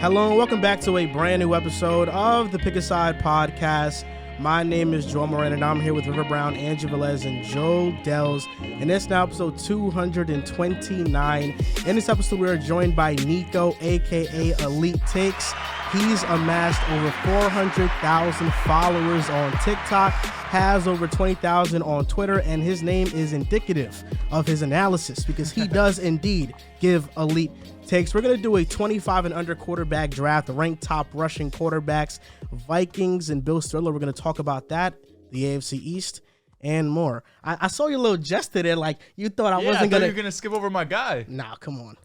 Hello and welcome back to a brand new episode of the Pick a Side podcast. My name is Moran and I'm here with River Brown, Andrew Velez, and Joe Dehls. And it's now episode 229. In this episode, we are joined by Nico, aka EliteTakes. He's amassed over 400,000 followers on TikTok, has over 20,000 on Twitter, and his name is indicative of his analysis because he does indeed give elite takes. We're going to do a 25 and under quarterback draft, ranked top rushing quarterbacks, Vikings and Bills thriller. We're going to talk about that, the AFC East, and more. I saw your little gesture there, like you thought I wasn't going to. You're going to skip over my guy. Nah, come on.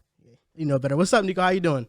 You know better. What's up, Nico? How you doing?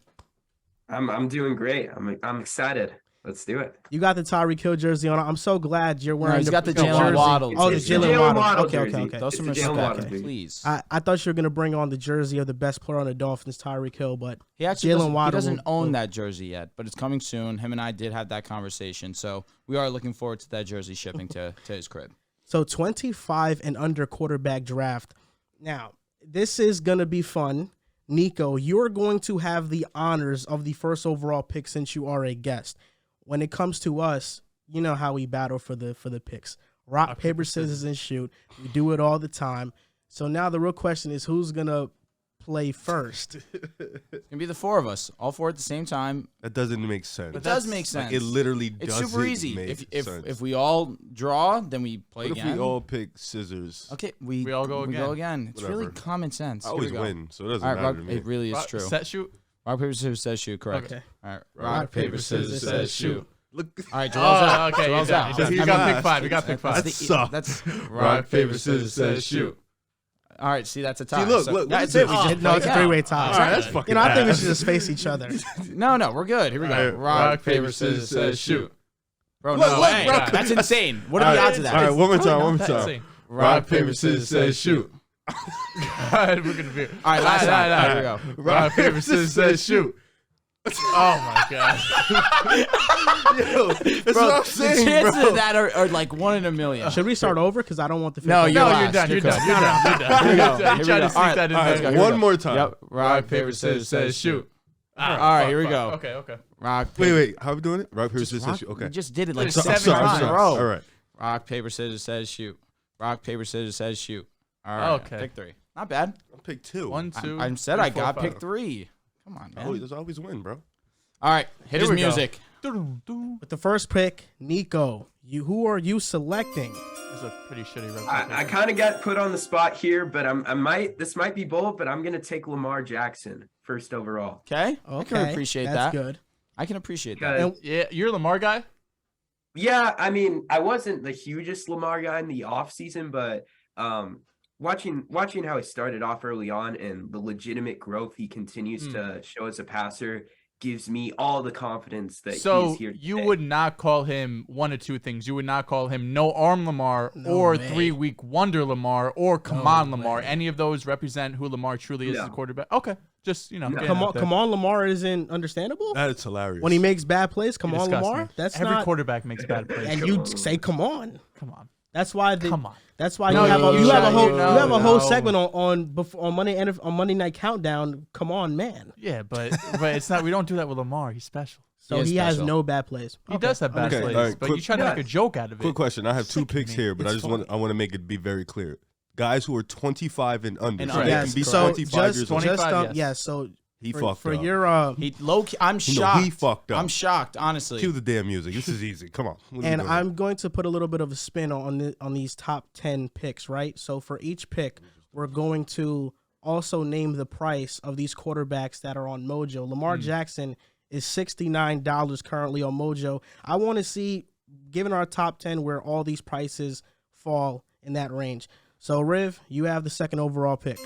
I'm doing great. I'm excited. Let's do it. You got the Tyreek Hill jersey on. I'm so glad you're wearing. He's got the Jalen Waddle. Oh, the Jalen Waddle. Okay. Throw some respect, please. I thought you were gonna bring on the jersey of the best player on the Dolphins, Tyreek Hill, but he actually doesn't own that jersey yet, but it's coming soon. Him and I did have that conversation, so we are looking forward to that jersey shipping to his crib. So 25 and under quarterback draft. Now, this is gonna be fun. Nico, you're going to have the honors of the first overall pick since you are a guest. When it comes to us, you know how we battle for the picks. Rock, paper, scissors, and shoot. We do it all the time. So now the real question is, who's going to play first? It's going to be the four of us, all four at the same time. That doesn't make sense. It does make sense. Like, it literally doesn't. It's super easy. Make sense. If we all draw, then we play what again. If we all pick scissors? Okay, we all go again. It's really common sense. I always win, so it doesn't matter to me. It really is true. Set shoot. Rock, paper, scissors, says shoot. Correct. Okay. All right. Rock, paper, scissors, says shoot. Look. All right, Joel's out. Okay, Joel's out. He got pick five. We got pick five. That sucks. That's rock, paper, scissors, says shoot. All right, see, that's a tie. See, look. That's it. It's a three-way tie. All right, that's fucking I think we should just face each other. No, we're good. Here we go. Rock, paper, scissors, says shoot. Bro, Look, no way. That's insane. What are the odds of that? All right, one more time. Rock, paper, scissors, says shoot. God, we're gonna be. All right, last time. Here we go. Rock, paper, scissors, says shoot. Oh my god! Yo, that's what I'm saying, the chances bro. of that are like 1 in a million. Should we start over? Because I don't want the fifth. No, one. you're done. You're done. Here we go. You're trying to sneak that in there. One more time. Yep. Rock, paper, scissors, says shoot. All right, here we go. Okay. Rock, paper. Wait. How are we doing it? Rock, paper, scissors, shoot. Okay. We just did it like There's 7 seven times in a times. row. All right. Rock, paper, scissors, says shoot. Rock, paper, scissors, says shoot. All right. Okay. Pick 3. Not bad. I'll pick 2. 1, 2. I said 3, I 4, got 5. pick 3. Come on, man. I always win, bro. All right, hit his music. With the first pick, Nico, who are you selecting? That's a pretty shitty representation. I kind of got put on the spot here, but this might be bold, but I'm gonna take Lamar Jackson first overall. Okay. I can appreciate that. That's good. I can appreciate that. And, Yeah, you're a Lamar guy. yeah, I mean, I wasn't the hugest Lamar guy in the offseason, but watching how he started off early on and the legitimate growth he continues to show as a passer gives me all the confidence that So he's here to you stay. would not call him one of two things. You would not call him no arm Lamar or way. 3-week wonder Lamar or come on Lamar. way. Any of those represent who Lamar truly is as a quarterback. Okay, just No. Come on, Lamar isn't understandable That's hilarious. when he makes bad plays. Come on, Disgusting. Lamar. That's every not. quarterback makes bad plays. And you say, "Come on." Come on. That's why. Come on. That's why No, you have you a whole no. segment on Monday Night Countdown. Come on, man. Yeah, but it's not. We don't do that with Lamar. He's special. So He he is has special. no bad plays. He does have bad Okay, plays, all right, but you try to make a joke out of it. Quick question. I have 2 picks here, but It's I want to make it be very clear. Guys who are 25 and under. And so they under. can be so 25 years old. 25, yes. So He for fucked up. your I'm shocked. he fucked up. I'm shocked, honestly. Cue the damn music. This is easy. Come on. What are we and doing? I'm going to put a little bit of a spin on these top 10 picks, right? So for each pick, we're going to also name the price of these quarterbacks that are on Mojo. Lamar Jackson is $69 currently on Mojo. I want to see, given our top 10, where all these prices fall in that range. So Riv, you have the second overall pick.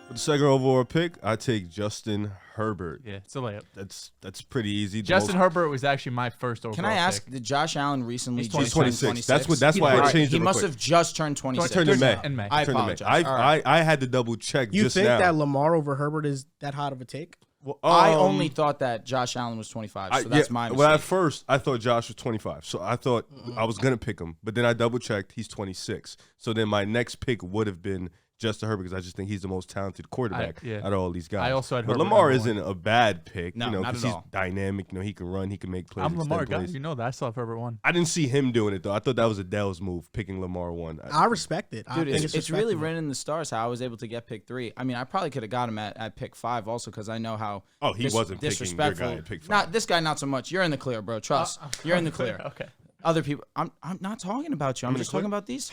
With the second overall pick, I take Justin Herbert. Yeah, it's a layup. That's pretty easy. Justin Herbert was actually my first overall Can I ask, pick. did Josh Allen recently He's just 26. turn 26? That's why I Alright, changed it He real must quick. have just turned 26. Turned in May. In May. I Turned in May. apologize. All right. I had to double check You just think now. that Lamar over Herbert is that hot of a take? Well, I only thought that Josh Allen was 25, so that's my mistake. Well, at first, I thought Josh was 25. So I thought I was going to pick him. But then I double checked. He's 26. So then my next pick would have been Justin Herbert because I just think he's the most talented quarterback out of all these guys. I also had but Herbert Lamar number isn't a bad pick, No, not because at he's all. dynamic. He can run, he can make plays. I'm Lamar extend guy. plays. You know that. I still have Herbert 1. I didn't see him doing it though. I thought that was a Dehls move, picking Lamar 1. I respect it. Dude, I think it's really respectable. written in the stars how I was able to get pick 3. I mean, I probably could have got him at pick 5 also because I know how. Oh, he wasn't picking your disrespectful. guy at pick 5. Not this guy, not so much. You're in the clear, bro. Trust. You're in the clear. Okay. Other people, I'm not talking about you. I'm just talking about these.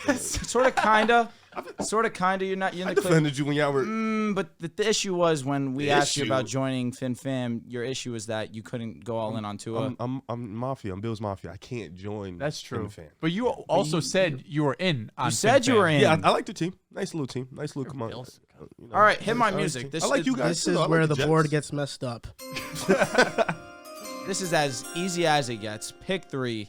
Sort of, kinda. You're in I the clear. defended you when y'all were. But the issue was when we asked you issue? about joining FinFam, your issue was that you couldn't go all in on Tua. I'm Mafia. I'm Bills Mafia. I can't join. That's true. FinFam. But you also said you were in on You said you FinFam. were in. Yeah, I like the team. Nice little team. Nice little come on. Bills. All right, hit my I like music. the team. I like you guys. This too, is though. I like where the Jets. board gets messed up. This is as easy as it gets. Pick 3.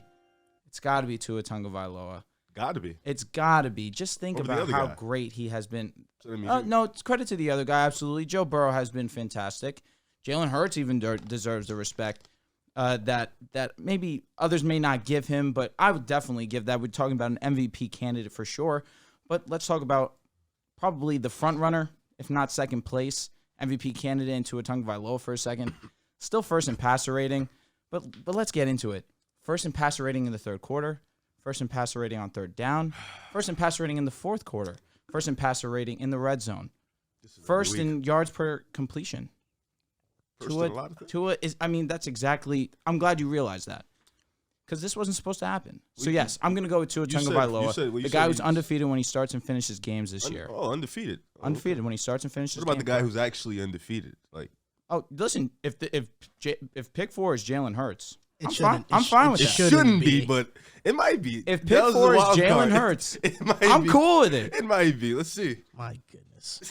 It's got to be Tua Tagovailoa. Got to be. It's got to be. Just think What about about the how other guy? great he has been. So that means No, it's credit to the other guy. Absolutely. Joe Burrow has been fantastic. Jalen Hurts even deserves the respect that maybe others may not give him, but I would definitely give that. We're talking about an MVP candidate for sure. But let's talk about probably the front runner, if not second place, MVP candidate into a Tagovailoa for a second. Still first in passer rating, but let's get into it. First in passer rating in the third quarter. First in passer rating on third down. First in passer rating in the fourth quarter. First in passer rating in the red zone. First in yards per completion. First in a lot of things. Tua is, I mean, that's exactly, I'm glad you realized that. Because this wasn't supposed to happen. So, yes, I'm going to go with Tua you said- Tagovailoa. The guy who's he's- undefeated when he starts and finishes games this year. Oh, undefeated. Undefeated when he starts and finishes What about the games. guy who's actually undefeated? Like, Oh, listen, if pick 4 is Jalen Hurts, I'm shouldn't- fine with it that. shouldn't be, but it might be. If pick Dehls is a 4 is wild Jalen card. Hurts, It might I'm be. cool with it. It might be. Let's see. My goodness.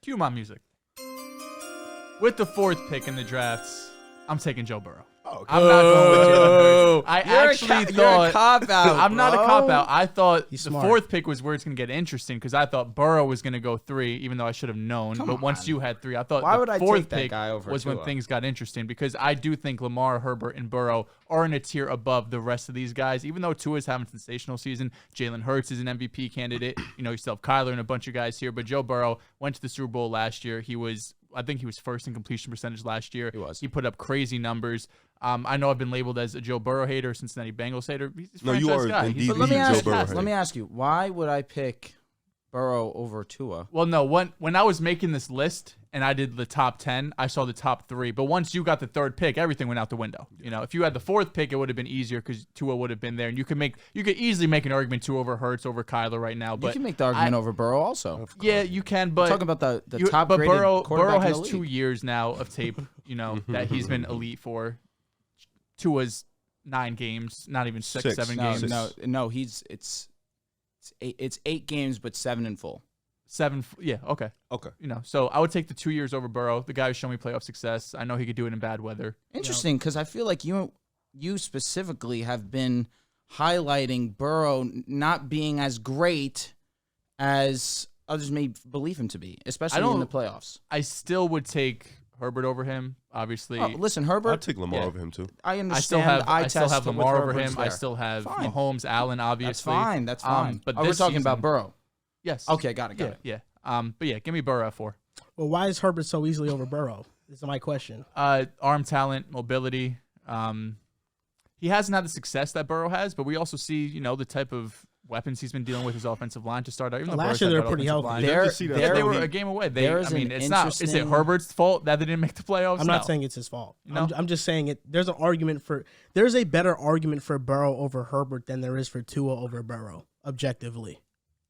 Cue my music. With the 4th pick in the drafts, I'm taking Joe Burrow. Oh, I'm not going with Jalen Hurts. I You're actually you're a thought cop out. I'm not a cop out. I thought He's the smart. 4th pick was where it's gonna get interesting because I thought Burrow was gonna go 3, even though I should have known. Come but once on. you had 3, I thought Why the would I 4th take that pick guy over was when Tua? things got interesting because I do think Lamar, Herbert, and Burrow are in a tier above the rest of these guys. Even though Tua's having a sensational season, Jalen Hurts is an MVP candidate. You still have Kyler and a bunch of guys here, but Joe Burrow went to the Super Bowl last year. I think he was first in completion percentage last year. He was. He put up crazy numbers. I know I've been labeled as a Joe Burrow hater, Cincinnati Bengals hater. He's a No, you franchise are guy. indeed He's- But let me Joe ask Burrow you. hater. Let me ask you. Why would I pick Burrow over Tua? Well, no. When I was making this list and I did the top 10, I saw the top 3. But once you got the 3rd pick, everything went out the window. If you had the 4th pick, it would have been easier because Tua would have been there, and you could easily make an argument Tua over Hurts over Kyler right now. You But can make the argument over Burrow also. yeah, you can. But Talking about the you- top but graded Burrow quarterback in has the league. 2 years now of tape. That he's been elite for. Tua's 9 games, not even 6, 7 No, games. no. It's 8 games, but 7 in full. 7. Yeah. Okay. Okay. So I would take the 2 years over Burrow. The guy who's shown me playoff success. I know he could do it in bad weather. Interesting, because I feel like you specifically have been highlighting Burrow not being as great as others may believe him to be, especially in the playoffs. I still would take Herbert over him. Obviously, Oh, listen, I'll Herbert. take Lamar over him too. I I understand. still have test Lamar with over Herbert's him. I there. still have Fine. Mahomes, Allen. Obviously, That's fine. That's fine. But we're this talking about season- Burrow. Yes. Okay, got it. Yeah. But yeah, give me Burrow at 4. Well, why is Herbert so easily over Burrow? This is my question. Arm talent, mobility. He hasn't had the success that Burrow has, but we also see, the type of weapons he's been dealing with his offensive line to start out. Even though Last Burrow's year had they were that pretty offensive healthy. line. Did you ever see that Yeah, they throw were he- a game away. there's an It's not. Is it interesting- Herbert's fault that they didn't make the playoffs? I'm not No. saying it's his fault. No? I'm just saying it. There's a better argument for Burrow over Herbert than there is for Tua over Burrow. Objectively,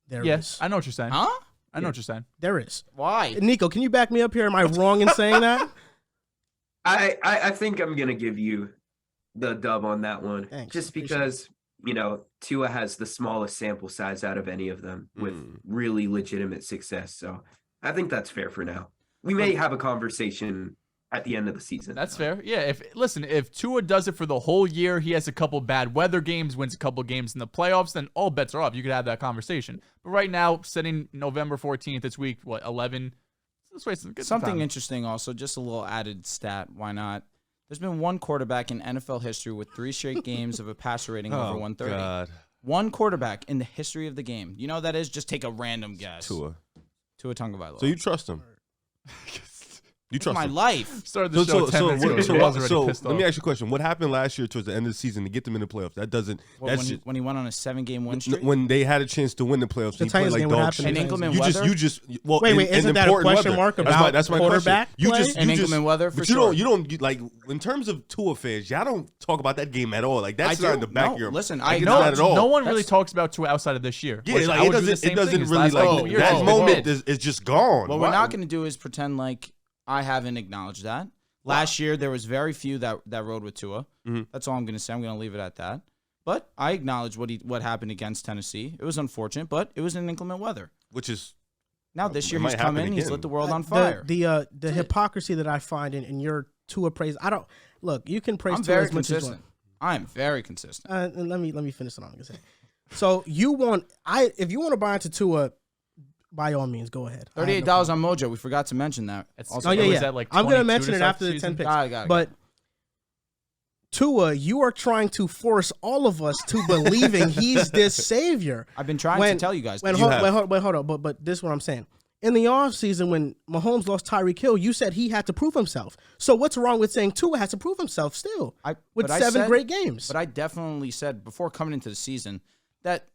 there is. Yes, I know what you're saying. Huh? I know what you're saying. There is. Why? Nico, can you back me up here? Am I wrong in saying that? I think I'm gonna give you the dub on that one, Thanks. just Appreciate because Tua has the smallest sample size out of any of them with really legitimate success. So I think that's fair for now. We may have a conversation at the end of the season. That's fair. Yeah. If Tua does it for the whole year, he has a couple bad weather games, wins a couple games in the playoffs, then all bets are off. You could have that conversation. But right now, sitting November 14th, this week, 11? Let's wait some good Something time. interesting also, just a little added stat. Why not? There's been one quarterback in NFL history with 3 straight games of a passer rating over 130. God. One quarterback in the history of the game. You know who that is? Just take a random guess. Tua. Tua Tagovailoa. So you trust him? You trust my him? life. Started the show 10 minutes ago. I was already pissed let off. me ask you a question. What happened last year towards the end of the season to get them in the playoffs? That doesn't. When he went on a 7-game win streak. When they had a chance to win the playoffs, The he played Titans like game, what dog happened? shit. And inclement You weather. just well. Wait, in isn't that a important question weather. mark That's about my question. quarterback You play? just And inclement weather for but sure. you don't like in terms of Tua fans. Y'all don't talk about that game at all. Like that's I not do. in the back No, of your. listen, like, I it's know. not at all. No one really talks about Tua outside of this year. Yeah, which like I it would do the doesn't. same It doesn't thing as really last couple like years. that They moment did. is just gone. What Why- we're not going to do is pretend like I haven't acknowledged that. Last year, there was very few that rode with Tua. Mhm. That's all I'm going to say. I'm going to leave it at that. But I acknowledge what happened against Tennessee. It was unfortunate, but it was in inclement weather. Which is Now this It year might he's come happen in, he's again. lit the world on fire. The hypocrisy that I find in your Tua praise. I don't look. You can praise I'm Tua very as much as you want. consistent. I'm very consistent. And let me finish what I'm gonna say. So if you want to buy into Tua, by all means, go ahead. I have no $38 problem. on Mojo. We forgot to mention that. That's- Also, Oh yeah, was yeah. that like I'm gonna 22 mention to it start after the the 10 season? picks. Got it. But Tua, you are trying to force all of us to believing he's this savior. I've been trying to tell you guys. Hold on. But this is what I'm saying. In the offseason, when Mahomes lost Tyreek Hill, you said he had to prove himself. So what's wrong with saying Tua has to prove himself still with but I 7 said- great games? But I definitely said before coming into the season that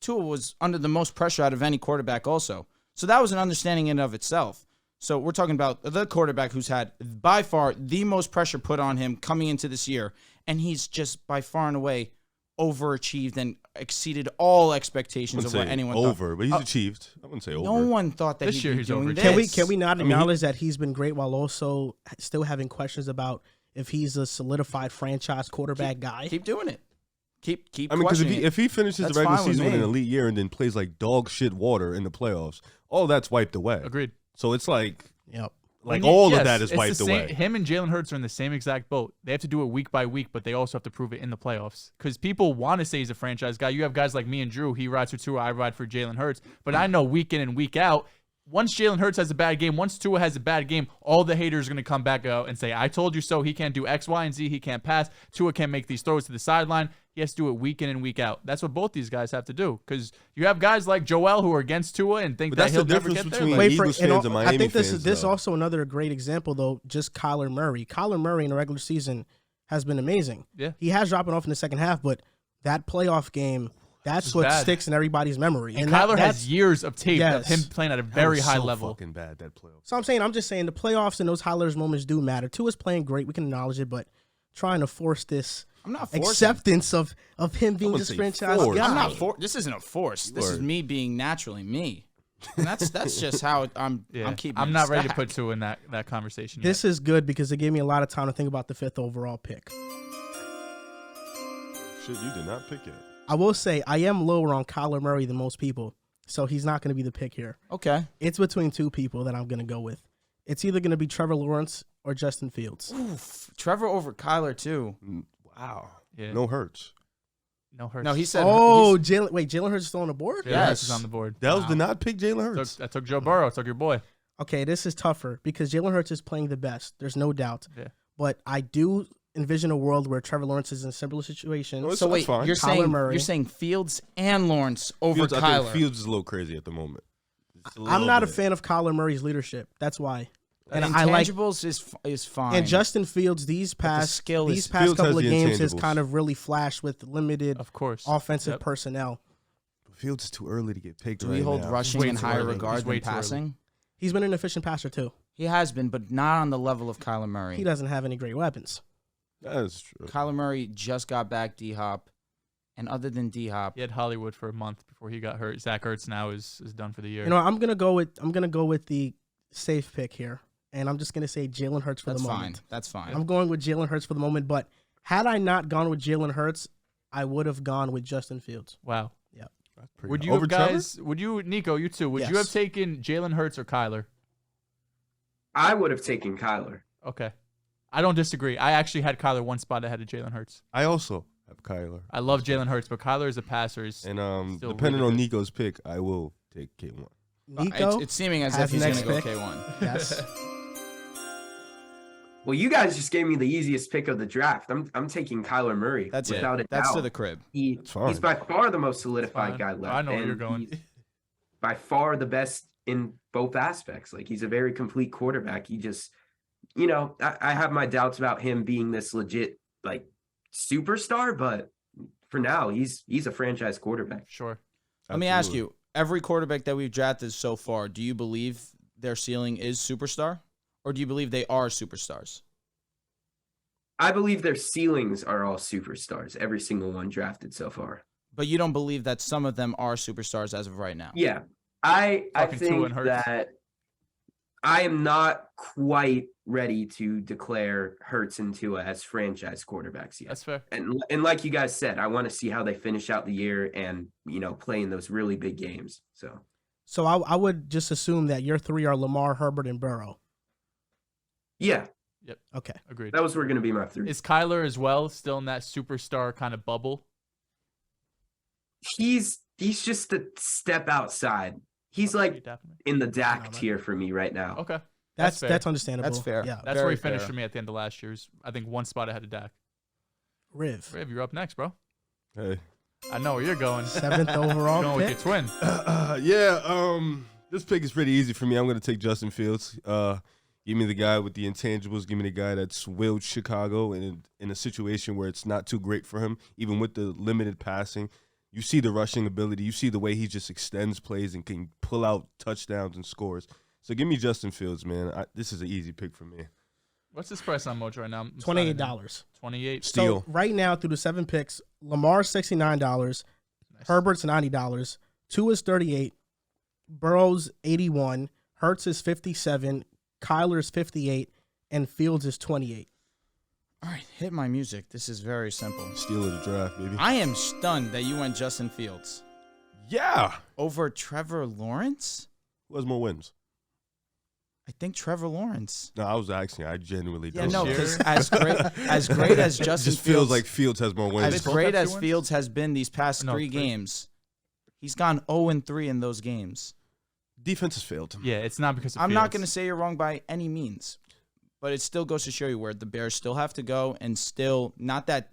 Tua was under the most pressure out of any quarterback also. So that was an understanding in and of itself. So we're talking about the quarterback who's had by far the most pressure put on him coming into this year, and he's just by far and away overachieved and exceeded all expectations of what anyone over, thought. but he's achieved. I wouldn't say over. No one thought that This he'd year be he's doing overachieved. this. Can we not acknowledge that he's been great while also still having questions about if he's a solidified franchise quarterback guy? keep doing it? Keep I mean, because questioning if he finishes That's the regular fine with season with an me. elite year and then plays like dog shit water in the playoffs, all that's wiped away. Agreed. So it's like Yep. all Yes, of that is it's wiped the same, away. Him and Jalen Hurts are in the same exact boat. They have to do it week by week, but they also have to prove it in the playoffs. Because people want to say he's a franchise guy. You have guys like me and Drew. He rides for Tua. I ride for Jalen Hurts. But I know week in and week out, once Jalen Hurts has a bad game, once Tua has a bad game, all the haters are going to come back out and say, I told you so. He can't do X, Y, and Z. He can't pass. Tua can't make these throws to the sideline. He has to do it week in and week out. That's what both these guys have to do. Because you have guys like Joel who are against Tua and think But that that's he'll the never difference get there. between Like, Eagles fans and Miami I think this fans, is though. also another great example though. Just Kyler Murray. Kyler Murray in the regular season has been amazing. Yeah. He has dropping off in the second half, but that playoff game, that's It's what bad. sticks in everybody's memory. and that- Kyler that's has years of tape of Yes. him playing at a That very was high so level. Fucking bad that playoff. So I'm just saying the playoffs and those highlights moments do matter. Tua's playing great. We can acknowledge it, but trying to force this I'm not forcing. acceptance of him being wouldn't this say franchise force. guy. I'm not this isn't a force. This is Word. me being naturally me. And that's just how I'm keeping I'm it not ready to stacked. put Tua in that conversation This is good because it gave me a lot of time to think about the 5th overall pick. Shit, you did not pick it. I will say I am lower on Kyler Murray than most people, so he's not going to be the pick here. Okay. It's between two people that I'm going to go with. It's either going to be Trevor Lawrence or Justin Fields. Oof. Trevor over Kyler too. Wow. Yeah. No hurts. No Hurts. No, he said. Oh, Jalen Hurts is still on the board? Jalen Hurts Yes. is on the board. Dehls did not pick Jalen I Hurts. took Joe Burrow. I took your boy. Okay, this is tougher because Jalen Hurts is playing the best. There's no doubt. Yeah. But I do envision a world where Trevor Lawrence is in a similar situation. No, So that's wait, fine. you're Kyler saying Murray. you're saying Fields and Lawrence over Fields, I Kyler. think Fields is a little crazy at the moment. Just a I'm little not a bit. fan of Kyler Murray's leadership. That's why. And And I like intangibles is fine. and Justin Fields these the past skill is- these past Fields couple has of the games has intangibles. kind of really flashed with limited Of course. offensive Yep. personnel. Fields is too early to get picked. do right we hold now. rushing way in too higher early. regard He's way than too early. passing? He's been an efficient passer too. He has been, but not on the level of Kyler Murray. He doesn't have any great weapons. That's true. Kyler Murray just got back D-Hop, and other than D-Hop, He had Hollywood for a month before he got hurt. Zach Ertz now is done for the year. You know, I'm gonna go with the safe pick here, and I'm just gonna say Jalen Hurts for that's the fine. moment. That's fine. I'm going with Jalen Hurts for the moment, but had I not gone with Jalen Hurts, I would have gone with Justin Fields. Wow. That's pretty Would good. you Over have Trevor? guys? Would you, Nico? You too? Would you have Yes. taken Jalen Hurts or Kyler? I would have taken Kyler. Okay. I don't disagree. I actually had Kyler one spot ahead of Jalen Hurts. I also have Kyler. I love Jalen Hurts, but Kyler as a passer is And still depending really on good. Nico's pick, I will take K1. Nico, It's seeming as has if he's next going to go pick. K1. yes. Well, you guys just gave me the easiest pick of the draft. I'm taking Kyler Murray. That's without it. a That's doubt. to the crib. That's fine. He's by far the most solidified Fine. guy left. I know where and you're going. he's by far the best in both aspects. Like, he's a very complete quarterback. He just, you know, I have my doubts about him being this legit like superstar, but for now, he's a franchise quarterback. Sure. Let me ask you, every quarterback that we've drafted so far, do you believe their ceiling is superstar, or do you believe they are superstars? I believe their ceilings are all superstars, every single one drafted so far. But you don't believe that some of them are superstars as of right now? Yeah. I Talking Tua think and Hurts. that I am not quite ready to declare Hurts and Tua as franchise quarterbacks yet. That's fair. And like you guys said, I want to see how they finish out the year and, you know, play in those really big games. So I would just assume that your three are Lamar, Herbert, and Burrow. Yeah, Okay. Agreed. those were going to be my three. Is Kyler as well still in that superstar kind of bubble? He's just a step outside. He's like Definitely. in the Dak No, man. tier for me right now. Okay. That's fair. understandable. That's fair. Yeah. That's Very where he finished fair. for me at the end of last year's. I think one spot ahead of Dak. Riv. Riv, you're up next, bro. Hey. I know where you're going. 7th overall Going with pick. your twin. This pick is pretty easy for me. I'm going to take Justin Fields. Give me the guy with the intangibles. Give me the guy that's willed Chicago in a situation where it's not too great for him, even with the limited passing. You see the rushing ability. You see the way he just extends plays and can pull out touchdowns and scores. So give me Justin Fields, man. This is an easy pick for me. What's his price on Mojo right now? I'm $28. 28. Steal. So right now through the 7 picks, Lamar's $69, Nice. Herbert's $90, Tua's $38, Burrow's $81, Hurts is $57, Kyler's $58, and Fields is $28. All right, hit my music. This is very simple. Steal of the draft, baby. I am stunned that you went Justin Fields Yeah. over Trevor Lawrence. Who has more wins? I think Trevor Lawrence. No, I was asking. I genuinely Yeah, don't no, know. because as great as It Justin just feels Fields, like Fields has more wins. as both great have as 2 wins? Fields has been these past No, 3 three. games, he's gone 0-3 in those games. Defense has failed. Yeah, it's not because of I'm not Fields. going to say you're wrong by any means, but it still goes to show you where the Bears still have to go, and still not that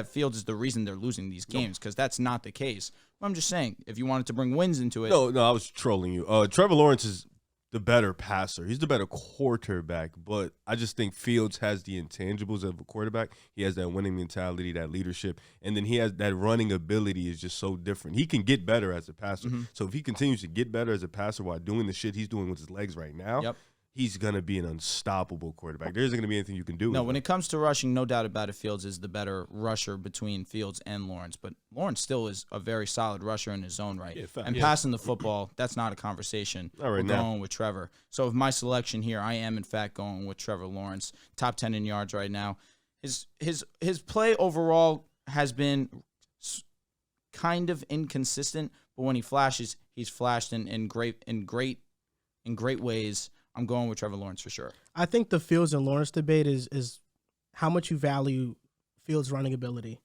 Fields is the reason they're losing these games, because that's not the case. But I'm just saying, if you wanted to bring wins into it, No, I was trolling you. Trevor Lawrence is the better passer. He's the better quarterback, but I just think Fields has the intangibles of a quarterback. He has that winning mentality, that leadership, and then he has that running ability is just so different. He can get better as a passer. So if he continues to get better as a passer while doing the shit he's doing with his legs right now, Yep. he's going to be an unstoppable quarterback. There isn't going to be anything you can do no, with when him. it comes to rushing, no doubt about it, Fields is the better rusher between Fields and Lawrence. But Lawrence still is a very solid rusher in his own right. Yeah, fact. And Yeah. passing the football, that's not a conversation. Not right We're now. going with Trevor. So with my selection here, I am in fact going with Trevor Lawrence, top 10 in yards right now. His play overall has been kind of inconsistent, but when he flashes, he's flashed in great ways. I'm going with Trevor Lawrence for sure. I think the Fields and Lawrence debate is how much you value Fields' running ability.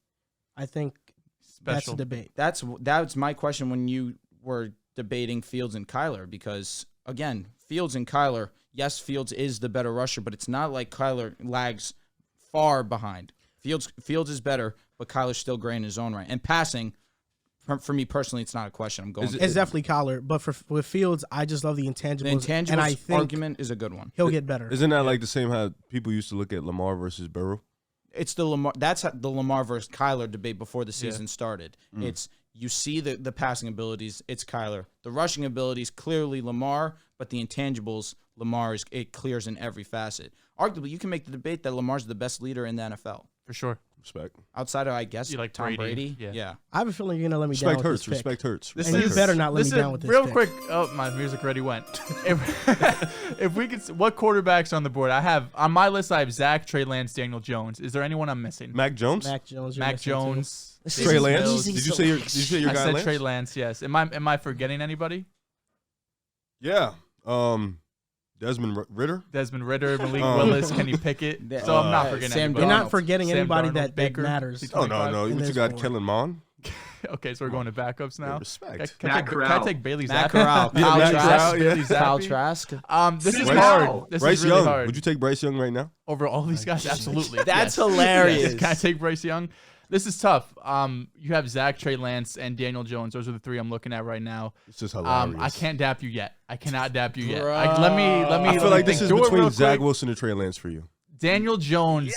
I think that's Special. the debate. That's my question when you were debating Fields and Kyler, because again, Fields and Kyler, yes, Fields is the better rusher, but it's not like Kyler lags far behind. Fields is better, but Kyler's still great in his own right. And passing, for me personally, it's not a question. I'm going. It's definitely Kyler, but with Fields, I just love the intangibles. the intangibles and I think argument is a good one. he'll get better. Isn't that like the same how people used to look at Lamar versus Burrow? It's the Lamar. That's the Lamar versus Kyler debate before the season started. Mm. It's you see the passing abilities. It's Kyler. The rushing abilities clearly Lamar, but the intangibles it clears in every facet. Arguably, you can make the debate that Lamar's the best leader in the NFL For sure. Respect. outside of, I guess, You like Tom Brady? Brady. Yeah. I have a feeling you're gonna let me down Respect with hurts. this pick. Respect hurts. This And Respect you hurts. better not let me This down is with this real pick. quick. Oh, my music already went. If we could, what quarterbacks on the board? I have on my list. I have Zach, Trey Lance, Daniel Jones. Is there anyone I'm missing? Mac Jones? Mac Jones. you're Mac missing too. Jones. This Trey is Lance? easy Did you say your I guy said Lance? Trey Lance. Yes. Am I forgetting anybody? Yeah. Desmond Ritter? Desmond Ritter, Malik Willis, Kenny Pickett. So I'm not forgetting Sam anybody. You're Darnold. not forgetting Sam anybody Darnold, that Baker. matters. Oh, no. in What you this got, board. Kellen Mond? Okay, so we're going to backups now. Respect. Matt Can I Corral. take Bailey Matt Zappi? Corral. Yeah, Kyle Matt Trask. Corral, yeah. Bailey Kyle Zappi? Trask. This is Bryce- hard. This Bryce is really Young. hard. Would you take Bryce Young right now? Over all these guys? Absolutely. That's Yes. hilarious. Yes. Can I take Bryce Young? This is tough. You have Zach, Trey Lance, and Daniel Jones. Those are the 3 I'm looking at right now. It's just hilarious. I can't dap you yet. I cannot dap you yet. Bruh. Let me. I feel like this is Do it between real Zach quick. Wilson and Trey Lance for you. Daniel Jones.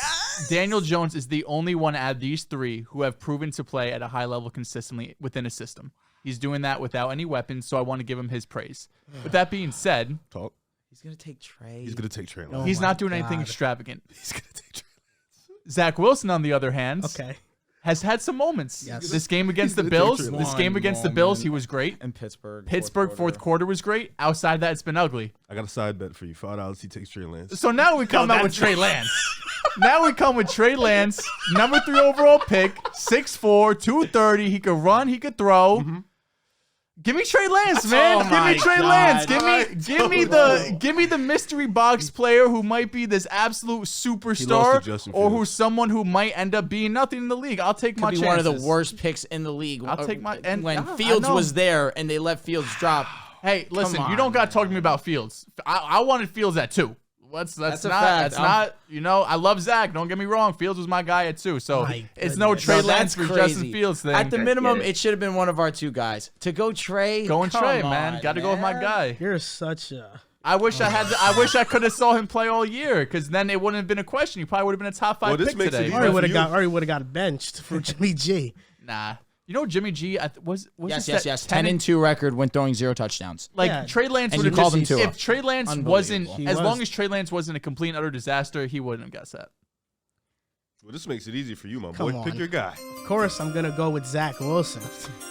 Daniel Jones is the only one out of these 3 who have proven to play at a high level consistently within a system. He's doing that without any weapons, so I want to give him his praise. With that being said, Talk. He's gonna take Trey. He's gonna take Trey Lance. Oh he's my not doing anything God. extravagant. He's gonna take Trey Lance. Zach Wilson, on the other hand, Okay. has had some moments. Yes. This game against the He's gonna take Bills, Trey this Lance. game against the One Bills, moment. he was great. And Pittsburgh. Pittsburgh fourth quarter was great. Outside that, it's been ugly. I got a side bet for you. $5. He takes Trey Lance. So now we come out with Trey Lance. Now we come with Trey Lance, number 3 overall pick, 6'4", 230. He could run, he could throw. Mm-hmm. Give me Trey Lance, man. Oh Give my me Trey God. Lance. Give me the mystery box player who might be this absolute superstar, Justin or Fields. who's someone who might end up being nothing in the league. I'll take my Could be chances. one of the worst picks in the league. I'll take my- and- when I Fields know. was there and they let Fields drop. Hey, listen, Come you don't on, got to talk to me about Fields. I wanted Fields at 2. That's That's a not fact. that's not, you know, I love Zach. Don't get me wrong. Fields was my guy at 2. So My it's no goodness. Trey No, Lance that's for crazy. Justin Fields thing. At the minimum, get it. it should have been one of our 2 guys. To go Trey, Going come Trey, on, man. Got to go with my man. guy. You're such a. I wish I could have saw him play all year, because then it wouldn't have been a question. He probably would have been a top 5 Well, this pick makes it today. easy. Already would have got benched for Jimmy G. Nah. You know Jimmy G was Yes, this yes. that 10-2 record when throwing 0 touchdowns. Like Yeah. Trey Lance And would you have called him just, Tua. if Trey Lance wasn't Unbelievable. He as was. long as Trey Lance wasn't a complete and utter disaster, he wouldn't have got set. Well, this makes it easy for you, my Come boy. Pick on. your guy. Of course, I'm gonna go with Zach Wilson.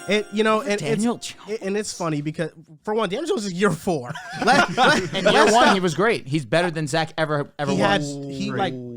And Daniel it's funny because for one, Daniel Jones is year 4. And year 1, he was great. He's better than Zach ever He had was.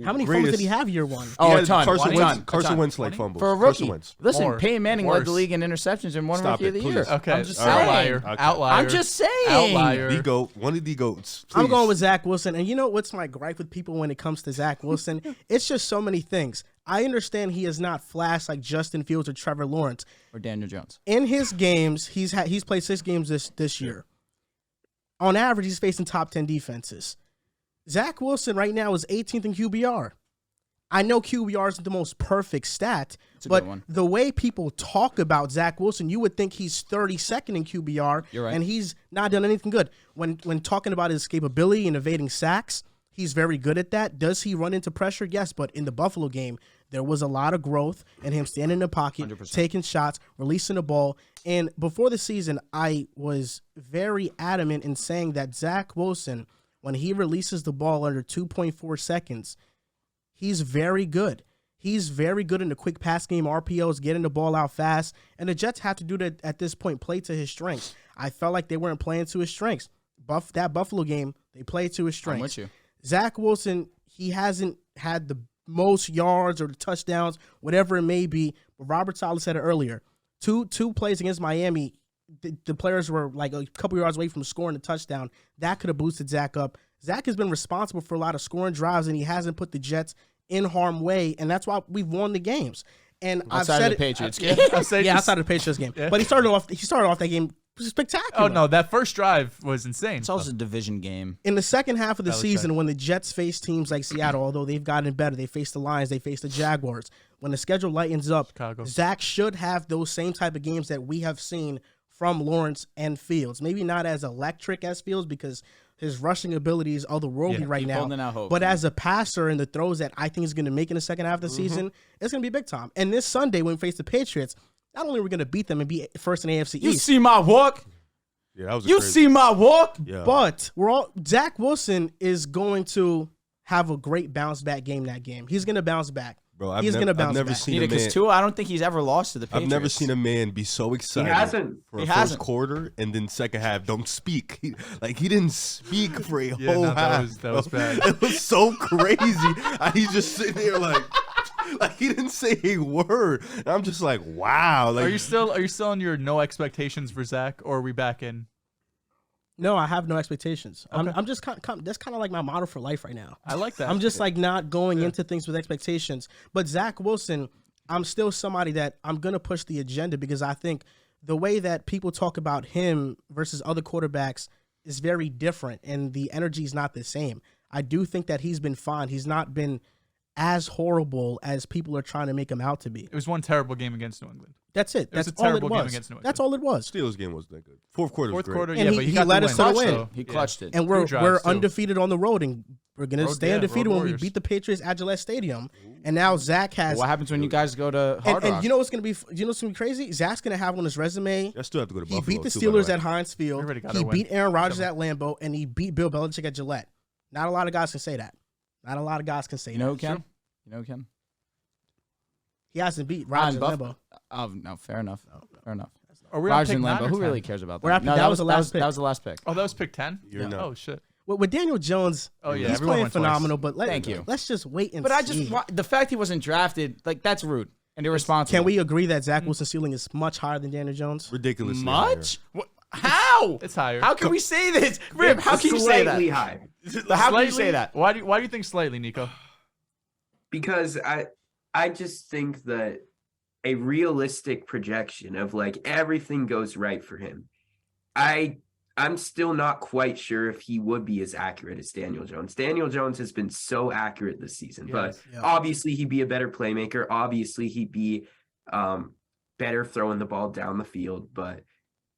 how many fumbles did he Greatest. have year 1? Oh, He a had ton. Carson a Wentz, ton. Carson a ton. Wentz like fumbles. For a Carson rookie. Wentz. Listen, More. Peyton Manning led the Worse. league in interceptions and won Stop Rookie of it, the Year. please. Okay. I'm just All right. saying. Outlier. Okay. Outlier. I'm just saying. Outlier. The GOAT. One of the GOATs. I'm Please. going with Zach Wilson. And you know what's my gripe with people when it comes to Zach Wilson? It's just so many things. I understand he is not flash like Justin Fields or Trevor Lawrence. Or Daniel Jones. In his games, he's played 6 games this year. On average, he's facing top 10 defenses. Zach Wilson right now is 18th in QBR. I know QBR isn't the most perfect stat, a but good one. the way people talk about Zach Wilson, you would think he's 32nd in QBR, You're right. and he's not done anything good. When talking about his escapability and evading sacks, he's very good at that. Does he run into pressure? Yes, but in the Buffalo game, there was a lot of growth in him standing in the pocket, 100%. taking shots, releasing the ball. And before the season, I was very adamant in saying that Zach Wilson, when he releases the ball under 2.4 seconds, he's very good. He's very good in the quick pass game, RPOs, getting the ball out fast. And the Jets have to do that at this point, play to his strengths. I felt like they weren't playing to his strengths. That Buffalo game, they played to his strengths. I'm with you. Zach Wilson, he hasn't had the most yards or the touchdowns, whatever it may be. But Robert Saleh said it earlier. Two plays against Miami, the players were like a couple yards away from scoring a touchdown. That could have boosted Zach up. Zach has been responsible for a lot of scoring drives, and he hasn't put the Jets in harm's way, and that's why we've won the games. And I've Outside said of the it, Patriots Yeah, game. I say yeah, just- outside of the Patriots game. Yeah. But he started off that game spectacular. Oh no, that first drive was insane. It's also a division game. In the second half of the Belichick. season, when the Jets face teams like Seattle, although they've gotten better, they face the Lions, they face the Jaguars. When the schedule lightens up, Chicago. Zach should have those same type of games that we have seen from Lawrence and Fields. Maybe not as electric as Fields because his rushing abilities are otherworldly Yeah, right keep now. holding out hope, But man. as a passer and the throws that I think he's going to make in the second half of the season, it's going to be big time. And this Sunday, when we face the Patriots, not only are we going to beat them and be first in AFC You East, see my walk? Yeah, that was a You crazy. see my walk? Yeah. but Zach Wilson is going to have a great bounce back game that game. He's going to bounce back. Bro, He's going to bounce I've never back. seen a Because man. Tua, I don't think he's ever lost to the Patriots. I've never seen a man be so excited hasn't. for a He first hasn't. quarter and then second half don't speak. He didn't speak for a Yeah, whole no, half. that was bro. bad. It was so crazy. He's just sitting there like he didn't say a word. And I'm just like, wow. Like Are you still on your no expectations for Zach, or are we back in? No, I have no expectations. Okay. I'm just that's kind of like my motto for life right now. I like that. I'm just like not going into things with expectations. But Zach Wilson, I'm still somebody that I'm going to push the agenda because I think the way that people talk about him versus other quarterbacks is very different and the energy is not the same. I do think that he's been fine. He's not been as horrible as people are trying to make him out to be. It was one terrible game against New England. That's it. was That's a all it terrible game was. against New England. That's all it was. Steelers game wasn't that good. Fourth quarter was Fourth great. quarter, And yeah, he- but he got led the us to the win. win. So, He yeah. clutched it. And we're drives, too. undefeated on the road, and we're gonna Road- stay yeah, undefeated Road when we Warriors. beat the Patriots at Gillette Stadium. And now Zach has. What happens when you guys go to Hard Rock? and you know what's gonna be? You know what's gonna be crazy? Zach's gonna have on his resume. I still have to go to He Buffalo. beat the too, by the Steelers way. at Heinz We Field. already got He our win. beat Aaron Rodgers at Lambeau, and he beat Bill Belichick at Gillette. Not a lot of guys can say that. Not a lot of guys can say You know that. who can? You know who can? He hasn't beat Rodgers at Buff- Lambeau. Oh, no, fair enough. Fair enough. Are we on Rodgers pick and 9 Lambeau. or Who 10? really cares about that? We're after- No, that was the last pick. That was the last pick. Oh, that was pick 10? You're not. Oh, shit. With Daniel Jones, Oh, yeah. he's everyone playing went twice. phenomenal. But Thank you. Let's just wait and But see. the fact he wasn't drafted, like, that's rude and irresponsible. Can we agree that Zach Wilson's ceiling is much higher than Daniel Jones? Ridiculously much? What? How? It's higher. How can we say this? Rip, how can you say Slightly that? high. But how can you Slightly? say that? Why do you think slightly, Nico? Because I just think that a realistic projection of like everything goes right for him. I'm still not quite sure if he would be as accurate as Daniel Jones. Daniel Jones has been so accurate this season, but Yeah. obviously he'd be a better playmaker. Obviously he'd be better throwing the ball down the field, but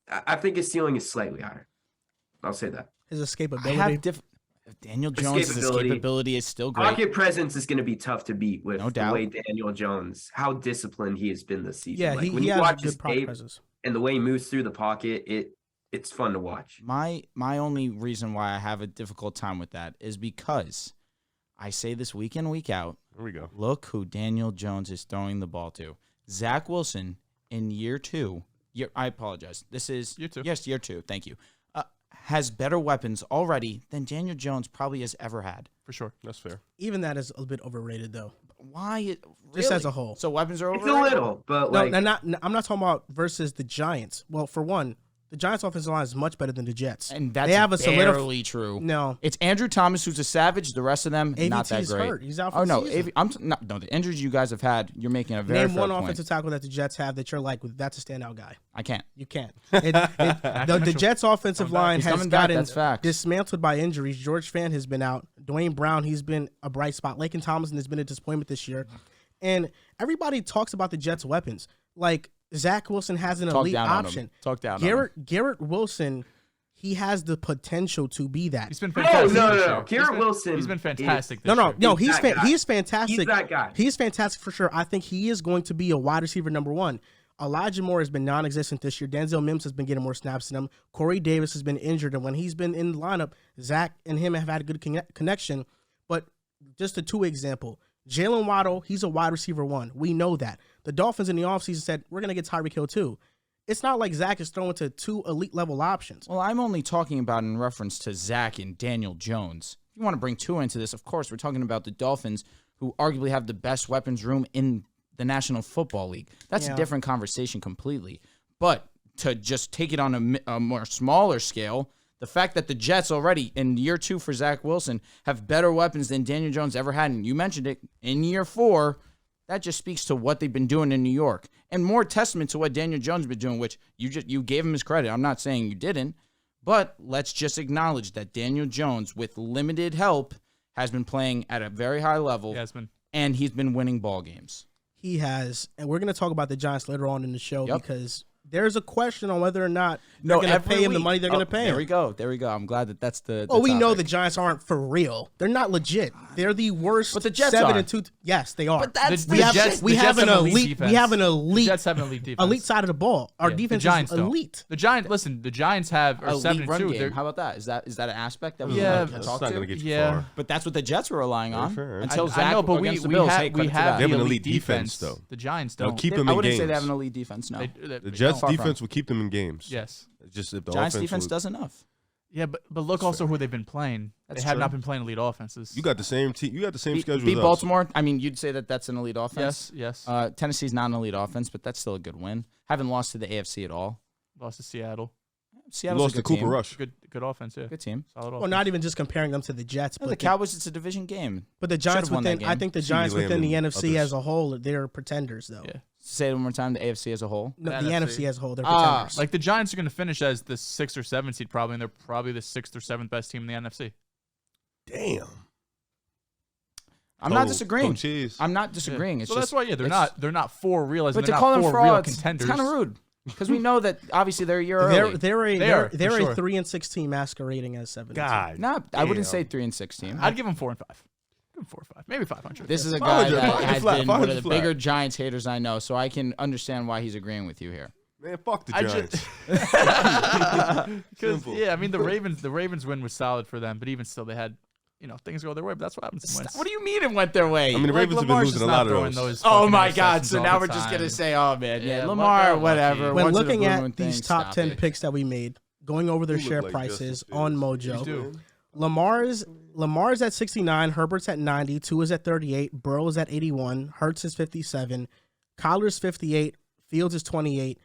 I think his ceiling is slightly higher. I'll say that. His I escapability. have Daniel Jones' Escapability. escapability is still great. Pocket presence is going to be tough to beat with No the doubt. way Daniel Jones, how disciplined he has been this season. Yeah, like when he you has watch a his good pocket tape presence. and the way he moves through the pocket, it's fun to watch. My only reason why I have a difficult time with that is because I say this week in, week out, Here we go. look who Daniel Jones is throwing the ball to. Zach Wilson in year two. I apologize. This is Year two. Yes, year two. Thank you. Has better weapons already than Daniel Jones probably has ever had. For sure. That's fair. Even that is a bit overrated, though. Why? Just Really? as a whole. So weapons are It's overrated? a little, but No, like I'm not talking about versus the Giants. Well, for one, the Giants' offensive line is much better than the Jets. And that's they have a barely true. No, It's Andrew Thomas who's a savage. The rest of them, not that AVT's great. hurt. He's out for Oh the no, season. no, the injuries you guys have had, you're making a very Name fair one point. offensive tackle that the Jets have that you're like, that's a standout guy. I can't. You can't. The Jets' offensive line He's has coming back, gotten that's facts. dismantled by injuries. George Fant has been out. Dwayne Brown, he's been a bright spot. Laken Tomlinson has been a disappointment this year. And everybody talks about the Jets' weapons. Like, Zach Wilson has an Talk elite down on him. option. Talk down on him. Garrett Wilson, he has the potential to be that. He's been no, fantastic. no, this no. year. Garrett Wilson. He's been fantastic No, this no, year. no. He's He's that guy. he's fantastic. He's that guy. He's fantastic for sure. I think he is going to be a wide receiver number one. Elijah Moore has been non-existent this year. Denzel Mims has been getting more snaps than him. Corey Davis has been injured, and when he's been in the lineup, Zach and him have had a good connection. But just a two example, Jalen Waddle, he's a wide receiver one. We know that. The Dolphins in the offseason said, we're going to get Tyreek Hill too. It's not like Zach is throwing to two elite level options. Well, I'm only talking about in reference to Zach and Daniel Jones. If you want to bring two into this, of course, we're talking about the Dolphins, who arguably have the best weapons room in the National Football League. That's Yeah. a different conversation completely. But to just take it on a more smaller scale, the fact that the Jets already in year two for Zach Wilson have better weapons than Daniel Jones ever had, and you mentioned it, in year four, that just speaks to what they've been doing in New York. And more testament to what Daniel Jones has been doing, which you gave him his credit. I'm not saying you didn't. But let's just acknowledge that Daniel Jones, with limited help, has been playing at a very high level, Yasmin. and he's been winning ball games. He has, and we're going to talk about the Giants later on in the show Yep. because there's a question on whether or not they're going to pay him the money they're going to pay him. There we go. There we go. I'm glad that that's the. Oh, we know the topic. Giants aren't for real. They're not legit. They're the worst. But the Jets 7-2. Yes, they are. But that's The we have Jets- we the have Jets an have elite elite. defense. We have an The elite. Jets have an elite defense. Elite side of the ball. Our Yeah, defense the Giants is don't. elite. The Giants, listen, the Giants are elite run 7-2. game. They're- How about that? Is that an aspect that we Yeah, want to That's talk not to? going to get you Yeah. far. But that's what the Jets were relying on fair. until I Zach know, but against the we Bills. have Hey, we credit to have that. They have an the elite defense, though. The Giants They'll don't. keep I them in wouldn't games. say they have an elite defense. No, The Jets' Far from. defense will keep them in games. Yes. It's just if the Giants offense defense will- does enough. Yeah, but look also who they've been playing. That's They have true. not been playing elite offenses. You got the same team. You got the same Beat schedule as us. Baltimore. I mean, you'd say that that's an elite offense. Yes, yes. Tennessee's not an elite offense, but that's still a good win. Haven't lost to the AFC at all. Lost to Seattle. You Seattle's lost a to good Cooper team. Rush. Good offense, yeah. Good team. Solid offense. Well, not even just comparing them to the Jets, No, but the Cowboys, it's a division game. but the Giants Should've won that within. I game. think the CeeDee Giants Lamb within the and NFC others. as a whole, they're pretenders though. Yeah. Say it one more time. The AFC as a whole. No, The the NFC. NFC as a whole, they're Ah, pretenders. Like the Giants are going to finish as the 6th or 7th seed probably, and they're probably the 6th or 7th best team in the NFC. Damn. I'm not disagreeing. Cheese. I'm not disagreeing. It's So just, that's why, they're not for real. But They're to call not them for real frauds, it's contenders. kind of rude because we know that obviously they're a year early. They're a for sure. 3-6 team masquerading as 7. God. No, I wouldn't say 3-16. I'd give them 4 and 5. Give them 4 or 5, maybe 500. This is a guy 500 that flat, has 500 been one of the flat. bigger Giants haters I know, so I can understand why he's agreeing with you here. Man, fuck the I Giants. Because Simple. I mean the Ravens win was solid for them, but even still they had things go their way. But that's what happens. In wins. What do you mean it went their way? I mean, the Ravens have been Lamar's losing a just lot not of throwing those. Oh fucking my God! interceptions So all now the we're just gonna time. say, oh man, Yeah, Lamar, lucky. whatever. When once in a looking blue at moon these thing, top stop 10 it. picks that we made, going over their You look share like prices Justin on Fields. You Mojo, do. Lamar's at 69, Herbert's at 90, Tua's at 38, Burrow's at 81, Hurts is 57, Kyler's 58, Fields is 28,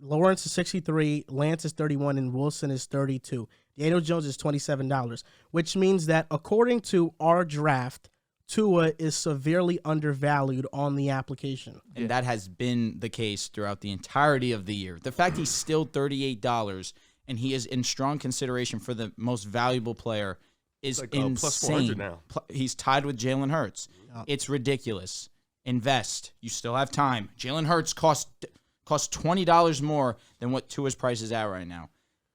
Lawrence is 63, Lance is 31, and Wilson is 32. Daniel Jones is $27, which means that according to our draft, Tua is severely undervalued on the application. And that has been the case throughout the entirety of the year. The fact he's still $38 and he is in strong consideration for the most valuable player is Like, insane. plus 400 now. He's tied with Jalen Hurts. It's ridiculous. Invest. You still have time. Jalen Hurts costs $20 more than what Tua's price is at right now.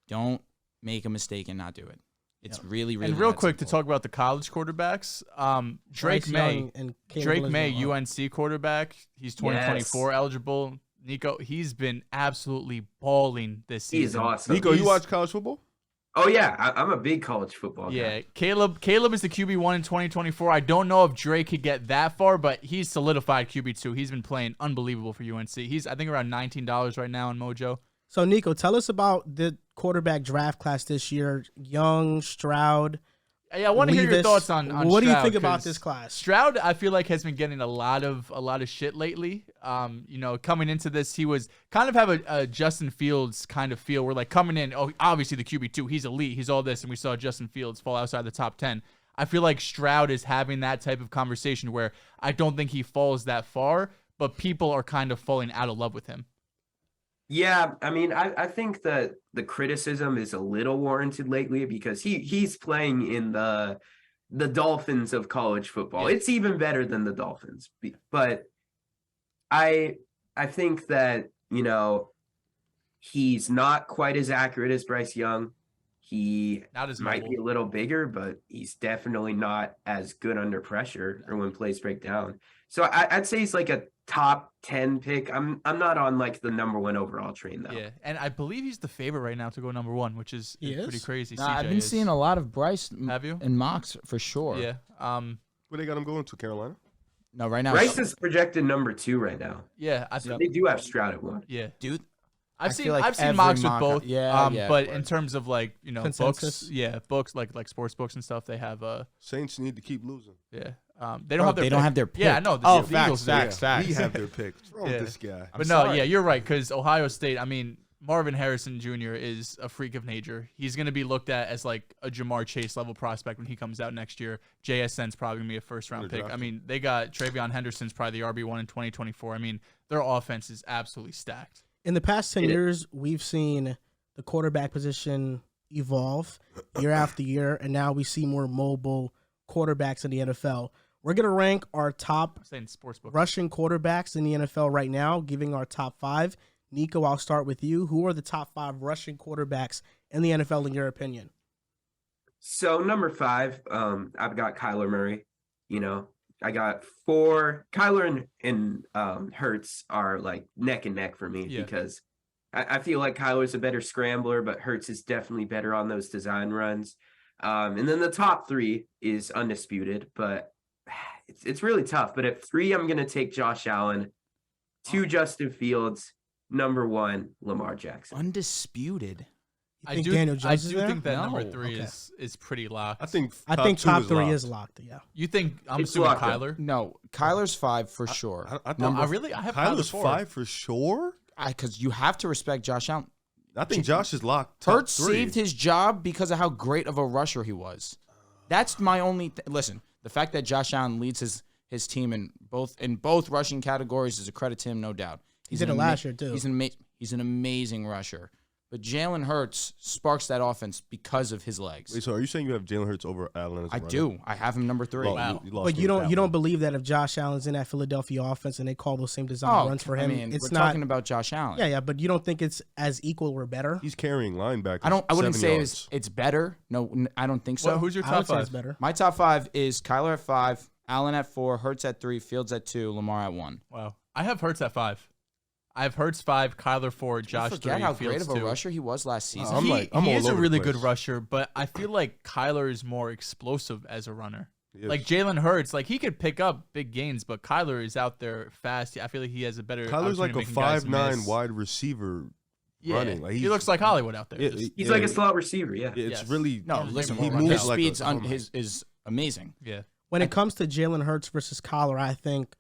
Don't make a mistake and not do it. It's really, really. And real that quick to simple. talk about the college quarterbacks, Drake Bryce May, Young and Caleb Williams UNC quarterback. He's 2024 eligible. Nico, he's been absolutely balling this season. He's awesome. Nico, you watch college football? Oh yeah, I'm a big college football Yeah, guy. Caleb is the QB1 in 2024. I don't know if Drake could get that far, but he's solidified QB2. He's been playing unbelievable for UNC. He's, I think, around $19 right now on Mojo. So, Nico, tell us about the quarterback draft class this year. Young, Stroud. Yeah, I want to hear your Levis. thoughts on What do you Stroud, think about 'cause this class? Stroud, I feel like, has been getting a lot of shit lately. Coming into this, he was kind of have a Justin Fields kind of feel. We're like coming in, obviously the QB2, he's elite, he's all this, and we saw Justin Fields fall outside the top 10. I feel like Stroud is having that type of conversation where I don't think he falls that far, but people are kind of falling out of love with him. Yeah, I mean, I think that the criticism is a little warranted lately because he's playing in the Dolphins of college football. Yeah. It's even better than the Dolphins. But I think that, he's not quite as accurate as Bryce Young. He Not as might mobile. be a little bigger, but he's definitely not as good under pressure or when plays break down. So I'd say he's like a top 10 pick. I'm not on like the number 1 overall train though. Yeah, and I believe he's the favorite right now to go number 1, which is He pretty is? crazy. Nah, CJ I've been is. seeing a lot of Bryce Have you? in mocks for sure. Yeah. Where they got him going to? Carolina? No, right now, Bryce is projected number 2 right now. Yeah. They do have Stroud at 1. Yeah. dude. I've I seen feel like I've seen every mocks with mock- both. yeah, But in terms of like, Consensus? books like sports books and stuff, they have Saints need to keep losing. yeah. They don't have their They don't pick. have their pick. Yeah, I know. Oh, the Eagles do. facts. We have their pick. What's wrong Yeah. with this guy? But I'm no, sorry. yeah, you're right, because Ohio State, I mean, Marvin Harrison Jr. is a freak of nature. He's going to be looked at as like a Jamar Chase level prospect when he comes out next year. JSN's probably going to be a first-round Gonna pick. draft I mean, they got Travion Henderson's probably the RB1 in 2024. I mean, their offense is absolutely stacked. In the past 10 It is. years, we've seen the quarterback position evolve year after year, and now we see more mobile quarterbacks in the NFL. We're going to rank our top I'm saying sportsbook. rushing quarterbacks in the NFL right now, giving our top 5. Nico, I'll start with you. Who are the top 5 rushing quarterbacks in the NFL in your opinion? So number 5, I've got Kyler Murray. I got 4. Kyler and Hurts are like neck and neck for me Yeah. because I feel like Kyler's a better scrambler, but Hurts is definitely better on those design runs. And then the top 3 is undisputed, but it's really tough. But at 3, I'm going to take Josh Allen, 2, Justin Fields, number 1, Lamar Jackson. Undisputed. You think Daniel Jones is there? think that number No. 3 Okay. is pretty locked. I think I think top 3 locked. is locked, yeah. You think I'm It's assuming locked up. Kyler? No, Kyler's 5 for sure. I No, think I have Kyler's Kyler 4. 5 for sure. Because you have to respect Josh Allen. I think Josh is locked. top Hurts 3. saved his job because of how great of a rusher he was. That's my only. Listen, the fact that Josh Allen leads his team in both rushing categories is a credit to him, no doubt. He did it last year, too. He's an amazing rusher. But Jalen Hurts sparks that offense because of his legs. Wait, so are you saying you have Jalen Hurts over Allen as a I runner? do. I have him number 3. Wow. But you don't believe that if Josh Allen's in that Philadelphia offense and they call those same design runs for him, we're it's not talking about Josh Allen. Yeah, but you don't think it's as equal or better? He's carrying linebackers. I wouldn't 7 say yards. it's better. No, I don't think so. Well, who's your I top would say 5? it's better. My top 5 is Kyler at 5, Allen at 4, Hurts at 3, Fields at 2, Lamar at 1. Wow. I have Hurts at 5. I have Hurts 5, Kyler 4, Josh 3, Forget how Fields great of a 2. rusher he was last season. I'm He all is a over the really place. good rusher, but I feel like Kyler is more explosive as a runner. Yes. Like Jalen Hurts, like he could pick up big gains, but Kyler is out there fast. I feel like he has a better. Kyler's like a opportunity of making guys 5'9" miss. wide receiver running. Like he looks like Hollywood out there. Yeah, Just- He's like a slot receiver. Yeah. It's Yes. really No, Maybe listen, more he run moves his down. like speeds a, is amazing. yeah. When it comes to Jalen Hurts versus Kyler, I think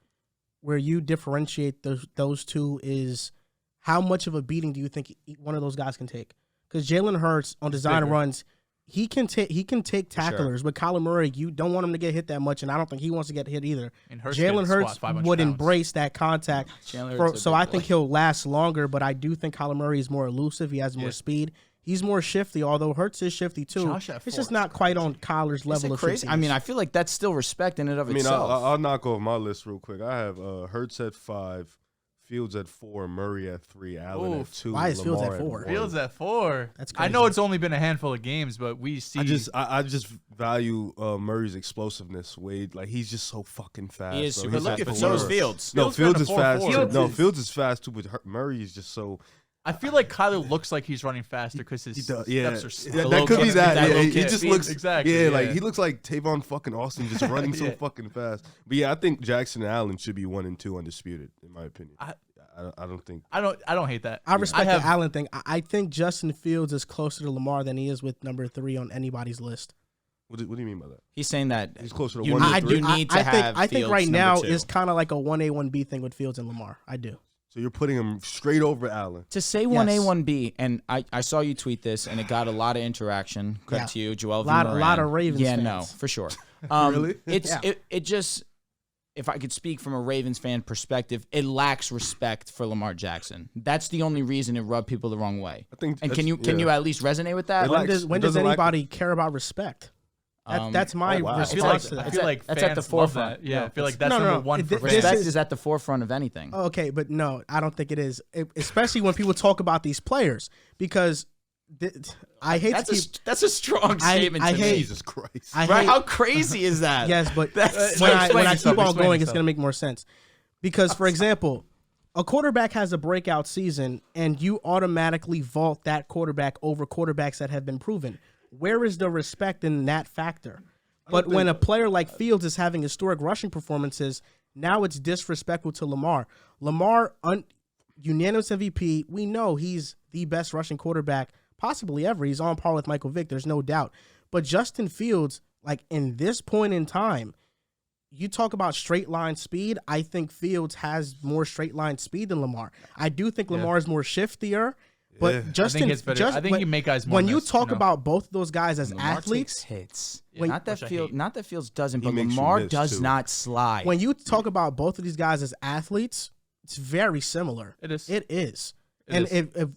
where you differentiate those two is how much of a beating do you think one of those guys can take? Because Jalen Hurts on design bigger. runs, he can take tacklers, but Kyler Murray, you don't want him to get hit that much, and I don't think he wants to get hit either. And Hurts Jalen could Hurts squat 500 would pounds. embrace that contact, Jalen Hurts is a so big I boy. think he'll last longer. But I do think Kyler Murray is more elusive. He has more speed. He's more shifty, although Hurts is shifty too. Josh at It's 4 just is not quite on Kyler's Is level it of crazy? I mean, I feel like that's still respect in and of I mean, itself. I'll knock off my list real quick. I have Hurts at 5, Fields at 4, Murray at 3, Allen Ooh, at 2. why is Fields Lamar at 4? 1. Fields at 4. That's I know crazy. it's only been a handful of games, but we see. I just value Murray's explosiveness. Wade, like he's just so fucking fast. He is bro. super He's look fast, at but the so is worst. Fields. No, Fields Fields ran a is fast. 4.4. Too. No, Fields Fields is fast too, but Murray is just so. I feel like Kyler looks like he's running faster because his He does, steps are slow. that could be kid. that. That Yeah, little he kid. just looks Exactly, Yeah, yeah. like he looks like Tavon fucking Austin, just running so Yeah. fucking fast. But yeah, I think Jackson and Allen should be 1 and 2 undisputed, in my opinion. I- I don't think. I don't hate that. I respect have- the Allen thing. I think Justin Fields is closer to Lamar than he is with number 3 on anybody's list. What do you mean by that? He's saying that He's closer to you 1 need, to 3. you need to I think have I think Fields right number now 2. is kind of like a 1A 1B thing with Fields and Lamar. I do. So you're putting him straight over Allen. To say 1A, Yes. 1B, and I saw you tweet this, and it got a lot of interaction. Credit Yeah. to you, Joel. A lot of Ravens Yeah, fans. no, for sure. Really? It just, if I could speak from a Ravens fan perspective, it lacks respect for Lamar Jackson. That's the only reason it rubbed people the wrong way. I think. And that's- can you yeah. at least resonate with that? It When lacks- does, it when does doesn't lack- anybody care about respect? That's my oh, wow. I feel like response to that. I feel like That's at the fans love forefront. that. Yeah, I feel like that's No, number one for this fans. Respect is- is at the forefront of anything. Okay, but no, I don't think it is. Especially when people talk about these players, because I hate to keep. That's a strong statement I to hate- me. Jesus Christ. I Right? hate, How crazy is that? yes, but That's- when Explain I yourself, keep on explain going, it's yourself. going to make more sense. Because, for example, a quarterback has a breakout season, and you automatically vault that quarterback over quarterbacks that have been proven. Where is the respect in that factor? But when a player like Fields is having historic rushing performances, now it's disrespectful to Lamar. Lamar, unanimous MVP. We know he's the best rushing quarterback possibly ever. He's on par with Michael Vick. There's no doubt. But Justin Fields, like in this point in time, you talk about straight line speed. I think Fields has more straight line speed than Lamar. I do think Lamar is more shiftier. But Yeah. Justin, it's better. I think he make guys more when you miss, talk you know? about both of those guys as Lamar athletes, takes hits. When- not that Which I Fields, hate. not that Fields doesn't, He but makes you Lamar miss, does too. not slide. when you talk about both of these guys as athletes, it's very similar. It is. It is. It And is. if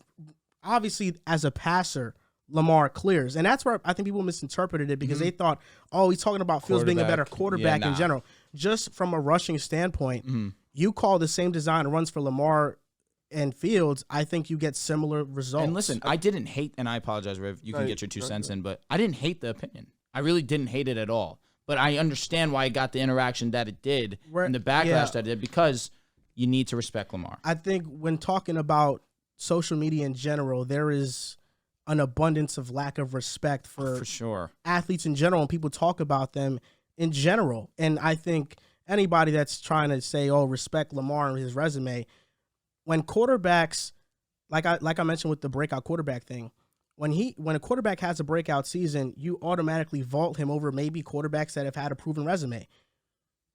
obviously as a passer, Lamar clears, and that's where I think people misinterpreted it because they thought, oh, he's talking about Fields being a better quarterback Yeah, in nah. general. Just from a rushing standpoint, you call the same design runs for Lamar and Fields. I think you get similar results. And listen, I didn't hate, and I apologize, Riv. You can No, get your 2 no, cents in, but I didn't hate the opinion. I really didn't hate it at all. But I understand why it got the interaction that it did and the backlash Yeah. that it did because you need to respect Lamar. I think when talking about social media in general, there is an abundance of lack of respect For sure. athletes in general, and people talk about them in general. And I think anybody that's trying to say, oh, respect Lamar and his resume, when quarterbacks, like I mentioned with the breakout quarterback thing, when a quarterback has a breakout season, you automatically vault him over maybe quarterbacks that have had a proven resume.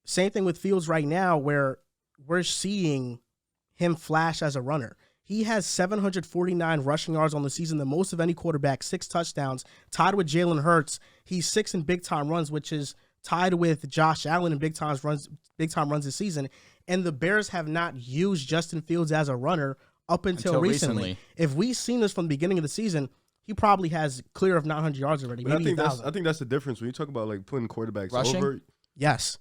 Same thing with Fields right now, where we're seeing him flash as a runner. He has 749 rushing yards on the season, the most of any quarterback, 6 touchdowns, tied with Jalen Hurts. He's 6 in big-time runs, which is tied with Josh Allen in big-time runs this season. And the Bears have not used Justin Fields as a runner up until recently. If we've seen this from the beginning of the season, he probably has clear of 900 yards already. But maybe I think that's the difference when you talk about like putting quarterbacks Rushing? over. Yes.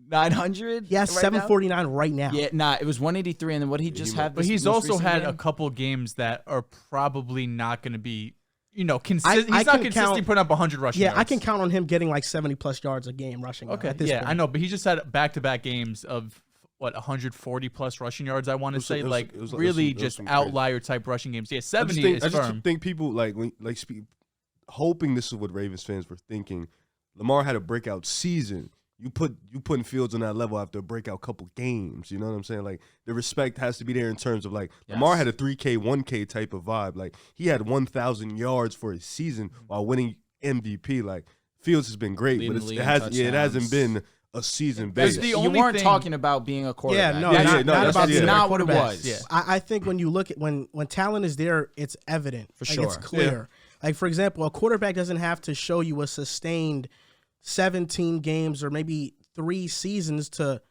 900? He has 749 right now. Yeah, it was 183, and then what he just had. But he's also had a couple games that are probably not going to be, he's not consistently putting up 100 rushing yards. Yeah, I can count on him getting like 70-plus yards a game rushing. Okay, at this point. I know, but he just had back-to-back games of, 140-plus rushing yards, I want to say. Really just outlier-type rushing games. Yeah, 70 is firm. I just think people, hoping this is what Ravens fans were thinking. Lamar had a breakout season. You putting Fields on that level after a breakout couple games. You know what I'm saying? Like, the respect has to be there in terms of, Lamar had a 3K, 1K type of vibe. Like, he had 1,000 yards for his season while winning MVP. Like, Fields has been great, but it hasn't been a season base. You weren't talking about being a quarterback. That's not what it was. Yeah. I think when you look at when talent is there, it's evident. For sure. It's clear. Yeah. Like, for example, a quarterback doesn't have to show you a sustained 17 games or maybe 3 seasons to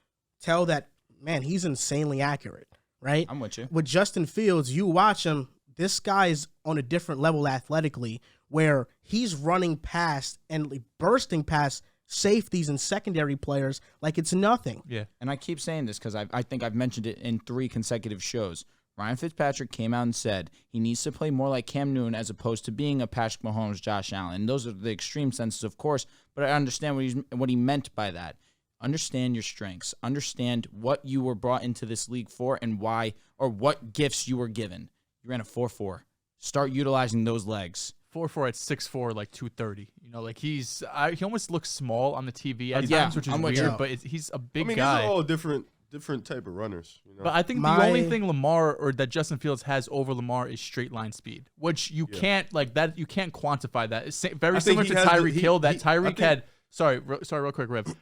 tell that, man, he's insanely accurate, right? I'm with you. With Justin Fields, you watch him, this guy is on a different level athletically where he's running past and bursting past safeties and secondary players like it's nothing. Yeah. And I keep saying this because I think I've mentioned it in 3 consecutive shows. Ryan Fitzpatrick came out and said he needs to play more like Cam Newton as opposed to being a Patrick Mahomes, Josh Allen. And those are the extreme senses, of course, but I understand what he meant by that. Understand your strengths. Understand what you were brought into this league for and why, or what gifts you were given. You ran a 4.4. Start utilizing those legs. 4.4 at 6'4", 230. He almost looks small on the TV at times, which is weird, but he's a big guy. These are all different type of runners. But I think the only thing Lamar or that Justin Fields has over Lamar is straight line speed, which you can't you can't quantify that. It's very similar to Tyreek Hill. Tyreek had. Sorry, real quick, Riv.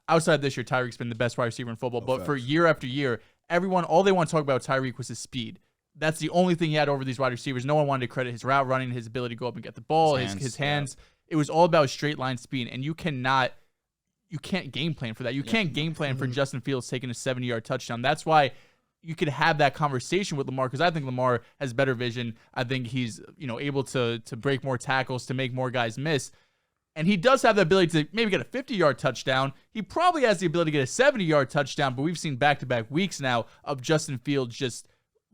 Outside this year, Tyreek's been the best wide receiver in football, but for year after year, all they want to talk about Tyreek was his speed. That's the only thing he had over these wide receivers. No one wanted to credit his route running, his ability to go up and get the ball, his hands. Yeah. It was all about straight line speed, and you can't game plan for that. You can't game plan for Justin Fields taking a 70-yard touchdown. That's why you could have that conversation with Lamar, because I think Lamar has better vision. I think he's able to break more tackles, to make more guys miss. And he does have the ability to maybe get a 50-yard touchdown. He probably has the ability to get a 70-yard touchdown, but we've seen back-to-back weeks now of Justin Fields just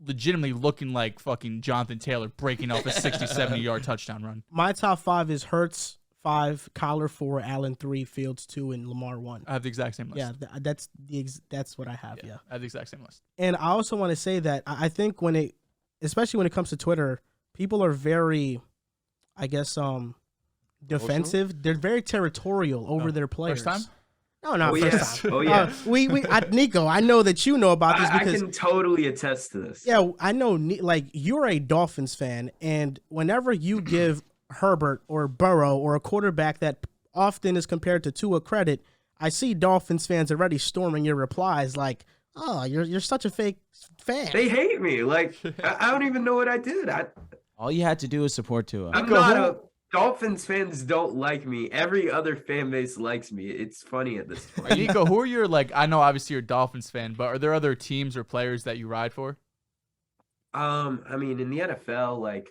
legitimately looking like fucking Jonathan Taylor breaking off a 60, 70-yard touchdown run. My top 5 is Hurts 5, Kyler 4, Allen 3, Fields 2, and Lamar 1. I have the exact same list. Yeah, that's what I have, yeah. I have the exact same list. And I also want to say that I think especially when it comes to Twitter, people are very, I guess, defensive. They're very territorial over their players. First time? No, first time. Oh, yeah. Nico, I know that you know about this because I can totally attest to this. Yeah, I know. You're a Dolphins fan, and whenever you give Herbert or Burrow or a quarterback that often is compared to Tua credit, I see Dolphins fans already storming your replies like, "Oh, you're such a fake fan." They hate me. I don't even know what I did. All you had to do is support Tua. I'm not a Dolphins fans don't like me. Every other fan base likes me. It's funny at this point. Nico, who are your I know obviously you're a Dolphins fan, but are there other teams or players that you ride for? I mean, in the NFL,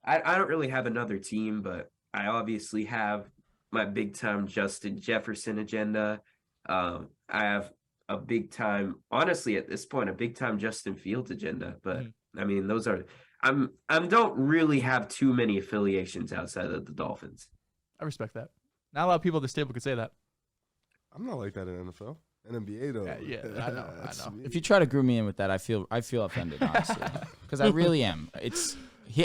I don't really have another team, but I obviously have my big time Justin Jefferson agenda. I have a big time, honestly, at this point, a big time Justin Fields agenda. But I mean, those are. I don't really have too many affiliations outside of the Dolphins. I respect that. Not a lot of people at this table could say that. I'm not like that in NFL. NBA though. Yeah, I know. If you try to group me in with that, I feel offended, honestly, because I really am.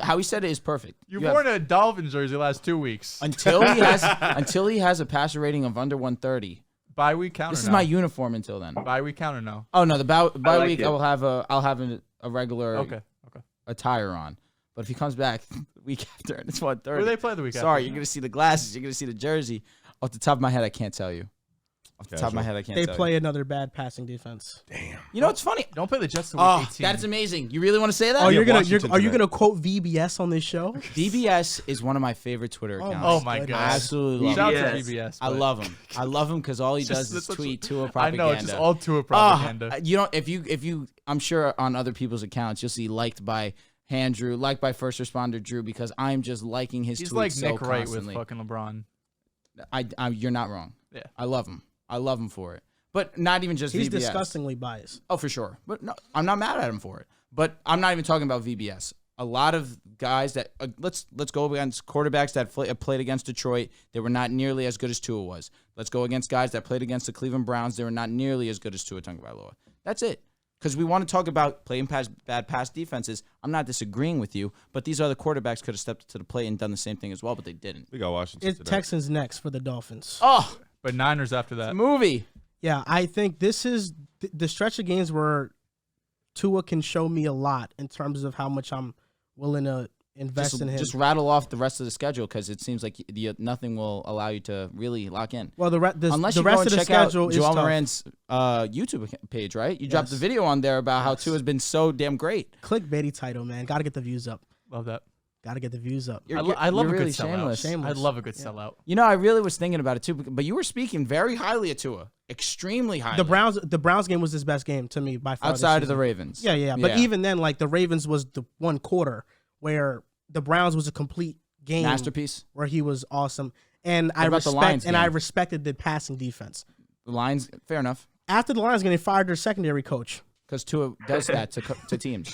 How he said it is perfect. You've worn a Dolphins jersey the last 2 weeks. Until he has a passer rating of under 130. Bye week count. This is my uniform until then. Bye week count or no? Oh no, the bye week I'll have a regular attire on. But if he comes back the week after and it's 130. Who do they play the week after? Sorry, you're gonna see the glasses. You're gonna see the jersey. Off the top of my head, I can't tell you. They play another bad passing defense. Damn. You know what's funny? Don't play the Jets till week 18. That's amazing. You really want to say that? Oh, Yeah, are you Washington gonna tonight. quote VBS on this show? VBS is one of my favorite Twitter accounts. Oh my I god. absolutely love Shout him. out to VBS. VBS. I but- love him. I love him because all he does is Just- tweet Tua I propaganda. know, just all Tua propaganda. You know, if you, I'm sure on other people's accounts you'll see liked by Andrew, liked by first responder Drew, because I'm just liking his He's tweets like so Nick Wright with constantly. fucking LeBron. You're not wrong. Yeah. I love him. I love him for it. But not even just He's VBS. disgustingly biased. Oh, for sure. But no, I'm not mad at him for it. But I'm not even talking about VBS. A lot of guys that let's go against quarterbacks that played against Detroit. They were not nearly as good as Tua was. Let's go against guys that played against the Cleveland Browns. They were not nearly as good as Tua Tagovailoa. That's it. Because we want to talk about playing bad pass defenses. I'm not disagreeing with you, but these other quarterbacks could have stepped to the plate and done the same thing as well, but they didn't. We got Washington It's today. Texans next for the Dolphins. Oh, But Niners after that. movie. Yeah, I think this is the stretch of games where Tua can show me a lot in terms of how much I'm willing to invest in him. Just rattle off the rest of the schedule because it seems like nothing will allow you to really lock in. Well, Unless the you rest go of and the check out schedule is Joel tough. Moran's YouTube page, right? You dropped the Yes. video on there about how Yes. Tua has been so damn great. Clickbaity title, man. Got to get the views up. Love that. Got to get the views up. I love you're a really good sellout. shameless. Shameless. I love a good Yeah. sellout. You know, I really was thinking about it too, but you were speaking very highly of Tua, extremely highly. The Browns game was his best game to me by far. this outside of the season. Ravens. Yeah. But even then, like the Ravens was the one quarter where the Browns was a complete game Masterpiece. where he was awesome. And I about the Lions I game? respected the passing defense. The Lions, fair enough, After the Lions game, they fired their secondary coach. because Tua does that to teams.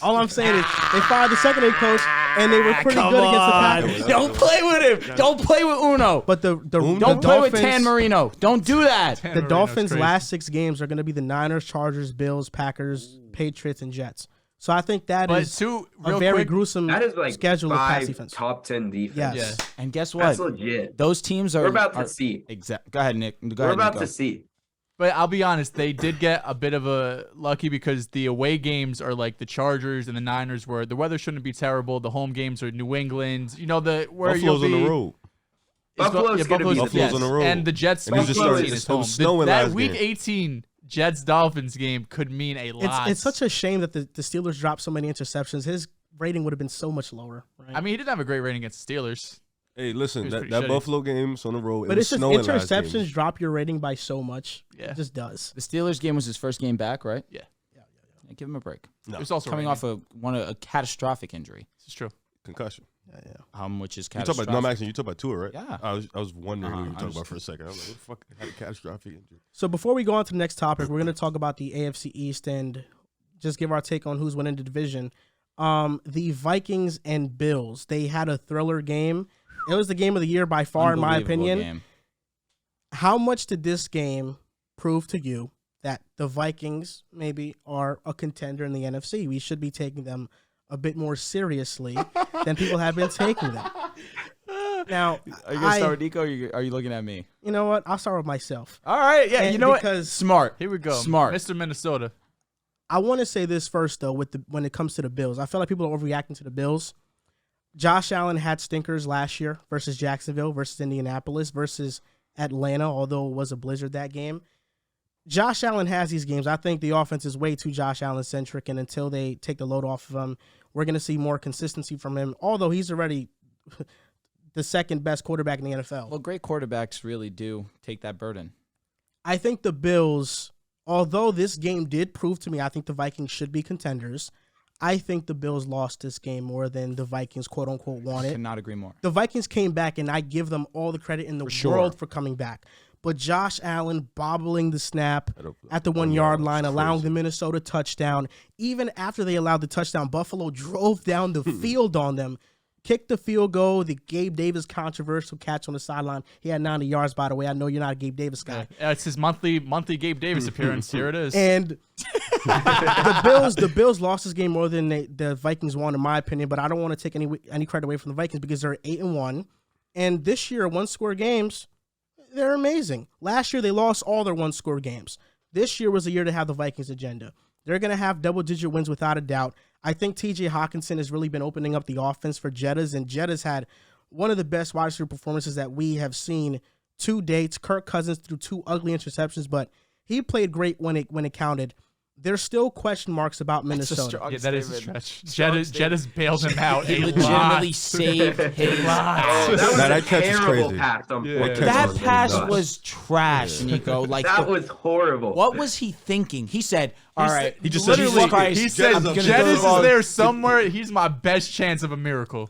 All I'm saying is they fired the secondary coach, and they were pretty good against the Packers. Don't play with him. Don't play with Uno. But the Don't play with Dolphins, Tan Marino. Don't do that. the Marino's Dolphins' crazy. last 6 games are going to be the Niners, Chargers, Bills, Packers, Patriots, and Jets. So I think that But is two a real very quick. gruesome That is like schedule of pass 5 defense. top 10 defense. Yes. Yeah. And guess That's what? legit. Those teams are. We're about to see. Exact. Go ahead, Nick. Go We're ahead, about Nico. to see. But I'll be honest, they did get a bit of a lucky because the away games are like the Chargers and the Niners, where the weather shouldn't be terrible. The home games are New England. You know where Buffalo's you'll on be. the road. Buffalo's gonna be Buffalo's yes. on the road. And the Jets And week it just 18 started- is it was home. snowing That last week game. 18 Jets-Dolphins game could mean a lot. It's such a shame that the Steelers dropped so many interceptions. His rating would have been so much lower. Right? I mean, he didn't have a great rating against the Steelers. Hey, It listen, was that pretty shitty. Buffalo game's on the road. but it was it's just snowing last game. interceptions drop your rating by so much. Yeah. It just does. The Steelers game was his first game back, right? Yeah. Yeah, give him a break. No. It was also Coming raining. off a catastrophic injury, This is true. Concussion. which is You talk catastrophic. about no, I'm asking you talk about Tua, right? Yeah. I was wondering who you were I'm talking just- about for a second. I was like, what the fuck had a catastrophic injury? So before we go on to the next topic, we're going to talk about the AFC East and just give our take on who's winning the division. The Vikings and Bills, they had a thriller game. It was the game of the year by far, in my Unbelievable opinion. game. How much did this game prove to you that the Vikings maybe are a contender in the NFC? We should be taking them a bit more seriously than people have been taking them. Now, Are you gonna start with Nico? Or are you looking at me? you know what? I'll start with myself. All right, yeah. And You know what? because- Smart. Here we go. Smart. Mr. Minnesota. I want to say this first, though, when it comes to the Bills. I feel like people are overreacting to the Bills. Josh Allen had stinkers last year versus Jacksonville, versus Indianapolis, versus Atlanta, although it was a blizzard that game. Josh Allen has these games. I think the offense is way too Josh Allen-centric, and until they take the load off of him, we're going to see more consistency from him, although he's already the second best quarterback in the NFL. Well, great quarterbacks really do take that burden. I think the Bills, although this game did prove to me, I think the Vikings should be contenders. I think the Bills lost this game more than the Vikings, quote unquote, won it. Cannot agree more. The Vikings came back, and I give them all the credit in the sure. world for coming back. But Josh Allen bobbling the snap at the 1 1 yard yard line, was allowing crazy. the Minnesota touchdown. Even after they allowed the touchdown, Buffalo drove down the field on them, kicked the field goal. The Gabe Davis controversial catch on the sideline. He had 90 yards, by the way. I know you're not a Gabe Davis guy. It's his monthly Gabe Davis appearance. Here it is. And the Bills lost this game more than the Vikings won, in my opinion. But I don't want to take any credit away from the Vikings because they're 8-1, and this year 1-score games, they're amazing. Last year they lost all their 1-score games. This year was a year to have the Vikings agenda. They're going to have double-digit wins without a doubt. I think T.J. Hawkinson has really been opening up the offense for Jettas, and Jettas had one of the best wide receiver performances that we have seen to date. Kirk Cousins threw 2 ugly interceptions, but he played great when it counted. there's still question marks about Minnesota. Yeah, that is a stretch. Jed has bailed him out. He a legitimately lot. saved his Lot. Oh, that was That a catch is terrible crazy. pass on Yeah. fourth That down. pass was trash, Nico. Like That was horrible. what was he thinking? He said, "All right." He just said, Literally, "Jesus Christ, he Jed said, is up Jed there." is there somewhere. He's my best chance of a miracle.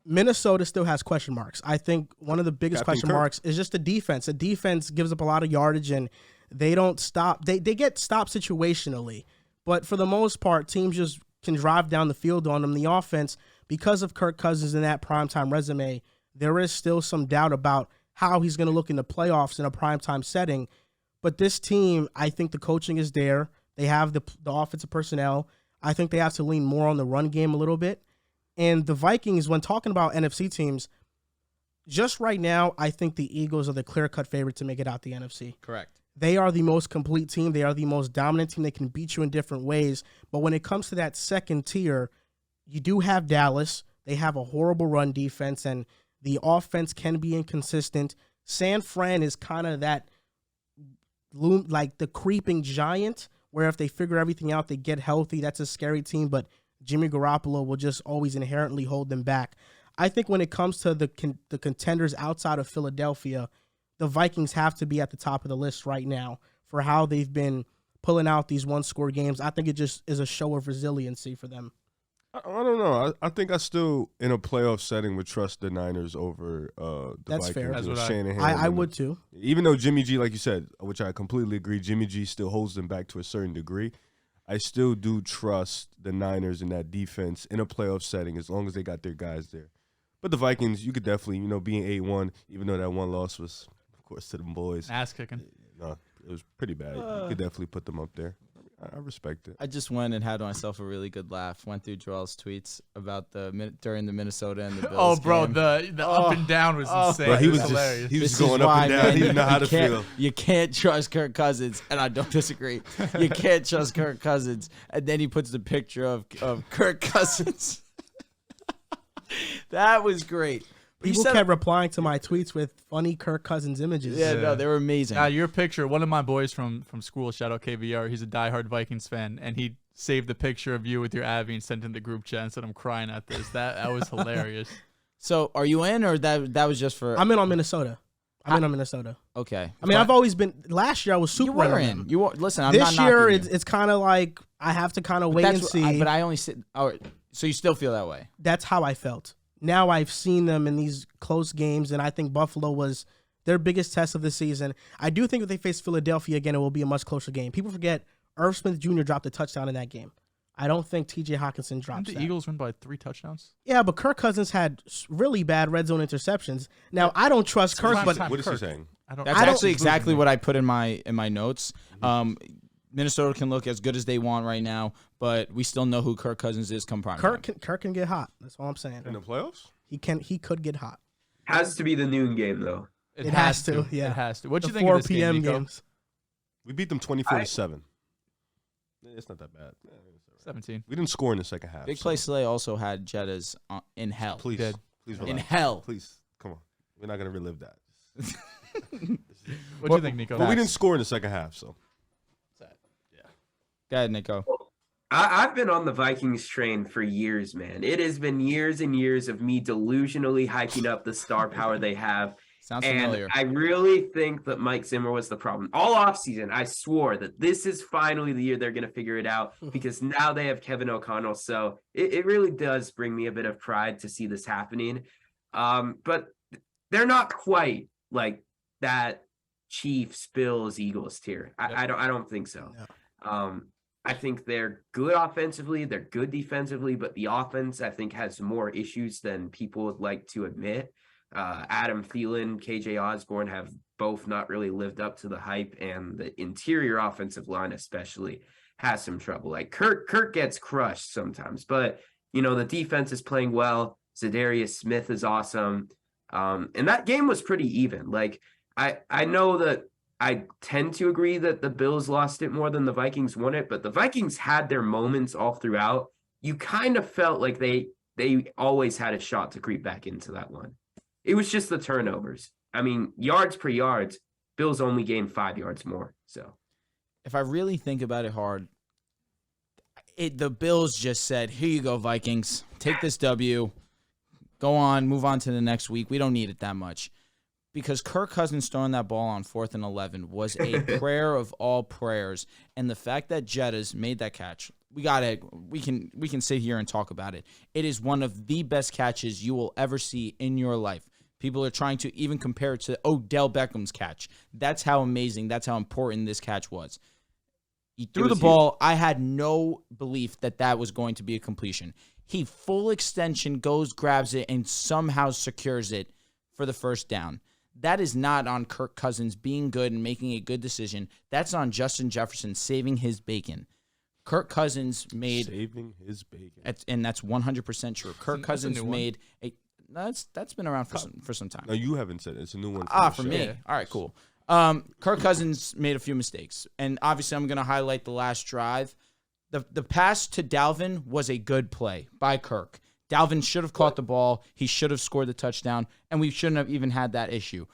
Minnesota still has question marks. I think one of the biggest Captain question Kirk. marks is just the defense. The defense gives up a lot of yardage, and they don't stop. They get stopped situationally, but for the most part, teams just can drive down the field on them. The offense, because of Kirk Cousins and that primetime resume, there is still some doubt about how he's going to look in the playoffs in a primetime setting. But this team, I think the coaching is there. They have the offensive personnel. I think they have to lean more on the run game a little bit. And the Vikings, when talking about NFC teams, just right now, I think the Eagles are the clear-cut favorite to make it out the NFC. Correct. They are the most complete team. They are the most dominant team. They can beat you in different ways. But when it comes to that second tier, you do have Dallas. They have a horrible run defense, and the offense can be inconsistent. San Fran is kind of that like the creeping giant, where if they figure everything out, they get healthy. That's a scary team, but Jimmy Garoppolo will just always inherently hold them back. I think when it comes to the contenders outside of Philadelphia, the Vikings have to be at the top of the list right now for how they've been pulling out these one-score games. I think it just is a show of resiliency for them. I don't know. I think I still, in a playoff setting, would trust the Niners over the That's Vikings. fair. That's with what Shanahan. I would too. Even though Jimmy G, like you said, which I completely agree, Jimmy G still holds them back to a certain degree. I still do trust the Niners in that defense in a playoff setting as long as they got their guys there. But the Vikings, you could definitely, being 8-1, even though that one loss was, of course, to them boys. Ass kicking. No, it was pretty bad. You could definitely put them up there. I respect it. I just went and had myself a really good laugh. Went through Joel's tweets about during the Minnesota and the Bills. Oh, bro, game. the up and down was insane. Bro, he It was hilarious. just, he was This going is up why, and down. man, He didn't know how you to can't- feel. You can't trust Kirk Cousins, and I don't disagree. You can't trust Kirk Cousins, and then he puts the picture of Kirk Cousins. That was great. But People kept replying to my tweets with funny Kirk Cousins images. yeah, no, they were amazing. Now, your picture, one of my boys from school, shout out KVR, he's a diehard Vikings fan, and he saved the picture of you with your Abby and sent in the group chat and said, I'm crying at this. That was hilarious. So, are you in, or that was just for? I'm in on Minnesota. I'm in on Minnesota. Okay. I mean, I've always been. Last year, I was super. You were on in. them. You were. Listen, I'm This not year, knocking you. it's kind of like I have to kind of wait That's and what see. but I only sit. Oh, so you still feel that way? That's how I felt. Now I've seen them in these close games, and I think Buffalo was their biggest test of the season. I do think if they face Philadelphia again, it will be a much closer game. People forget Irv Smith Jr. dropped a touchdown in that game. I don't think T.J. Hawkinson drops Didn't the that. Eagles win by 3 touchdowns? Yeah, but Kirk Cousins had really bad red zone interceptions. Now I don't trust Kirk, but Primetime What is he Kirk. saying? That's I don't- actually exactly what I put in my notes. Minnesota can look as good as they want right now, but we still know who Kirk Cousins is come prime time. Kirk can get hot. That's all I'm saying. In the playoffs? He could get hot. Has to be the noon game though. It has to, yeah. It has to. What do The you think 4 of this p.m. game, Nico? games. We beat them 24-7. It's not that bad. 17. We didn't score in the second half. Big so Play Slay also had Jettas in hell. Please, Dead. please In relax. hell. Please, come on. We're not gonna relive that. What do you think, Nico? But we didn't score in the second half, so Go ahead, Nico. I've been on the Vikings train for years, man. It has been years and years of me delusionally hyping up the star power they have. Sounds And familiar. I really think that Mike Zimmer was the problem. All offseason, I swore that this is finally the year they're going to figure it out because now they have Kevin O'Connell. So it really does bring me a bit of pride to see this happening. But they're not quite like that Chiefs, Bills, Eagles tier. I don't think so. No. I think they're good offensively. They're good defensively, but the offense, I think, has more issues than people would like to admit. Adam Thielen, KJ Osborne have both not really lived up to the hype, and the interior offensive line especially has some trouble. Like Kirk gets crushed sometimes, but the defense is playing well. Zadarius Smith is awesome. And that game was pretty even. Like I know that I tend to agree that the Bills lost it more than the Vikings won it, but the Vikings had their moments all throughout. You kind of felt like they always had a shot to creep back into that one. It was just the turnovers. I mean, yards per yards, Bills only gained 5 yards more. So if I really think about it hard, the Bills just said, here you go, Vikings. Take this W. Go on, move on to the next week. We don't need it that much. Because Kirk Cousins throwing that ball on 4th and 11 was a prayer of all prayers. And the fact that Jettas made that catch, we can sit here and talk about it. It is one of the best catches you will ever see in your life. People are trying to even compare it to Odell Beckham's catch. That's how amazing, that's how important this catch was. He threw the ball. I had no belief that was going to be a completion. He full extension goes, grabs it, and somehow secures it for the first down. That is not on Kirk Cousins being good and making a good decision. That's on Justin Jefferson saving his bacon. Kirk Cousins made... Saving his bacon. And that's 100% true. Kirk Cousins made a... That's been around for some time. No, you haven't said it. It's a new one. For me. Yeah. All right, cool. Kirk Cousins made a few mistakes. And obviously I'm going to highlight the last drive. The pass to Dalvin was a good play by Kirk. Dalvin should have caught the ball. He should have scored the touchdown, and we shouldn't have even had that issue.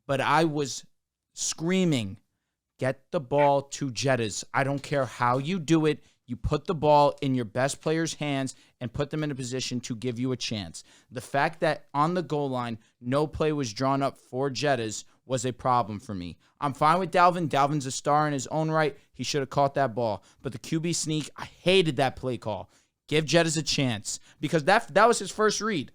But I was screaming, get the ball to Jettas. I don't care how you do it. You put the ball in your best player's hands and put them in a position to give you a chance. The fact that on the goal line, no play was drawn up for Jettas was a problem for me. I'm fine with Dalvin. Dalvin's a star in his own right. He should have caught that ball. But the QB sneak, I hated that play call. Give Jettas a chance because that was his first read.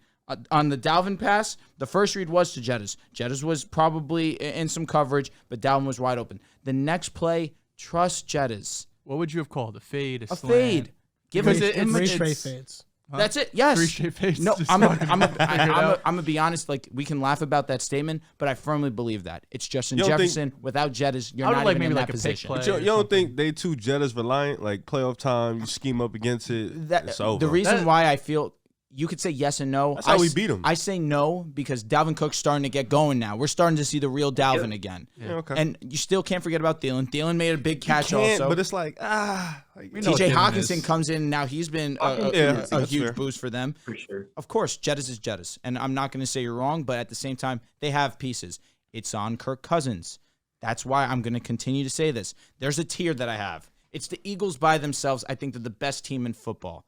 On the Dalvin pass, the first read was to Jettas. Jettas was probably in some coverage, but Dalvin was wide open. The next play, trust Jettas. What would you have called? A fade? A fade. Give him three straight fades. Huh? That's it. Yes. 3 straight fades. No, I'm gonna be honest. Like we can laugh about that statement, but I firmly believe that it's Justin Jefferson. Without Jettas, you're not even in that position. But you don't think they too Jettas reliant? Like playoff time, you scheme up against it. It's over. The reason why I feel you could say yes and no. That's how we beat them. I say no because Dalvin Cook's starting to get going now. We're starting to see the real Dalvin again. Yeah, okay. And you still can't forget about Thielen. Thielen made a big catch also. But it's like, TJ Hawkinson comes in now. He's been a huge boost for them. For sure. Of course, Jettas is Jettas. And I'm not going to say you're wrong, but at the same time, they have pieces. It's on Kirk Cousins. That's why I'm going to continue to say this. There's a tier that I have. It's the Eagles by themselves. I think they're the best team in football.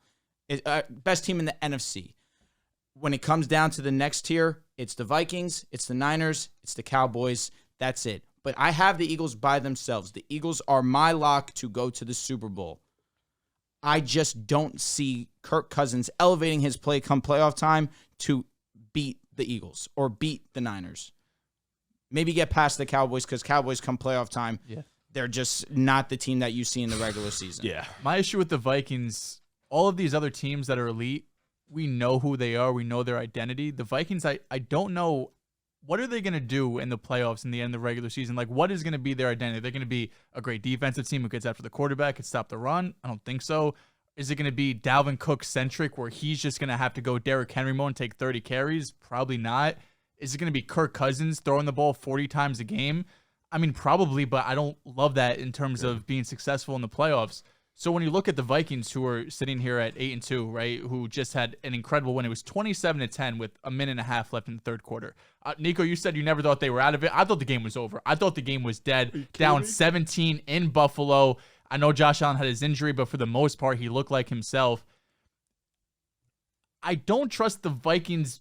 Best team in the NFC. When it comes down to the next tier, it's the Vikings, it's the Niners, it's the Cowboys. That's it. But I have the Eagles by themselves. The Eagles are my lock to go to the Super Bowl. I just don't see Kirk Cousins elevating his play come playoff time to beat the Eagles or beat the Niners. Maybe get past the Cowboys because Cowboys come playoff time. Yeah. They're just not the team that you see in the regular season. Yeah. My issue with the Vikings, all of these other teams that are elite, we know who they are. We know their identity. The Vikings, I don't know, what are they going to do in the playoffs in the end of the regular season? Like, what is going to be their identity? They're going to be a great defensive team who gets after the quarterback, can stop the run? I don't think so. Is it going to be Dalvin Cook-centric where he's just going to have to go Derrick Henry mode and take 30 carries? Probably not. Is it going to be Kirk Cousins throwing the ball 40 times a game? I mean, probably, but I don't love that in terms of being successful in the playoffs. So when you look at the Vikings, who are sitting here at 8-2, right, who just had an incredible win, it was 27-10 with a minute and a half left in the third quarter. Nico, you said you never thought they were out of it. I thought the game was over. I thought the game was dead. Down 17 in Buffalo. I know Josh Allen had his injury, but for the most part, he looked like himself. I don't trust the Vikings.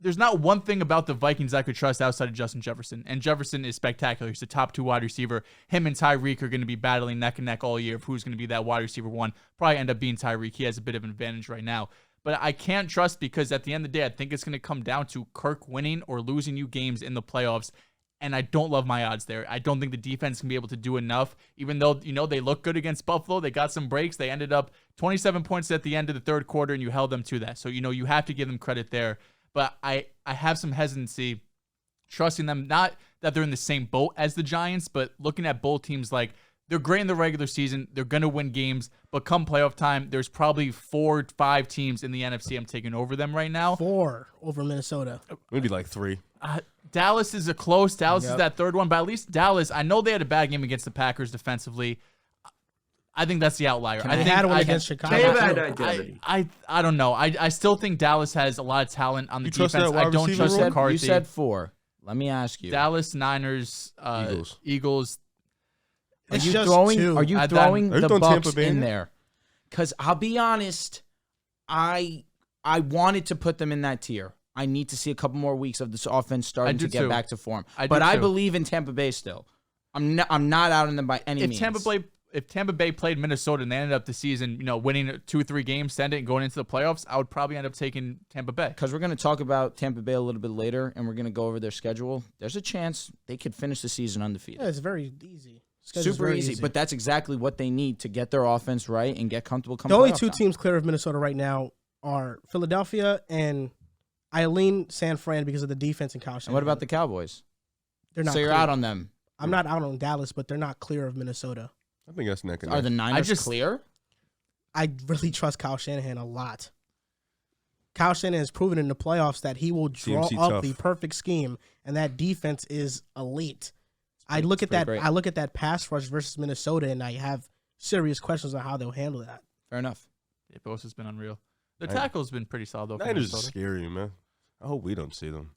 There's not one thing about the Vikings I could trust outside of Justin Jefferson. And Jefferson is spectacular. He's the top 2 wide receiver. Him and Tyreek are going to be battling neck and neck all year of who's going to be that wide receiver one. Probably end up being Tyreek. He has a bit of an advantage right now. But I can't trust because at the end of the day, I think it's going to come down to Kirk winning or losing you games in the playoffs. And I don't love my odds there. I don't think the defense can be able to do enough. Even though, they look good against Buffalo. They got some breaks. They ended up 27 points at the end of the third quarter, and you held them to that. So, you have to give them credit there. But I have some hesitancy trusting them, not that they're in the same boat as the Giants, but looking at both teams like they're great in the regular season. They're going to win games. But come playoff time, there's probably 4 or 5 teams in the NFC I'm taking over them right now. 4 over Minnesota. Maybe like 3. Dallas is Dallas is that third one. But at least Dallas, I know they had a bad game against the Packers defensively. I think that's the outlier. I had one against Chicago. I don't know. I still think Dallas has a lot of talent on the defense. I don't trust McCarthy. You said 4. Let me ask you. Dallas, Niners, Eagles. Are It's you just throwing? two. Are you Are you throwing throwing the Tampa Bucks Bay in in there? Because I'll be honest, I wanted to put them in that tier. I need to see a couple more weeks of this offense starting to get back to form. But I believe in Tampa Bay still. I'm not out on them by any means. If Tampa Bay played Minnesota and they ended up the season, winning 2 or 3 games, send it, and going into the playoffs, I would probably end up taking Tampa Bay. Because we're going to talk about Tampa Bay a little bit later, and we're going to go over their schedule. There's a chance they could finish the season undefeated. Yeah, it's very easy. Super easy, but that's exactly what they need to get their offense right and get comfortable coming. The only 2 teams clear of Minnesota right now are Philadelphia and I lean San Fran because of the defense and Kyle Shanahan. And what about the Cowboys? They're not. So you're clear. out on them. I'm not out on Dallas, but they're not clear of Minnesota. I think that's neck and Are neck. the Niners clear? I really trust Kyle Shanahan a lot. Kyle Shanahan has proven in the playoffs that he will draw CMC up tough. the perfect scheme, and that defense is elite. I look at that. great. I look at that pass rush versus Minnesota, and I have serious questions on how they'll handle that. Fair enough. Yeah, Bosa's been unreal. The tackle's been pretty solid though. For Niners is Minnesota. scary, man. I hope we don't see them.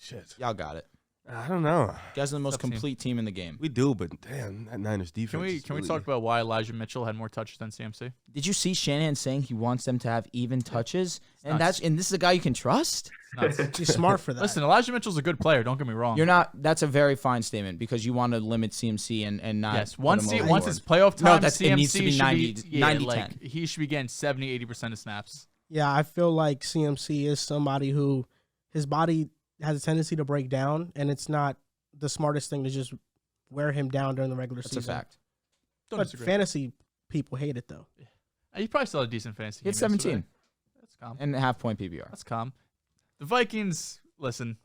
Shit. Y'all got it. I don't know. You guys are the most Tough team. complete team in the game. We do, but damn, that Niners defense. Can we is really- talk about why Elijah Mitchell had more touches than CMC? Did you see Shanahan saying he wants them to have even touches? And nuts. this is a guy you can trust? Nuts. He's smart for that. Listen, Elijah Mitchell's a good player. Don't get me wrong. You're not. That's a very fine statement because you want to limit CMC and not. Yes, put once him once overboard. it's playoff time, No, it CMC needs to be should 90, be 90 like 10. he should be getting 70-80% of snaps. Yeah, I feel like CMC is somebody who his body has a tendency to break down, and it's not the smartest thing to just wear him down during the regular That's season. a fact. Don't But disagree. fantasy people hate it though. He probably still had a decent fantasy. He had game yesterday. 17 That's calm. and a half point PBR. That's calm. The Vikings, listen,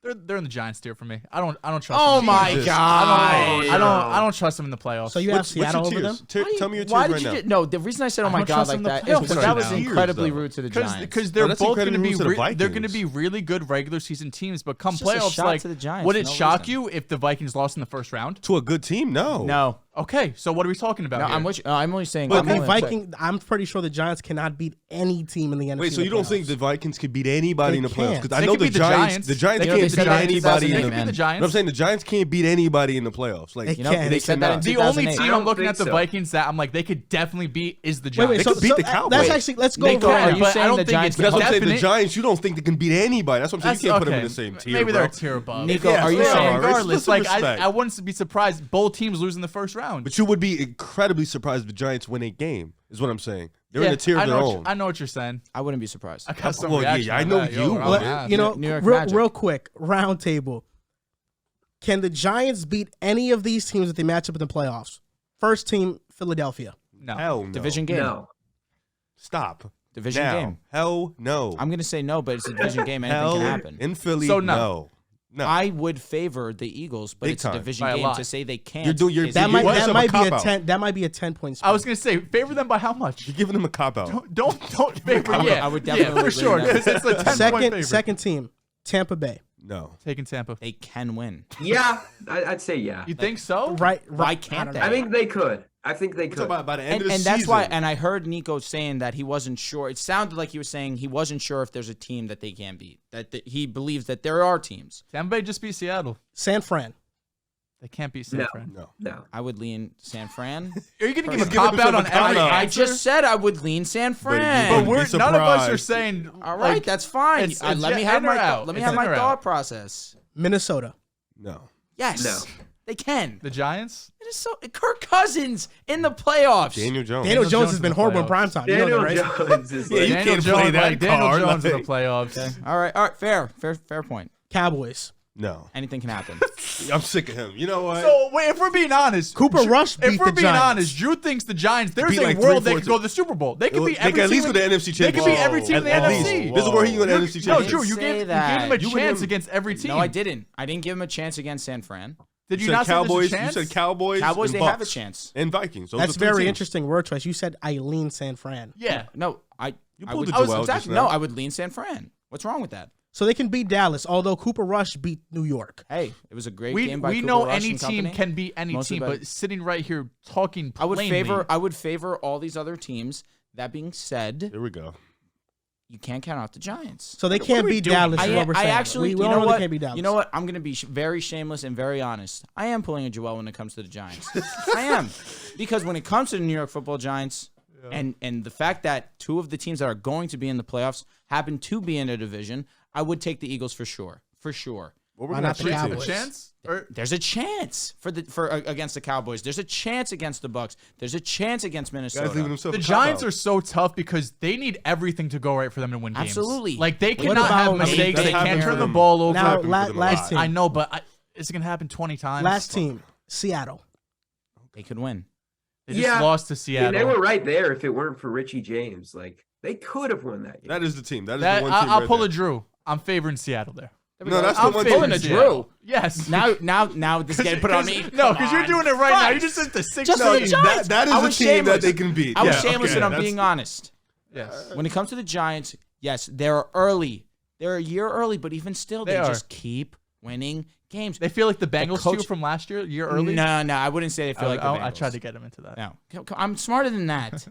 they're in the Giants tier for me. I don't trust. Oh them. my Jesus. God! I don't trust them in the playoffs. So you have What's Seattle your over them? tiers? Tell me your Why tiers did right you now. No, the reason I said, "Oh I my don't God," trust like them in that the is playoffs because right that was now. incredibly Though. rude to the Giants. Because they're that's both going to incredibly be rude to the they're going to Vikings. be really good regular season teams, but come It's just a playoffs, shot like to the Giants would for it no shock reason. you if the Vikings lost in the first round? To a good team? No. No, Okay, so what are we talking about? no, here? I'm with you. I'm only saying. But I'm The only Viking, I'm pretty sure the Giants cannot beat any team in the NFC. Wait, so in you the don't think playoffs. the Vikings could beat anybody They in the playoffs? can't. Because I They know could the beat the Giants. Giants. The Giants They can't could beat beat the Giants. anybody They in could the. beat the Giants. I'm saying the Giants can't beat anybody in the playoffs. Like They You know, can't. they said that in cannot. the only 2008. team I I'm looking don't at the think so. Vikings that I'm like they could definitely beat is the Wait, Giants. wait. They So, could beat so the that's Cowboys. actually let's go Nico, over. are that. you saying I don't the think Giants it's But that's what I'm saying. The definite. Giants, you don't think they can beat anybody. That's what I'm saying. That's You can't put them in okay. the same tier. Maybe bro. they're a tier above. Nico, Yeah, are you they saying? are. Regardless, Put some like I respect. wouldn't be surprised both teams lose in the first round. But you would be incredibly surprised if the Giants win a game. Is what I'm saying. They're in Yeah, a tier I of their know what own. I know what you're saying. I wouldn't be surprised. I got some Well, yeah, reaction I on know that. you. Yo, Well, I'm You know, New York real, Magic. real quick, round table. Can the Giants beat any of these teams that they match up in the playoffs? First team, Philadelphia. no. Hell no. Division game. No. Stop. Division Now. game. Hell no. I'm gonna say no, but it's a division game. Anything Hell can happen. in Philly. So no. no. No. I would favor the Eagles, but Big it's time. a division By a game lot. to say they can't. You're is- That might What's that up, might a be a cop-out? 10. That might be a 10-point spread. I was gonna say favor them by how much? You're giving them a cop out. Don't favor. I would definitely for sure agree with because that. it's a 10-point second favor. second team, Tampa Bay. No. Taking Tampa. They can win. Yeah, I'd say yeah. You think so? Right? Why can't I don't they? know. I think they could. I think they could. By the end And, of the and season. that's why. And I heard Nico saying that he wasn't sure. It sounded like he was saying he wasn't sure if there's a team that they can beat. That he believes that there are teams. Tampa Bay just beat Seattle. San Fran. They can't beat San No. Fran. No. No. I would lean San Fran. Are you gonna give He's a giving cop out himself on a cop every out. I answer? just said I would lean San But Fran. But we're be none of us are surprised. saying. All right, like, that's fine. it's Let me in have or my out. let me It's have in my or out. thought process. Minnesota. No. Yes, No. they can. the Giants. It is so Kirk Cousins in the playoffs. Daniel Jones. Daniel Jones Jones has in been the horrible in playoffs. primetime. You know Daniel that, right? Jones is Yeah, like, you Daniel can't Jones, play that Daniel card, Jones in like- the playoffs. All right, fair point. Cowboys. No. Anything can happen. I'm sick of him. You know what? So wait, if we're being honest, Cooper Rush beat If we're the being Giants. honest, Drew thinks the Giants. There's Beat a like world 3-4 they could go to the Super Bowl. They could They be every can at team least in- go to the NFC They could be Championship. every team in the At NFC. least. This is where he can go to the NFC No, Championship. Drew, you Say gave him that. a You and chance him. against every team. No, I didn't. I didn't give him a chance against San Fran. Did you, said not Cowboys. say there's a You chance? said Cowboys. Cowboys, and they have a Bucks. chance. And Vikings. Those That's are three very teams. interesting word choice. You said I lean San Fran. Yeah. No, I pulled would. the I was Joel just exactly, now. no, I would lean San Fran. What's wrong with that? So they can beat Dallas, although Cooper Rush beat New York. Hey, it was a great We game by Cooper know Rush any and team company. can beat any Mostly team, by- but sitting right here talking I plainly, would favor all these other teams. That being said, Here we go. you can't count out the Giants. So they can't beat Dallas. Is what we're saying. actually, we you all know what? They can't beat Dallas. You know what? I'm going to be very shameless and very honest. I am pulling a Joel when it comes to the Giants. I am. Because when it comes to the New York Football Giants and the fact that two of the teams that are going to be in the playoffs happen to be in a division, I would take the Eagles for sure. For sure. What Why we're not gonna the treat Cowboys? you. Chance? Or There's a chance for against the Cowboys. There's a chance against the Bucks. There's a chance against Guys Minnesota. leaving themselves the a Giants cop-out. are so tough because they need everything to go right for them to win games. Absolutely. Like they What cannot have about- mistakes. That's They can't happened turn to the them. ball over. Now, happened to them a last lot. team. I know, but it's gonna happen 20 times. Last team, Seattle. They could win. They just lost to I Seattle. mean, they were right there if it weren't for Richie James. Like they could have won that game. That is the team. That is That, the one team. I'll right pull there. a Drew. I'm favoring Seattle there. No, that's the I'm one favoring team. a Seattle. Drew. Yes. Now this is getting put on me. No, Come because you're on. doing it right now. Fuck. You just said the six. Just No, for the Giants. that is I a was team that shameless. they can beat. I was Yeah, shameless okay, and I'm that's- being honest. Yes. When it comes to the Giants, yes, they're early. They're a year early, but even still, they They are. just keep winning games. They feel like the Bengals coach- too from last year, a year early. No, I wouldn't say they feel like the I Bengals. tried to get him into that. No, I'm smarter than that.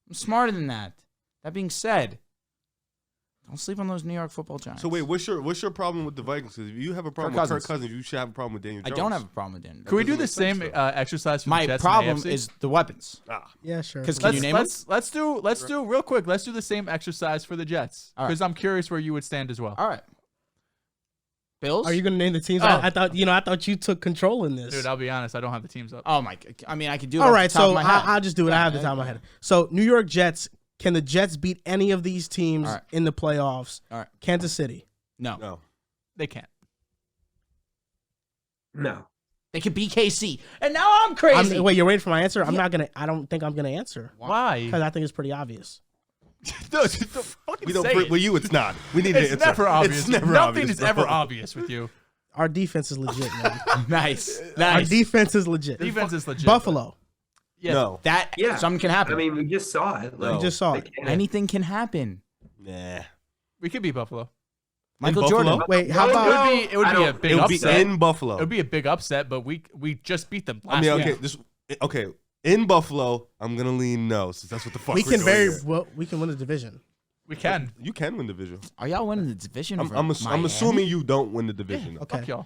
I'm smarter than that. That being said, don't sleep on those New York Football Giants. So wait, what's your problem with the Vikings? Because if you have a problem Kirk with Kirk Cousins. Cousins, you should have a problem with Daniel I Jones. don't have a problem with Denver. Can we do the doesn't make same sense, though. exercise for My the Jets problem and the AFC? is the weapons. Yeah, sure. Because can you name them? let's do real quick. Let's do the same exercise for the Jets All right. because I'm curious where you would stand as well. All right. Bills? Are you going to name the teams? Oh. I thought you took control in this. Dude, I'll be honest. I don't have the teams up. Oh my! I mean, I could do it. All off right, the top so of my head. I'll just do it. I have the top of my head. So New York Jets. Can the Jets beat any of these teams All right. in the playoffs? All right. Kansas City. No, No. They can't. No. they could beat KC, and now I'm crazy. Wait, you're waiting for my answer? I don't think I'm gonna answer Why? because I think it's pretty obvious. Dude, fucking We don't. say it. With you, it's not. We need an It's answer. never obvious. It's never Nothing obvious, is bro. ever obvious with you. Our defense is legit, man. nice. Our defense is legit. Defense is legit. Buffalo. Yeah. No. That Yeah. something can happen. I mean, we just saw it. No. We just saw they it. can't. anything can happen. Nah. We could beat Buffalo. Michael Buffalo? Jordan. Wait, how No, about? no. It would I be a don't- big It'll be upset. in Buffalo. It would be a big upset, but we just beat them last I mean, week. okay, in Buffalo, I'm gonna lean no, since that's what the fuck We we're can doing very here. well. We can win the division. We can. You can win division. Are y'all winning the division? over I'm Miami? assuming you don't win the division. though. Okay. Fuck y'all.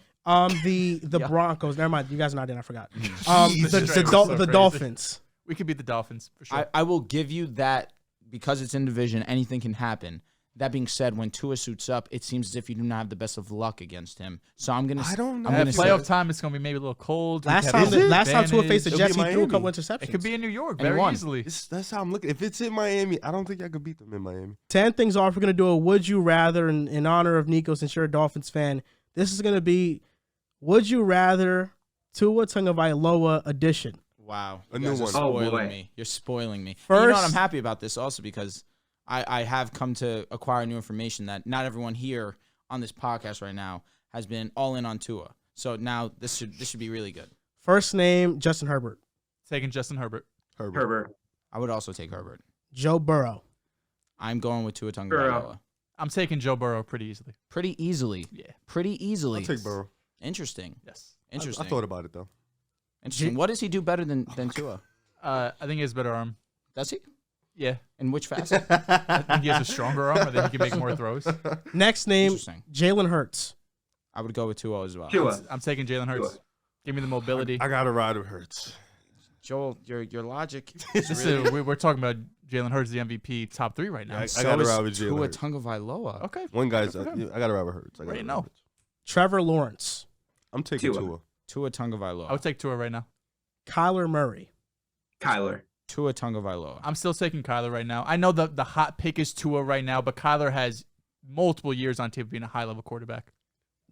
The Yeah. Broncos. Never mind. You guys are not in. I forgot. Jesus The Christ, we're so the crazy. Dolphins. We could beat the Dolphins for sure. I will give you that because it's in division. Anything can happen. That being said, when Tua suits up, it seems as if you do not have the best of luck against him. So I'm gonna. I don't know. I'm At gonna if say playoff time, it's gonna be maybe a little cold. We Last could have time, an last time Tua faced the advantage. Jets, he It'll be threw a couple Miami. interceptions. It could be in New York And he very won. easily. That's how I'm looking. If it's in Miami, I don't think I could beat them in Miami. 10 things off. We're going to do a would you rather in honor of Nico, since you're a Dolphins fan. This is going to be would you rather Tua Tagovailoa edition. Wow, A you new guys are one. Oh, spoiling boy. me. You're spoiling me. And you know what? First- I'm happy about this also because I have come to acquire new information that not everyone here on this podcast right now has been all in on Tua. So now this should be really good. First name, Justin Herbert. Taking Justin Herbert. Herbert. I would also take Herbert. Joe Burrow. I'm going with Tua Tagovailoa. Burrow. I'm taking Joe Burrow pretty easily. Pretty easily. Yeah. Pretty easily. I'll take Burrow. Interesting. Yes. Interesting. I thought about it though. Interesting. What does he do better than Tua? I think he has a better arm. Does he? Yeah. In which facet? I think he has a stronger arm. I think he can make more throws. Next name, Interesting. Jalen Hurts. I would go with Tua as well. Tua. I'm taking Jalen Hurts. Tua. Give me the mobility. I gotta ride with Hurts. Joel, your logic This is is- really... we're talking about Jalen Hurts, the MVP, top 3 right now. I So gotta is ride with Jalen Tua Hurts. Tagovailoa. Okay. One guy's. Good for him. I gotta ride with Hurts. I gotta Right ride now. with Hurts. Trevor Lawrence. I'm taking Tua. Tua. Tua Tagovailoa. I would take Tua right now. Kyler Murray. Kyler. Tua Tagovailoa. I'm still taking Kyler right now. I know the hot pick is Tua right now, but Kyler has multiple years on tape of being a high-level quarterback.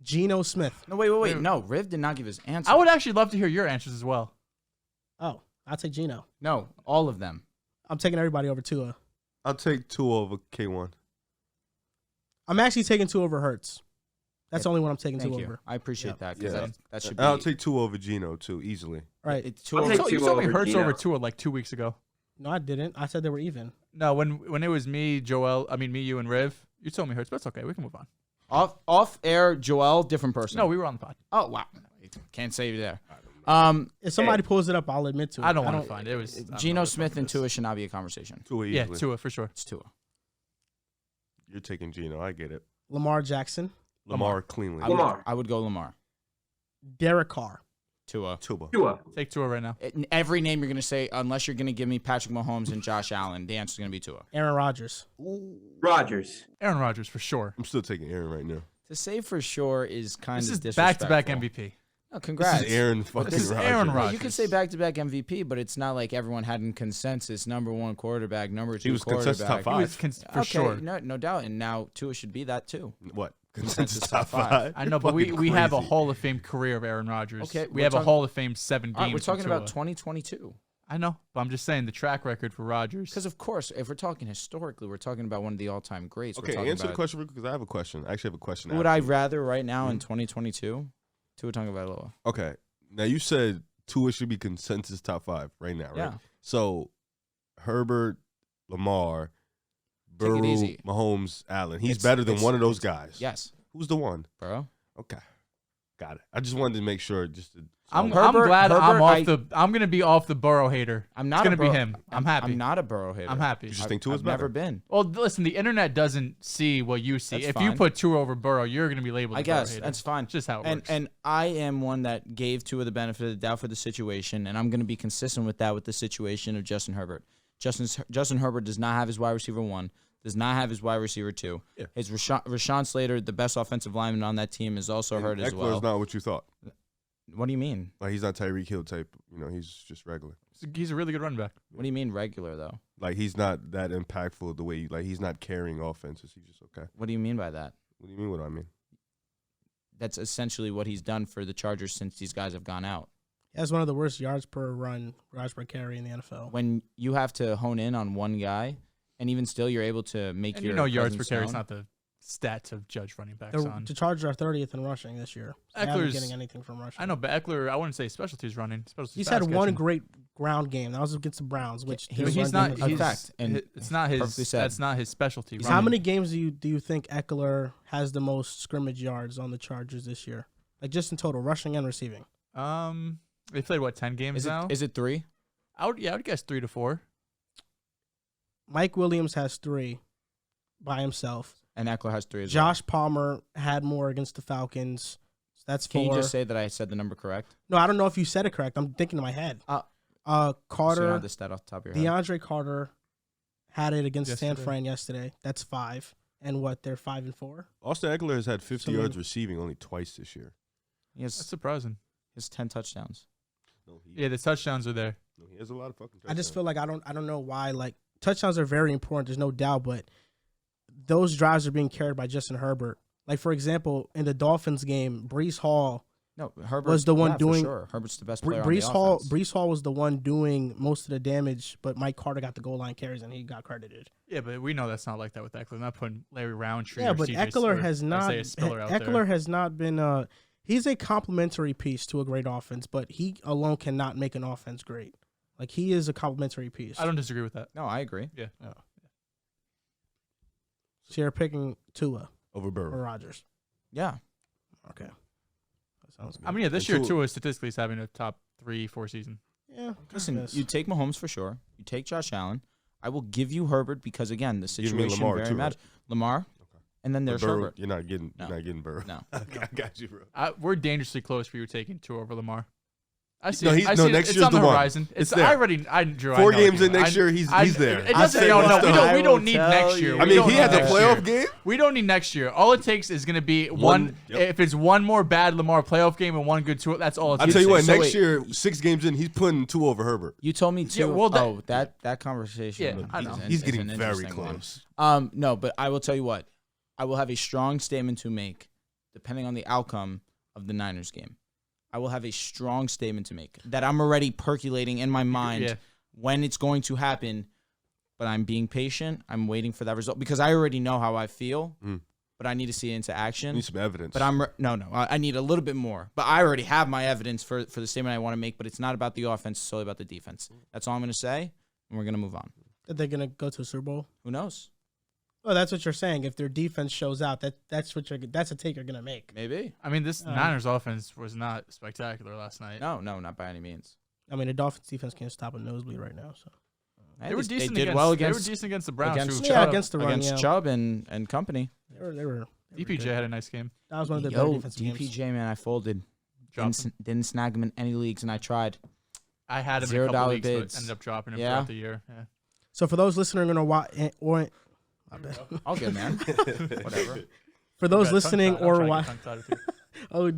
Geno Smith. No, wait. No, Riv did not give his answer. I would actually love to hear your answers as well. Oh, I'll take Geno. No, all of them. I'm taking everybody over Tua. I'll take Tua over K1. I'm actually taking Tua over Hurts. That's Yeah. the only one I'm taking Thank Tua you. over. I appreciate that because Yeah. that should And be. I'll take Tua over Geno too, easily. Right. It's Tua. I'll take You Tua told me over Hurts Geno. over Tua like 2 weeks ago. No, I didn't. I said they were even. No, when it was me, you, and Riv, you told me Hurts, but it's okay. We can move on. Off air, Joel, different person. No, we were on the pod. Oh wow, can't say you there. If somebody pulls it up, I'll admit to it. I don't want to find it. It was I don't know Geno what Smith fuck and it is. Tua should not be a conversation. Tua Yeah, easily. Tua for sure. It's Tua. you're taking Geno. I get it. Lamar Jackson, Lamar cleanly. I would go Lamar. Derek Carr, Tua. Take Tua right now. Every name you're going to say, unless you're going to give me Patrick Mahomes and Josh Allen, the answer's going to be Tua. Aaron Rodgers. Aaron Rodgers for sure. I'm still taking Aaron right now. To say for sure is kind This of is disrespectful. back-to-back MVP. Oh, congrats. This is Aaron fucking This is Rodgers. Aaron Yeah, Rodgers. you can say back-to-back MVP, but it's not like everyone had in consensus number one quarterback, number two He was consensus top quarterback. He five. was for Okay, sure. no doubt. And now Tua should be that too. What? Consensus Consensus top top five. 5. I know, but we Fucking have a crazy. Hall of Fame career of Aaron Rodgers. Okay, we we're have a talking- Hall of Fame 7 games. All right, we're from talking about Tua. 2022. I know, but I'm just saying the track record for Rodgers. Because of course, if we're talking historically, we're talking about one of the all-time greats. Okay, we're talking answer the about, question real quick because I have a question. I actually have a question. would after I you. rather right now in 2022? Tua Tagovailoa. Okay. Now you said Tua should be consensus top 5 right now, right? Yeah. So Herbert, Lamar, Take it Burrow, easy. Mahomes, Allen. He's It's- better than it's- one of those guys. Yes, Who's the one? bro. Okay. Got it. I just wanted to make sure. Just to, I'm Herbert- glad I'm Herbert, off I'm gonna be off the Burrow hater. I'm not. It's gonna a Burrow, be him. I'm happy. I'm not a Burrow hater. I'm happy. You just think Tua's I've better? never been. Well, listen, the internet doesn't see what you see. That's If you fine. put Tua over Burrow, you're gonna be labeled. I a Burrow guess hater. that's fine. It's just how it and works. and I am one that gave Tua the benefit of the doubt for the situation, and I'm going to be consistent with that with the situation of Justin Herbert. Justin Herbert does not have his wide receiver 1, does not have his wide receiver 2. Yeah. His Rashawn Slater, the best offensive lineman on that team, is also hurt as Eckler's well. not what you thought. What do you mean? Like he's not Tyreek Hill type. He's just regular. He's a really good running back. What do you mean regular though? Like he's not that impactful the way. Like he's not carrying offenses. He's just okay. What do you mean by that? What do you mean? What do I mean? That's essentially what he's done for the Chargers since these guys have gone out. He has one of the worst yards per carry in the NFL. When you have to hone in on one guy, and even still you're able to make And your yards per presence carry is known. not the stat to judge running backs on. The Chargers are 30th in rushing this year. So they haven't Eckler's- getting anything from rushing. I know, but Eckler, I wouldn't say specialties running. He's had one great ground game. That was against the Browns, which But their But he's run not. game is a He's, awful. fact, and it's not his. perfectly said. That's not his specialty. How running. many games do you think Eckler has the most scrimmage yards on the Chargers this year? Like just in total, rushing and receiving. They played what 10 games now? Is it 3? I would guess 3 to 4. Mike Williams has 3 by himself. And Eckler has 3 as well. Josh Palmer had more against the Falcons. So that's 4. Can you just say that I said the number correct? No, I don't know if you said it correct. I'm thinking in my head. So you don't Carter, have the stat off the top of your head. DeAndre Carter had it against San Yesterday. Fran yesterday. That's 5. And what? They're 5-4. Austin Eckler has had 50 So yards receiving only twice this year. He That's has surprising. 10 touchdowns. No, Yeah, the touchdowns are there. he has a lot of fucking. I just touchdowns. feel like I don't know why. Like touchdowns are very important. There's no doubt, but those drives are being carried by Justin Herbert. Like for example, in the Dolphins game, Breece Hall No, Herbert was the one for doing- sure. Herbert's the best player on Breece the Hall offense. Breece Hall was the one doing most of the damage, but Mike Carter got the goal line carries and he got credited. Yeah, but we know that's not like that with Eckler. Not putting Larry Roundtree. Yeah, or but CJ Eckler or has not. Isaiah Spiller out Eckler there. has not been. He's a complementary piece to a great offense, but he alone cannot make an offense great. Like he is a complementary piece. I don't disagree with that. No, I agree. Yeah. So you're picking Tua over or Burrow. Rodgers. Yeah. Okay, that sounds good. I mean, yeah, this And year Tua- Tua statistically is having a top 3-4 season. yeah. Listen, Yes. you take Mahomes for sure. You take Josh Allen. I will give you Herbert because, again, the Give me situation Lamar, very too, matters. Lamar, and then But there's Burrow, Herbert. you're not getting. No. You're not getting Burrow. No. I got you, bro. We're dangerously close for you taking Tua over Lamar. I see. No, it. he's- I no, see it. next It's year's on the the one. horizon. It's I there. already. I drew. 4 I know games you. in next year, he's there. It doesn't. I say No, let's we go. don't. We I don't will need tell next you. year. I We mean, don't he need has a next playoff year. game. We don't need next year. All it takes is going to be one. Yep. If it's one more bad Lamar playoff game and one good Tua, that's all. It's I'll gonna tell you take. what. So Next wait. year, 6 games in, he's putting 2 over Herbert. You told me to. well, that- that conversation. Yeah, I know. He's is getting an very interesting one. close. No, but I will tell you what. I will have a strong statement to make, depending on the outcome of the Niners game. I will have a strong statement to make that I'm already percolating in my mind Yeah. when it's going to happen. But I'm being patient. I'm waiting for that result because I already know how I feel. But I need to see it into You action. need some evidence. But I need a little bit more. But I already have my evidence for the statement I want to make. But it's not about the offense; it's solely about the defense. That's all I'm going to say, and we're going to move on. That they're gonna go to a Super Bowl. Who knows? Oh, that's what you're saying. If their defense shows out, that's a take you're gonna make. Maybe. I mean, this Niners offense was not spectacular last night. No, not by any means. I mean, the Dolphins defense can't stop a nosebleed right now. So They were decent. They did against, well they were against decent against the Browns. against who Yeah, shut up. against the run, against yeah. Chubb and company. They were DPJ good. had a nice game. That was one of the better Yo, defensive games. DPJ, man, I folded. Dropped him. Didn't snag him in any leagues, and I tried. I had him in a couple $0 leagues, bids. but ended up dropping him Yeah. throughout the year. Yeah. So for those listening or my bad. All good, man. Whatever. For those Got listening tongue-tied. I'm or trying to watching, get tongue-tied with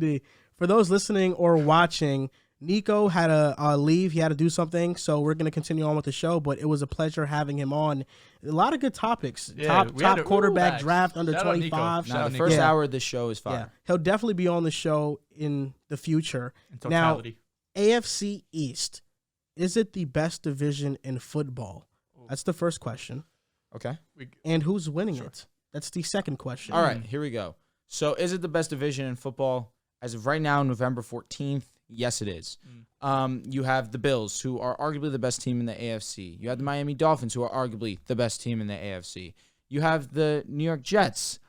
you. OD. For those listening or watching, Nico had a leave. He had to do something, so we're going to continue on with the show. But it was a pleasure having him on. A lot of good topics. Yeah, we had top a- quarterback facts. draft under Shout out Nico. 25. Shout Now, out the Nico. first Yeah. hour of this show is fire. Yeah, he'll definitely be on the show in the future. In Now, totality. AFC East, is it the best division in football? That's the first question. Okay. And who's winning it? That's the second question. All right, here we go. So, is it the best division in football? As of right now, November 14th, yes, it is. You have the Bills, who are arguably the best team in the AFC. You have the Miami Dolphins, who are arguably the best team in the AFC. You have the New York Jets,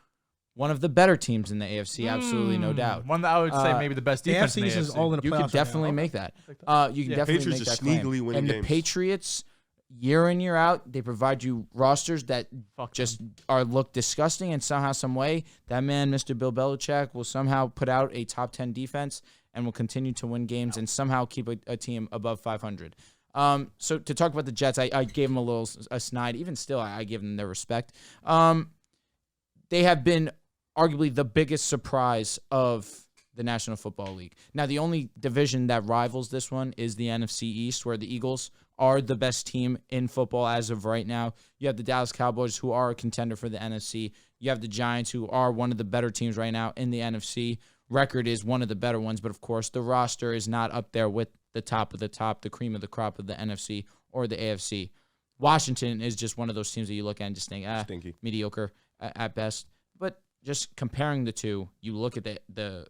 one of the better teams in the AFC, absolutely no doubt. One that I would say maybe the best The defense in AFC the is AFC. all in the You playoffs. could definitely make that. You can Yeah, definitely Patriots make are that claim. sneakily winning And the games. Patriots, year in, year out, they provide you rosters that Fuck just look disgusting, and somehow, some way, that man, Mr. Bill Belichick, will somehow put out a top 10 defense and will continue to win games and somehow keep a team above 500. So to talk about the Jets, I gave them a snide. Even still, I give them their respect. They have been arguably the biggest surprise of the National Football League. Now, the only division that rivals this one is the NFC East, where the Eagles are the best team in football as of right now. You have the Dallas Cowboys, who are a contender for the NFC. You have the Giants, who are one of the better teams right now in the NFC. Record is one of the better ones, but of course, the roster is not up there with the top of the top, the cream of the crop of the NFC or the AFC. Washington is just one of those teams that you look at and just think, Stinky. mediocre at best. But just comparing the two, you look at the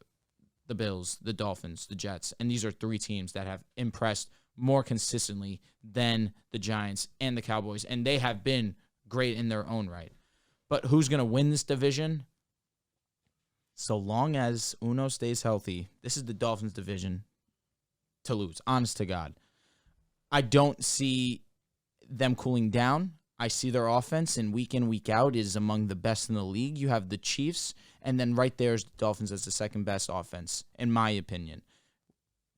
Bills, the Dolphins, the Jets, and these are three teams that have impressed more consistently than the Giants and the Cowboys, and they have been great in their own right. But who's going to win this division? So long as Uno stays healthy, this is the Dolphins' division to lose, honest to God. I don't see them cooling down. I see their offense, and week in, week out, is among the best in the league. You have the Chiefs, and then right there is the Dolphins as the second best offense, in my opinion.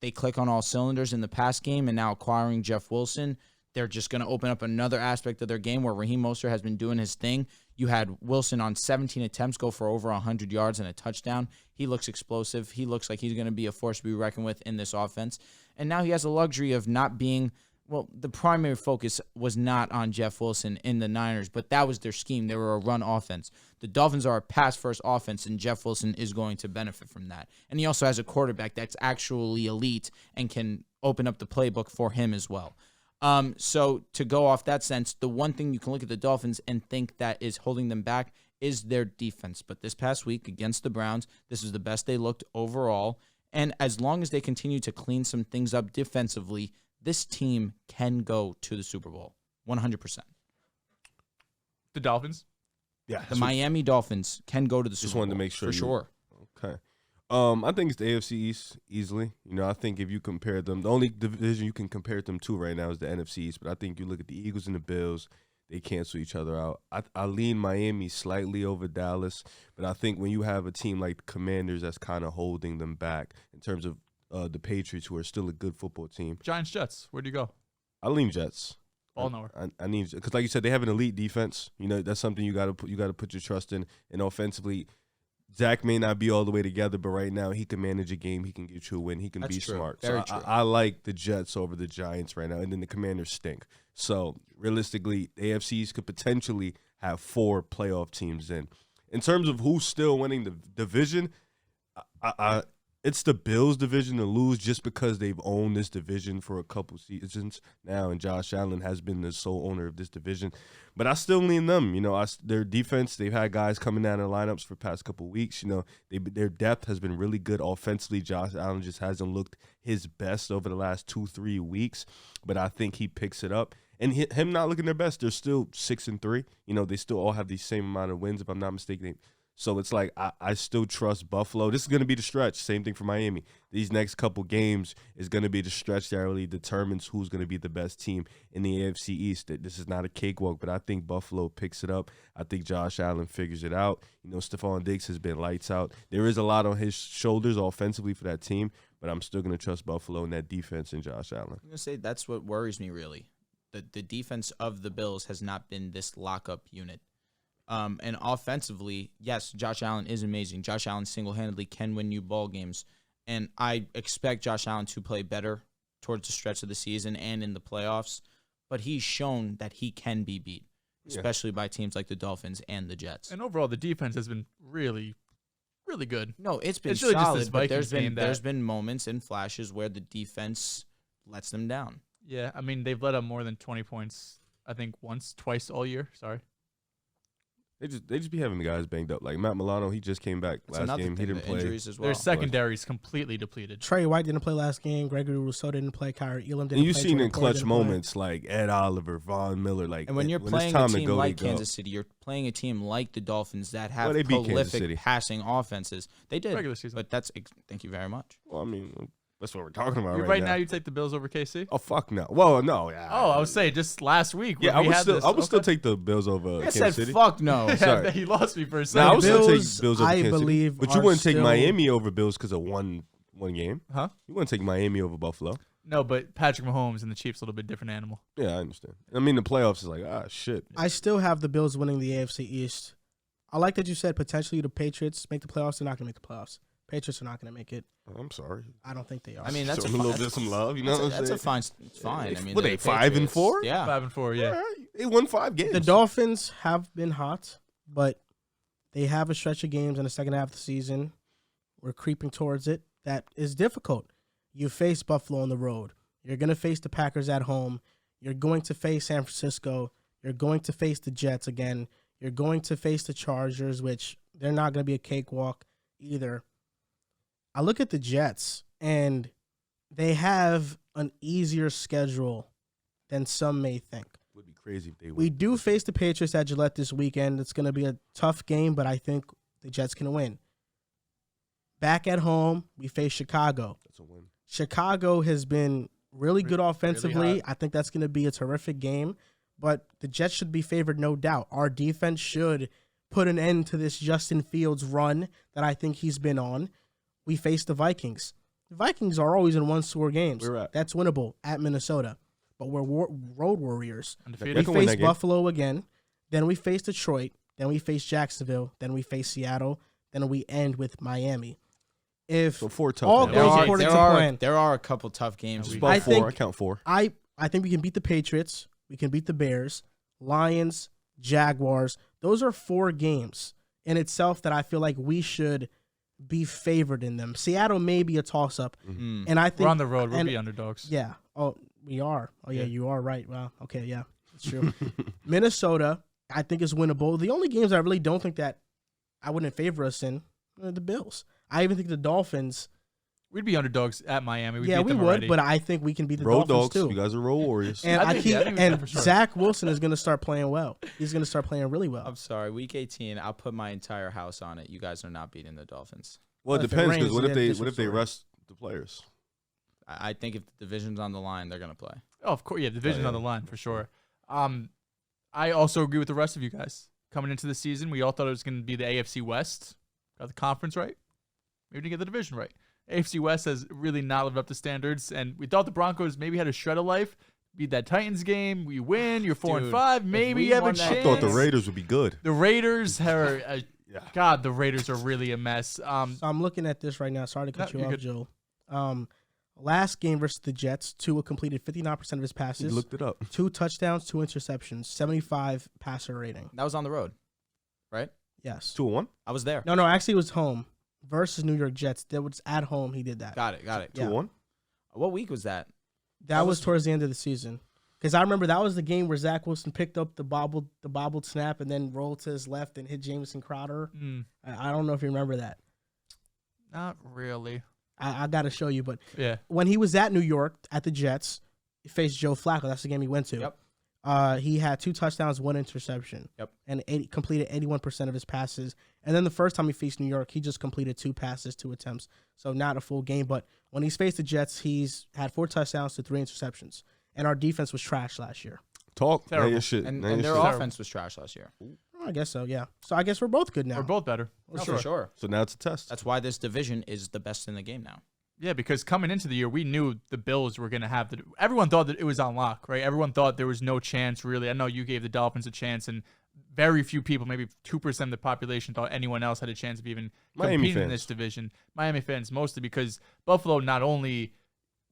They click on all cylinders in the pass game, and now acquiring Jeff Wilson, they're just going to open up another aspect of their game where Raheem Mostert has been doing his thing. You had Wilson on 17 attempts go for over 100 yards and a touchdown. He looks explosive. He looks like he's going to be a force to be reckoned with in this offense. And now he has the luxury of not being, well, the primary focus was not on Jeff Wilson in the Niners, but that was their scheme. They were a run offense. The Dolphins are a pass-first offense, and Jeff Wilson is going to benefit from that. And he also has a quarterback that's actually elite and can open up the playbook for him as well. So to go off that sense, the one thing you can look at the Dolphins and think that is holding them back is their defense. But this past week against the Browns, this is the best they looked overall. And as long as they continue to clean some things up defensively, this team can go to the Super Bowl, 100%. The Dolphins. Yeah. The Miami Dolphins can go to the Super Just Bowl. wanted to make sure For you- sure. Okay. I think it's the AFC East easily. You know, I think if you compare them, the only division you can compare them to right now is the NFC East. But I think you look at the Eagles and the Bills, they cancel each other out. I lean Miami slightly over Dallas, but I think when you have a team like the Commanders that's kind of holding them back in terms of the Patriots, who are still a good football team, Giants, Jets. Where'd you go? I lean Jets. Ball nowhere. I need, because like you said, they have an elite defense. You know, that's something you got to put your trust in. And offensively, Zach may not be all the way together, but right now he can manage a game. He can get you a win. He can That's be true. smart. Very So true. I like the Jets over the Giants right now, and then the Commanders stink. So realistically, the AFCs could potentially have 4 playoff teams in. In terms of who's still winning the division, it's the Bills division to lose just because they've owned this division for a couple seasons now, and Josh Allen has been the sole owner of this division. But I still lean them. You know, their defense, they've had guys coming down in lineups for the past couple weeks. You know, their depth has been really good offensively. Josh Allen just hasn't looked his best over the last 2-3 weeks, but I think he picks it up. And him not looking their best, they're still 6-3. You know, they still all have the same amount of wins, if I'm not mistaken. So it's like I still trust Buffalo. This is going to be the stretch. Same thing for Miami. These next couple games is going to be the stretch that really determines who's going to be the best team in the AFC East. This is not a cakewalk, but I think Buffalo picks it up. I think Josh Allen figures it out. Stephon Diggs has been lights out. There is a lot on his shoulders offensively for that team, but I'm still going to trust Buffalo in that defense and Josh Allen. I'm going to say that's what worries me, really. The defense of the Bills has not been this lockup unit. And offensively, yes, Josh Allen is amazing. Josh Allen single-handedly can win you ball games. And I expect Josh Allen to play better towards the stretch of the season and in the playoffs. But he's shown that he can be beat, especially by teams like the Dolphins and the Jets. And overall, the defense has been really, really good. No, it's been really just solid, this but Vikings there's been moments and flashes where the defense lets them down. Yeah, I mean, they've let up more than 20 points, I think, twice all year. Sorry. They just be having the guys banged up. Like Matt Milano, he just came back That's last another game. He thing, didn't the play. injuries as well. Their secondary is completely depleted. Trey White didn't play last game. Gregory Rousseau didn't play. Kyrie Elam didn't And you've play. seen Jordan in Poyer clutch didn't play. moments like Ed Oliver, Von Miller. Like, And when you're it's playing a time to team go, like they go. Kansas City, you're playing a team like the Dolphins that have Well, they beat Kansas City. prolific passing offenses. They did. Regular season. But thank you very much. Well, I mean, that's what we're talking about Right now. now, you take the Bills over KC? Oh fuck no! Well, no. Yeah. Oh, I was saying just last week. Yeah, when I we would had still. this. I would still Okay. take the Bills over I Kansas said City. fuck no. Sorry. He lost me for a No, I second. would still Bills, take Bills over I Kansas City. believe, But you are wouldn't take still- Miami over Bills because of one game. Huh? You wouldn't take Miami over Buffalo. No, but Patrick Mahomes and the Chiefs a little bit different animal. Yeah, I understand. I mean, the playoffs is like shit. I still have the Bills winning the AFC East. I like that you said potentially the Patriots make the playoffs. They're not going to make the playoffs. Patriots are not going to make it. I'm sorry. I don't think they are. I mean, that's Show a them fine, little bit some love. You know what I'm that's saying? a fine. It's fine. I mean, What, they're they the 5 and Patriots. 4? Yeah. 5-4, yeah. All right. They won 5 games. the Dolphins have been hot, but they have a stretch of games in the second half of the season. We're creeping towards it. That is difficult. You face Buffalo on the road. You're going to face the Packers at home. You're going to face San Francisco. You're going to face the Jets again. You're going to face the Chargers, which they're not going to be a cakewalk either. I look at the Jets, and they have an easier schedule than some may think. Would be crazy if they We win. do face the Patriots at Gillette this weekend. It's going to be a tough game, but I think the Jets can win. Back at home, we face Chicago. That's a win. Chicago has been really good offensively. hot. I think that's going to be a terrific game, but the Jets should be favored, no doubt. Our defense should put an end to this Justin Fields run that I think he's been on. We face the Vikings. The Vikings are always in one-score games. Where at? That's winnable at Minnesota, but we're road warriors. They Undefeated. We can win face that game. Buffalo again, then we face Detroit, then we face Jacksonville, then we face Seattle, then we end with Miami. If So 4 tough all games. goes according to plan, There are a couple tough games. Just we- about I 4. think- I count 4. I think we can beat the Patriots, we can beat the Bears, Lions, Jaguars. Those are 4 games in itself that I feel like we should be favored in them. Seattle may be a toss-up, Mm. and I think We're on the road. We'll and- be underdogs. Yeah. Oh, we are. Oh, yeah, Yeah. you are right. Wow. Okay, yeah, that's true. Minnesota, I think, is winnable. The only games I really don't think that I wouldn't favor us in are the Bills. I even think the Dolphins. We'd be underdogs at Miami. We'd Yeah, beat we them would, already. but I think we can beat the Road Dolphins dogs. too. You guys are road warriors. And I I think- keep yeah, I think we can and for sure. Zach Wilson is going to start playing well. He's going to start playing really well. I'm sorry. Week 18, I'll put my entire house on it. You guys are not beating the Dolphins. Well, it Well, if it depends because rains, what then if they different what if they story. rest the players? I think if the division's on the line, they're going to play. Oh, of course. Yeah, division's yeah. on the line for sure. I also agree with the rest of you guys. Coming into the season, we all thought it was going to be the AFC West. Got the conference right. Maybe didn't get the division right. AFC West has really not lived up to standards, and we thought the Broncos maybe had a shred of life. Beat that Titans game. We win. You're 4-5. Maybe we you have a won that I chance. thought the Raiders would be good. The Raiders are, Yeah. God, the Raiders are really a mess. So I'm looking at this right now. Sorry to cut No, you you're off, good. Joe. Last game versus the Jets, Tua completed 59% of his He passes, looked it up. 2 touchdowns, 2 interceptions, 75 passer rating. That was on the road, right? Yes. 2-1. I was there. No, actually it was home versus New York Jets. That was at home. He did that. Got it. Yeah. 2-1. What week was that? That was towards the end of the season. Because I remember that was the game where Zach Wilson picked up the bobbled snap and then rolled to his left and hit Jamison Crowder. I don't know if you remember that. Not really. I got to show you. But Yeah. when he was at New York at the Jets, he faced Joe Flacco. That's the game he went to. Yep. He had 2 touchdowns, 1 interception. Yep. And completed 81% of his passes. And then the first time he faced New York, he just completed 2 passes, 2 attempts. So not a full game. But when he's faced the Jets, he's had 4 touchdowns to 3 interceptions. And our defense was trash last year. Talk. Terrible. Now your shit. And Now your their shit. offense was trash last year. I guess so, yeah. So I guess we're both good now. We're both better. No, for sure. So now it's a test. That's why this division is the best in the game now. Yeah, because coming into the year, we knew the Bills were going to have everyone thought that it was on lock, right? Everyone thought there was no chance, really. I know you gave the Dolphins a chance, and very few people, maybe 2% of the population, thought anyone else had a chance of even competing in this division. Miami fans, mostly because Buffalo not only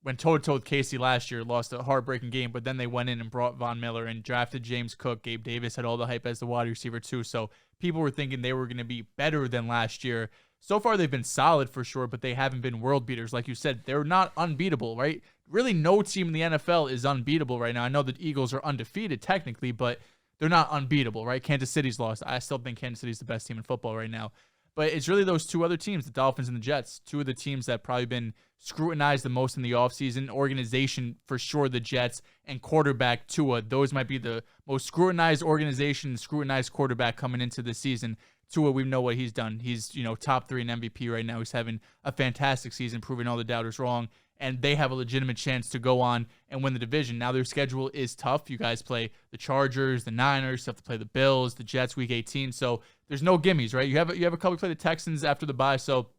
went toe-to-toe with Casey last year, lost a heartbreaking game, but then they went in and brought Von Miller and drafted James Cook. Gabe Davis had all the hype as the wide receiver, too. So people were thinking they were going to be better than last year. So far, they've been solid for sure, but they haven't been world beaters. Like you said, they're not unbeatable, right? Really, no team in the NFL is unbeatable right now. I know the Eagles are undefeated technically, but they're not unbeatable, right? Kansas City's lost. I still think Kansas City's the best team in football right now. But it's really those 2 other teams, the Dolphins and the Jets, 2 of the teams that probably been scrutinized the most in the offseason. Organization, for sure, the Jets, and quarterback Tua. Those might be the most scrutinized organization, scrutinized quarterback coming into the season. Tua, we know what he's done. He's, top 3 in MVP right now. He's having a fantastic season, proving all the doubters wrong. And they have a legitimate chance to go on and win the division. Now their schedule is tough. You guys play the Chargers, the Niners, you have to play the Bills, the Jets week 18. So there's no gimmies, right? You have a couple, play the Texans after the bye, so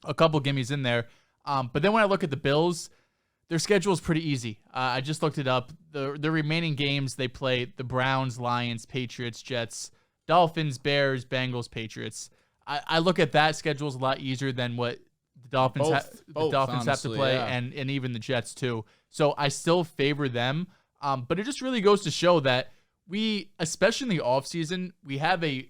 a couple gimmies in there. But then when I look at the Bills, their schedule is pretty easy. I just looked it up. The remaining games, they play the Browns, Lions, Patriots, Jets, Dolphins, Bears, Bengals, Patriots. I look at that schedule as a lot easier than what the Dolphins, honestly, have to play, yeah. and even the Jets too. So I still favor them. But it just really goes to show that we, especially in the offseason, we have a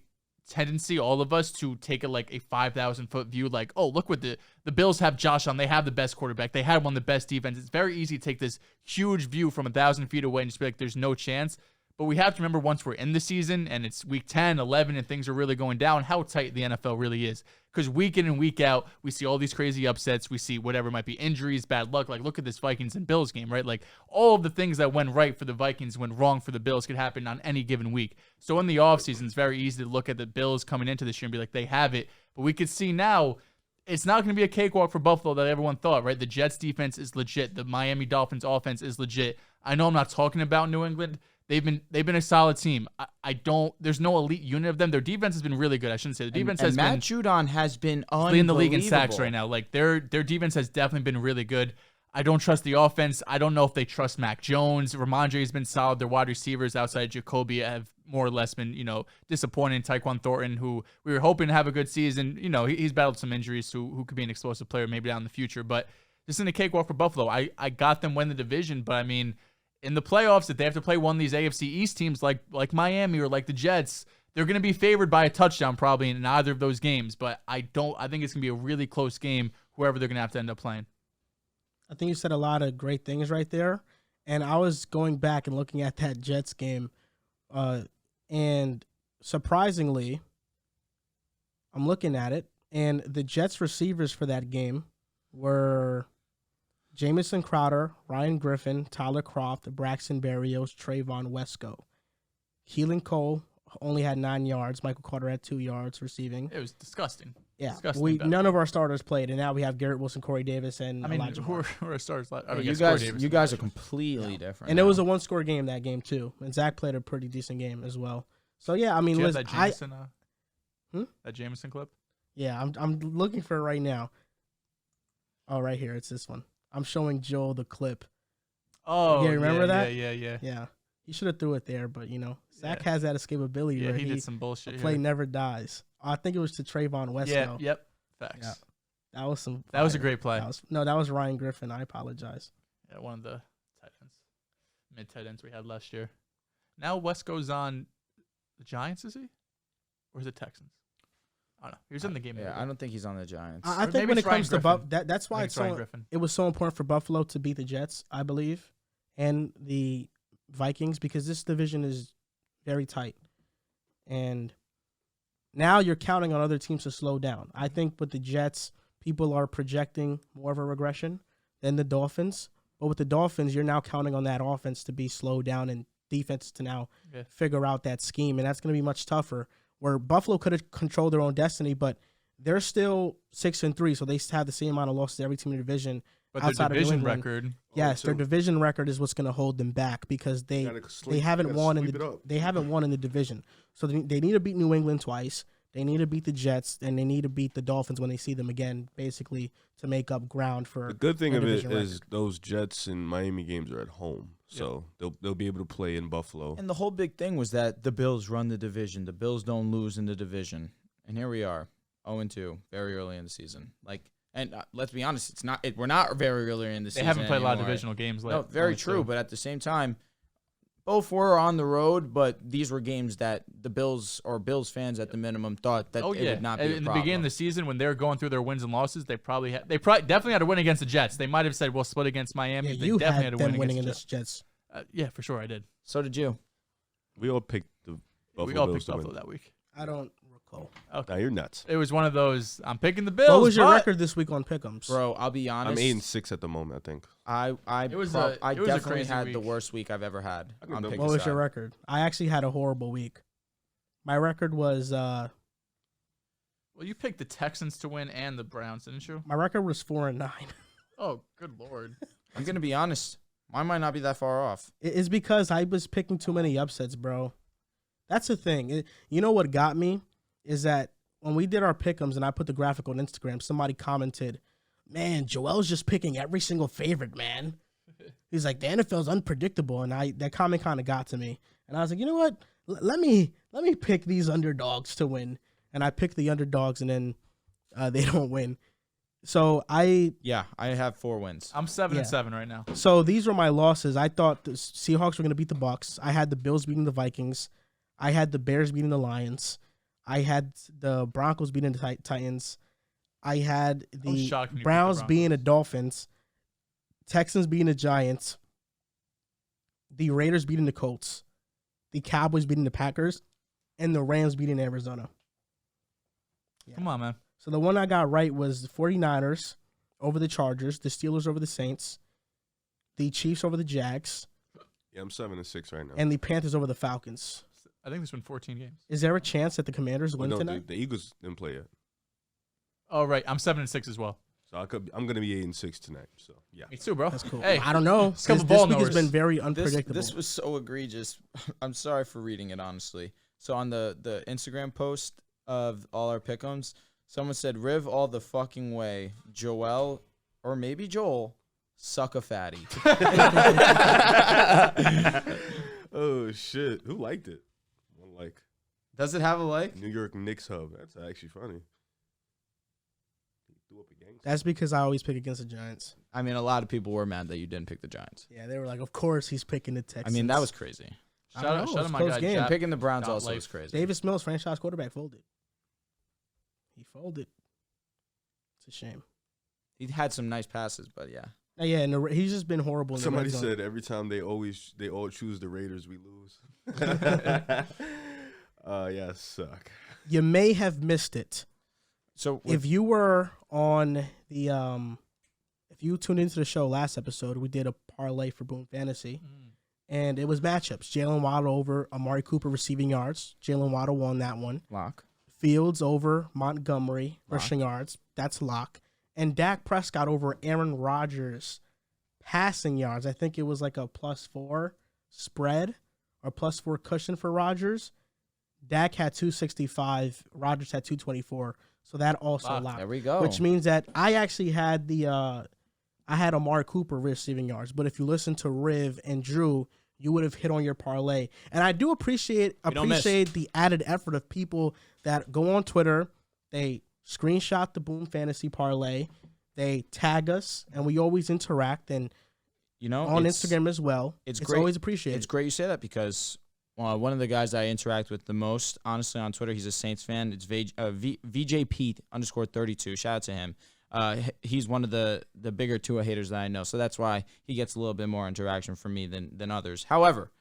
tendency, all of us, to take a 5,000-foot view, like, oh, look what the Bills have Josh on. They have the best quarterback. They had one of the best defenses. It's very easy to take this huge view from 1,000 feet away and just be like, there's no chance. But we have to remember, once we're in the season and it's week 10, 11, and things are really going down, how tight the NFL really is. Because week in and week out, we see all these crazy upsets. We see whatever might be injuries, bad luck. Like, look at this Vikings and Bills game, right? Like, all of the things that went right for the Vikings went wrong for the Bills could happen on any given week. So in the offseason, it's very easy to look at the Bills coming into this year and be like, they have it. But we could see now, it's not going to be a cakewalk for Buffalo that everyone thought, right? The Jets defense is legit. The Miami Dolphins offense is legit. I know I'm not talking about New England. They've been a solid team. There's no elite unit of them. Their defense has been really good. I shouldn't say the defense has Matt been Judon has been unbelievable. leading the league in sacks right now. Like, their defense has definitely been really good. I don't trust the offense. I don't know if they trust Mac Jones. Ramondre's been solid. Their wide receivers outside Jacoby have more or less been, disappointing. Tyquan Thornton, who we were hoping to have a good season, he's battled some injuries, who could be an explosive player maybe down in the future. But this isn't a cakewalk for Buffalo. I got them win the division, but I mean, in the playoffs, if they have to play one of these AFC East teams like Miami or like the Jets, they're going to be favored by a touchdown probably in either of those games. But I think it's going to be a really close game, whoever they're going to have to end up playing. I think you said a lot of great things right there. And I was going back and looking at that Jets game. And surprisingly, I'm looking at it, and the Jets receivers for that game were Jamison Crowder, Ryan Griffin, Tyler Kroft, Braxton Berrios, Trayvon Wesco. Keelan Cole only had 9 yards. Michael Carter had 2 yards receiving. It was disgusting. Yeah, Disgusting none of our starters played, and now we have Garrett Wilson, Corey Davis, and Elijah who Moore. are stars? You guys are completely different. And it was a one-score game that game too. And Zach played a pretty decent game as well. So yeah, I mean, Do you have listen, that Jameson, Hmm? that Jameson clip? Yeah, I'm looking for it right now. Oh, right here, it's this one. I'm showing Joel the clip. Oh, yeah, remember that? Yeah. Yeah, he should have threw it there, but Zach has that escapability. Yeah, where he did some bullshit. play never dies. I think it was to Trayvon Wesco. Yeah, yep. Facts. Yeah. That was some. That was a great play. That was Ryan Griffin. I apologize. Yeah, one of the mid tight ends we had last year. Now West goes on the Giants, is he? Or is it Texans? I don't know. He was in the game. Yeah, I don't think he's on the Giants. I Or think maybe when it it's Ryan comes to Griffin. that's why it was so important for Buffalo to beat the Jets, I believe, and the Vikings, because this division is very tight. And now you're counting on other teams to slow down. I think with the Jets, people are projecting more of a regression than the Dolphins. But with the Dolphins, you're now counting on that offense to be slowed down and defenses to now figure out that scheme, and that's going to be much tougher. Where Buffalo could have controlled their own destiny, but they're still 6-3, so they have the same amount of losses as every team in the division. But their division record, yes, their division record is what's going to hold them back because they haven't won in the division. So they need to beat New England twice. They need to beat the Jets, and they need to beat the Dolphins when they see them again, basically to make up ground for. The good thing of it is those Jets and Miami games are at home, so they'll be able to play in Buffalo. And the whole big thing was that the Bills run the division. The Bills don't lose in the division, and here we are, 0-2, very early in the season. And let's be honest, we're not very early in the season. They haven't played anymore. a lot of divisional games lately. No, very true. But at the same time, both were on the road, but these were games that the Bills fans at the minimum thought that it would not be a problem. In the beginning of the season, when they were going through their wins and losses, they definitely had to win against the Jets. They might have said we'll split against Miami. Yeah, they you definitely had had to them win winning against the Jets. Yeah, for sure I did. So did you. We all picked the Buffalo We all Bills picked to Buffalo win. that week. I don't recall. Okay. Now you're nuts. It was one of those. I'm picking the Bills. What was your record this week on Pick'ems? Bro, I'll be honest. I'm 8-6 at the moment, I think. I It was definitely crazy had the week. worst week I've ever had. On What Pick What was Aside. your record? I actually had a horrible week. My record was Well, you picked the Texans to win and the Browns, didn't you? 4-9. Oh, good Lord. I'm going to be honest. Mine might not be that far off. It's because I was picking too many upsets, bro. That's the thing. You know what got me is that when we did our pick'ems and I put the graphic on Instagram, somebody commented, "Man, Joel's just picking every single favorite, man." He's like, "The NFL's unpredictable," and that comment kind of got to me. And I was like, you know what? Let me pick these underdogs to win. And I picked the underdogs, and then they don't win. So I have 4 wins. I'm 7-7 right now. So these were my losses. I thought the Seahawks were going to beat the Bucs. I had the Bills beating the Vikings. I had the Bears beating the Lions. I had the Broncos beating the Titans. I had the Browns beating the Dolphins. Texans beating the Giants. The Raiders beating the Colts. The Cowboys beating the Packers. And the Rams beating Arizona. Yeah. Come on, man. So the one I got right was the 49ers over the Chargers, the Steelers over the Saints, the Chiefs over the Jags. Yeah, I'm 7-6 right now. And the Panthers over the Falcons. I think there's been 14 games. Is there a chance that the Commanders win tonight? The Eagles didn't play yet. Oh, right. I'm 7-6 as well. So I'm going to be 8-6 tonight. So, yeah. Me too, bro. That's cool. Hey, I don't know. This couple This ball week has knowers. been very unpredictable. This was so egregious. I'm sorry for reading it, honestly. So on the Instagram post of all our pick'ems, someone said, "Riv all the fucking way. Joel, or maybe Joel, suck a fatty." Oh, shit. Who liked it? One like. Does it have a like? New York Knicks hub. That's actually funny. He threw up a gangster. That's because I always pick against the Giants. I mean, a lot of people were mad that you didn't pick the Giants. Yeah, they were like, of course he's picking the Texans. I mean, that was crazy. I don't know. Shout It was out my close guy, game. Jap. Picking the Browns Not also life. was crazy. Davis Mills, franchise quarterback, folded. He folded. It's a shame. He had some nice passes, but yeah. Yeah, and he's just been horrible. In Somebody the red zone. said every time they all choose the Raiders, we lose. Yeah, suck. You may have missed it. So If you were on the if you tuned into the show last episode, we did a parlay for Boom Fantasy. And it was matchups. Jalen Waddle over Amari Cooper receiving yards. Jalen Waddle won that one. lock. Fields over Montgomery rushing yards. That's lock. And Dak Prescott over Aaron Rodgers passing yards. I think it was like a +4 spread or +4 cushion for Rodgers. Dak had 265. Rodgers had 224. So that also locked. There we go. Which means that I actually had I had Amari Cooper receiving yards. But if you listen to Riv and Drew, you would have hit on your parlay. And I do appreciate the added effort of people that go on Twitter, they screenshot the Boom Fantasy parlay, they tag us, and we always interact, and on Instagram as well. It's great. Always appreciated. It's great you say that because one of the guys I interact with the most, honestly, on Twitter, he's a Saints fan. It's VJPete_32. Shout out to him. He's one of the bigger Tua haters that I know, so that's why he gets a little bit more interaction from me than others. However,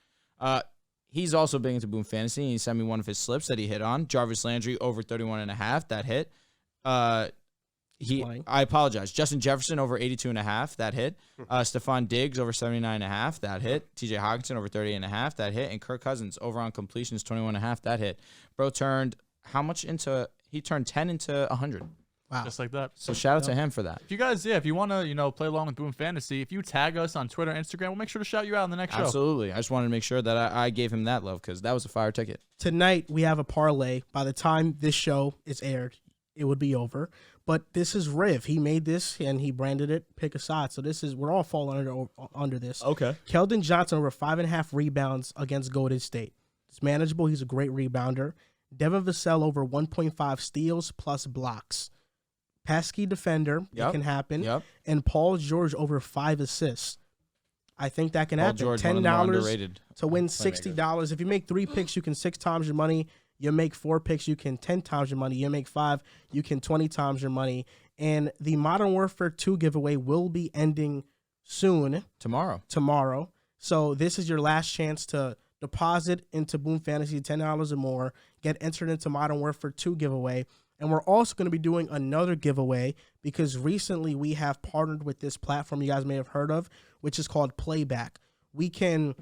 he's also big into Boom Fantasy, and he sent me one of his slips that he hit on. Jarvis Landry over 31.5. That hit. Playing. I apologize. Justin Jefferson over 82.5, that hit. Stephon Diggs over 79.5, that hit. TJ Hawkinson over 30.5, that hit. And Kirk Cousins over on completions 21.5, that hit. Bro turned how much into? He turned 10 into 100. Wow. Just like that. So shout out to him for that. If you guys, if you want to, play along with Boom Fantasy, if you tag us on Twitter and Instagram, we'll make sure to shout you out in the next show. Absolutely. I just wanted to make sure that I gave him that love because that was a fire ticket. Tonight we have a parlay. By the time this show is aired, it would be over. But this is Riv. He made this and he branded it Pick a Side. So we're all falling under this. Okay. Keldon Johnson over 5.5 rebounds against Golden State. It's manageable. He's a great rebounder. Devin Vassell over 1.5 steals plus blocks. Pesky defender. Yep. It can happen. Yep. And Paul George over 5 assists. I think that can Paul happen. George, one of the more $10 underrated to win playmakers. $60. If you make 3 picks, you can 6 times your money. You make 4 picks, you can 10 times your money. You make 5, you can 20 times your money. And the Modern Warfare 2 giveaway will be ending soon. Tomorrow. So this is your last chance to deposit into Boom Fantasy $10 or more, get entered into Modern Warfare 2 giveaway. And we're also going to be doing another giveaway because recently we have partnered with this platform you guys may have heard of, which is called Playback. We can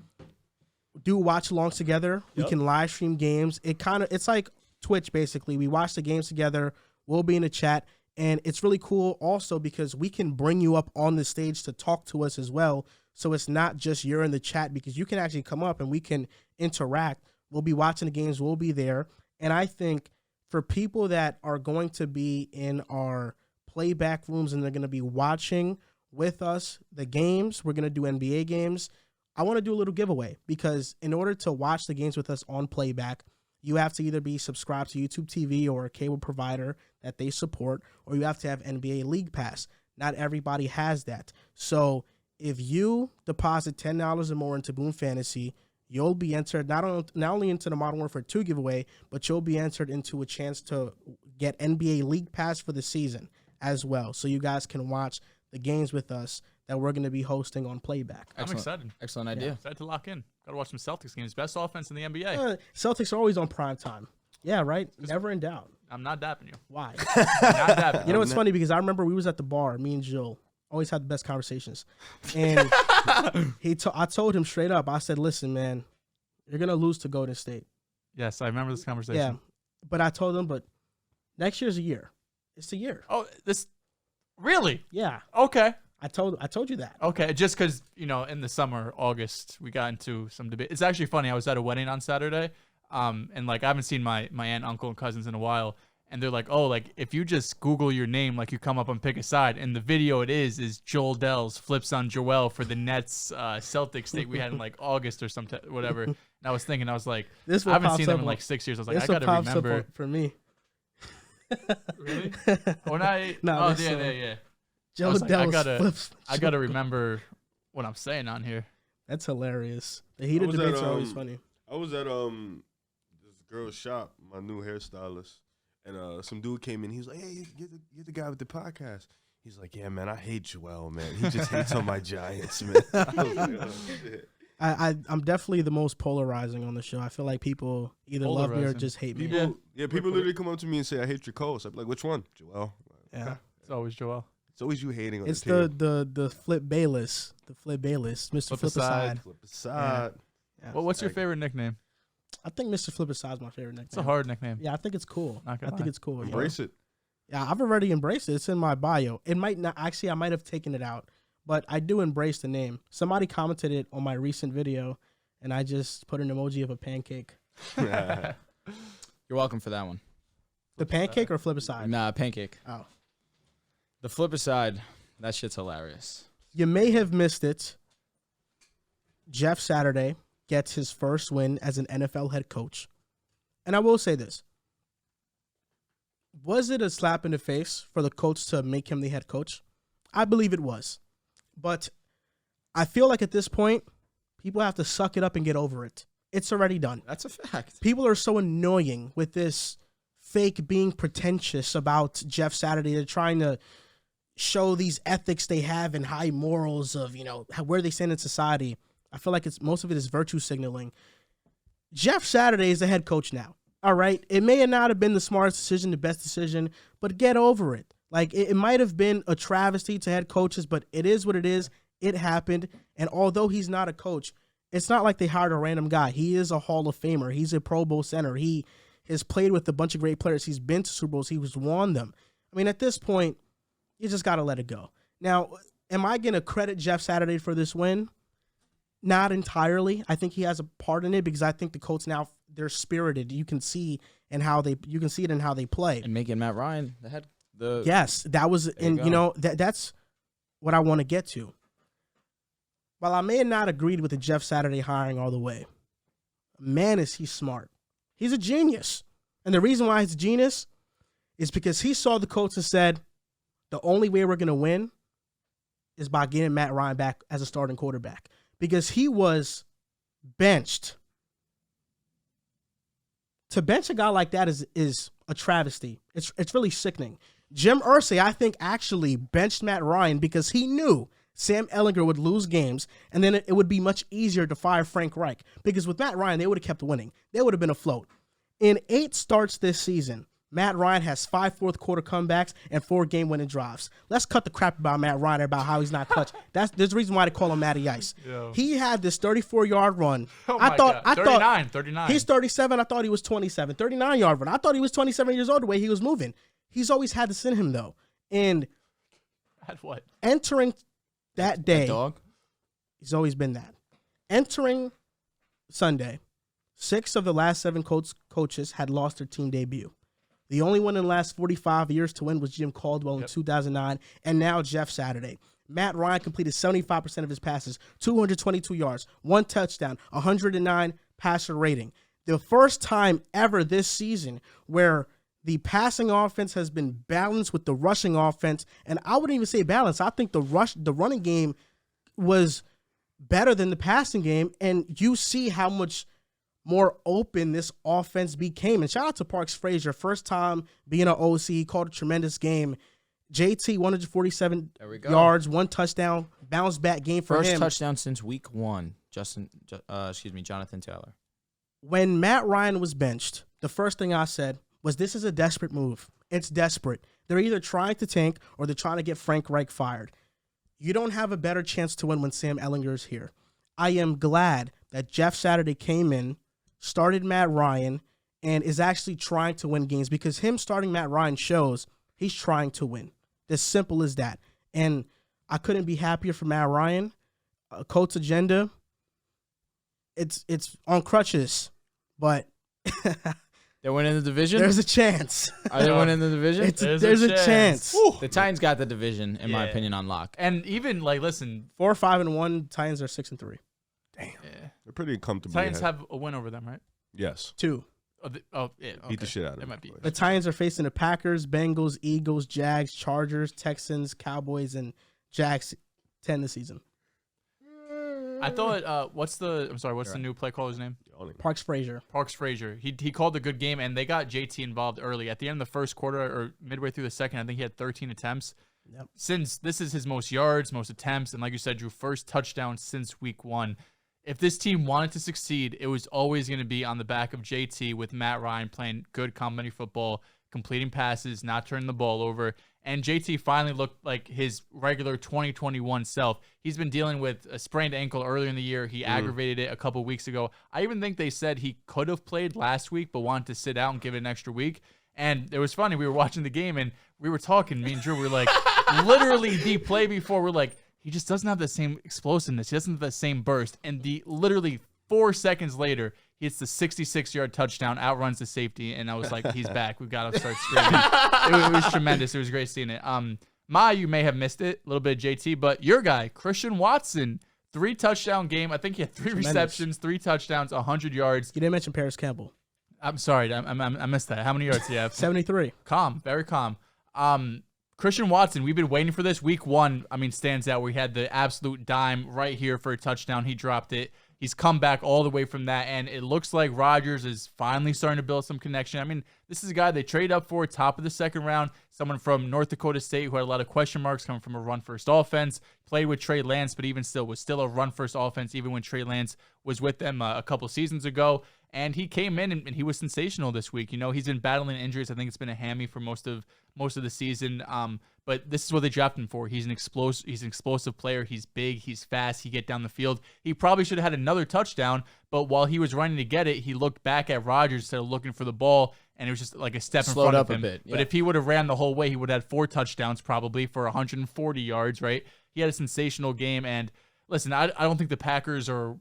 do watch alongs together. We can live stream games. It's like Twitch basically. We watch the games together. We'll be in the chat. And it's really cool also because we can bring you up on the stage to talk to us as well. So it's not just you're in the chat because you can actually come up and we can interact. We'll be watching the games. We'll be there. And I think for people that are going to be in our playback rooms and they're going to be watching with us the games, we're going to do NBA games. I want to do a little giveaway because in order to watch the games with us on playback, you have to either be subscribed to YouTube TV or a cable provider that they support, or you have to have NBA League Pass. Not everybody has that. So if you deposit $10 or more into Boom Fantasy, you'll be entered not only into the Modern Warfare 2 giveaway, but you'll be entered into a chance to get NBA League Pass for the season as well. So you guys can watch the games with us that we're going to be hosting on playback. I'm excited. Excellent idea. Excited to lock in. Got to watch some Celtics games. Best offense in the NBA. Celtics are always on prime time. Yeah, right? Never in doubt. I'm not dapping you. Why? Not dapping You know what's funny? Because I remember we was at the bar, me and Jill. Always had the best conversations. And I told him straight up, I said, listen, man, you're going to lose to Golden State. Yes, I remember this conversation. Yeah. But I told him, but next year's a year. It's the year. Oh, this really? Yeah. Okay. I told you that. Okay, just because, in the summer, August, we got into some debate. It's actually funny. I was at a wedding on Saturday, and, I haven't seen my aunt, uncle, and cousins in a while, and they're like, oh, if you just Google your name, you come up and pick a side, and the video is Joel Dehls flips on Joel for the Nets Celtics date we had in, August or whatever. And I was thinking, I was like, I haven't seen them in, 6 years. I was like, I got to remember. For me. Really? When yeah. Joe Dehls I gotta remember what I'm saying on here. That's hilarious. The heated debates are always funny. I was at this girl's shop, my new hairstylist, and some dude came in. He was like, "Hey, you're the guy with the podcast." He's like, "Yeah, man, I hate Joel, man. He just hates on my Giants, man." I was like, oh, shit. I'm definitely the most polarizing on the show. I feel like people either love me or just hate me. People literally come up to me and say, "I hate your co-host." I'm like, "Which one, Joel?" Yeah, okay. It's always Joel. It's always you hating on it's the the Flip Bayless, Mr. Flip Aside. Flip aside. Yeah. Well, what's your favorite nickname? I think Mr. Flip Aside is my favorite nickname. It's a hard nickname. Yeah, I think it's cool. I think it's cool. Embrace it. Yeah, I've already embraced it. It's in my bio. It might not actually. I might have taken it out, but I do embrace the name. Somebody commented it on my recent video, and I just put an emoji of a pancake. You're welcome for that one. The pancake or Flip Aside? Nah, pancake. Oh. The Flip Aside, that shit's hilarious. You may have missed it. Jeff Saturday gets his first win as an NFL head coach. And I will say this. Was it a slap in the face for the coach to make him the head coach? I believe it was. But I feel like at this point, people have to suck it up and get over it. It's already done. That's a fact. People are so annoying with this fake being pretentious about Jeff Saturday. They're trying to show these ethics they have and high morals of, where they stand in society. I feel like most of it is virtue signaling. Jeff Saturday is the head coach now. All right. It may not have been the smartest decision, the best decision, but get over it. Like, it might have been a travesty to head coaches, but it is what it is. It happened. And although he's not a coach, it's not like they hired a random guy. He is a Hall of Famer. He's a Pro Bowl center. He has played with a bunch of great players. He's been to Super Bowls. He's won them. I mean, at this point, you just got to let it go. Now, am I going to credit Jeff Saturday for this win? Not entirely. I think he has a part in it because I think the Colts now, they're spirited. You can see it in how they play. And making Matt Ryan the head. Yes, that was, and that's what I want to get to. While I may have not agreed with the Jeff Saturday hiring all the way, man, is he smart. He's a genius. And the reason why he's a genius is because he saw the Colts and said, the only way we're going to win is by getting Matt Ryan back as a starting quarterback. Because he was benched. To bench a guy like that is a travesty. It's really sickening. Jim Irsay, I think, actually benched Matt Ryan because he knew Sam Ehlinger would lose games, and then it would be much easier to fire Frank Reich. Because with Matt Ryan, they would have kept winning. They would have been afloat. In 8 starts this season, Matt Ryan has 5 fourth-quarter comebacks and 4 game-winning drives. Let's cut the crap about Matt Ryan about how he's not clutch. There's a reason why they call him Matty Ice. Yo. He had this 34-yard run. I thought 39. He's 37. I thought he was 27. 39-yard run. I thought he was 27 years old the way he was moving. He's always had this in him, though. And Had what? entering that day, Dog. he's always been that. Entering Sunday, 6 of the last 7 coaches had lost their team debut. The only one in the last 45 years to win was Jim Caldwell in 2009, and now Jeff Saturday. Matt Ryan completed 75% of his passes, 222 yards, 1 touchdown, 109 passer rating. The first time ever this season where the passing offense has been balanced with the rushing offense, and I wouldn't even say balanced. I think the running game was better than the passing game, and you see how much more open this offense became. And shout out to Parks Frazier, first time being an OC, he called a tremendous game. JT, 147 yards, 1 touchdown, bounce back game for him. First touchdown since week 1. Jonathan Taylor. When Matt Ryan was benched, the first thing I said was, this is a desperate move. It's desperate. They're either trying to tank or they're trying to get Frank Reich fired. You don't have a better chance to win when Sam Ehlinger is here. I am glad that Jeff Saturday came in, started Matt Ryan, and is actually trying to win games, because him starting Matt Ryan shows he's trying to win. As simple as that. And I couldn't be happier for Matt Ryan. Colts agenda, it's on crutches, but They're winning the division? there's a chance. Are they winning the division? There's a chance. The Titans got the division, in my opinion, on lock. And even, listen. 4-5-1, Titans are 6-3. Damn. Yeah. They're pretty comfortable. Titans have a win over them, right? Yes. 2. Yeah. Okay. Beat the shit out of It them. might be. The Titans are facing the Packers, Bengals, Eagles, Jags, Chargers, Texans, Cowboys, and Jags 10 this season. I thought, what's the new play caller's name? Parks Frazier. Parks Frazier. He called a good game, and they got JT involved early. At the end of the first quarter, or midway through the second, I think he had 13 attempts. Yep. Since this is his most yards, most attempts, and like you said, Drew, first touchdown since week 1. If this team wanted to succeed, it was always going to be on the back of JT, with Matt Ryan playing good complementary football, completing passes, not turning the ball over. And JT finally looked like his regular 2021 self. He's been dealing with a sprained ankle earlier in the year. He aggravated it a couple weeks ago. I even think they said he could have played last week, but wanted to sit out and give it an extra week. And it was funny. We were watching the game, and we were talking. Me and Drew were like, literally the play before, we're like, he just doesn't have the same explosiveness. He doesn't have the same burst. And literally 4 seconds later, he hits the 66-yard touchdown, outruns the safety, and I was like, he's back. We've got to start screaming. It was tremendous. It was great seeing it. Ma, you may have missed it, a little bit of JT, but your guy, Christian Watson, 3 touchdown game. I think he had 3 receptions, 3 touchdowns, 100 yards. You didn't mention Paris Campbell. I'm sorry, I missed that. How many yards do you have? 73. Calm, very calm. Christian Watson, we've been waiting for this. Week 1, stands out. We had the absolute dime right here for a touchdown. He dropped it. He's come back all the way from that, and it looks like Rodgers is finally starting to build some connection. I mean, this is a guy they traded up for, top of the second round, someone from North Dakota State who had a lot of question marks coming from a run-first offense, played with Trey Lance, but even still was still a run-first offense even when Trey Lance was with them a couple seasons ago. And he came in and he was sensational this week. You know, he's been battling injuries. I think it's been a hammy for most of the season. But this is what they drafted him for. He's an explosive player. He's big. He's fast. He get down the field. He probably should have had another touchdown. But while he was running to get it, he looked back at Rodgers instead of looking for the ball, and it was just like a step in front of him. Bit, yeah. But if he would have ran the whole way, he would have had 4 touchdowns probably for 140 yards. Right? He had a sensational game. And listen, I don't think the Packers are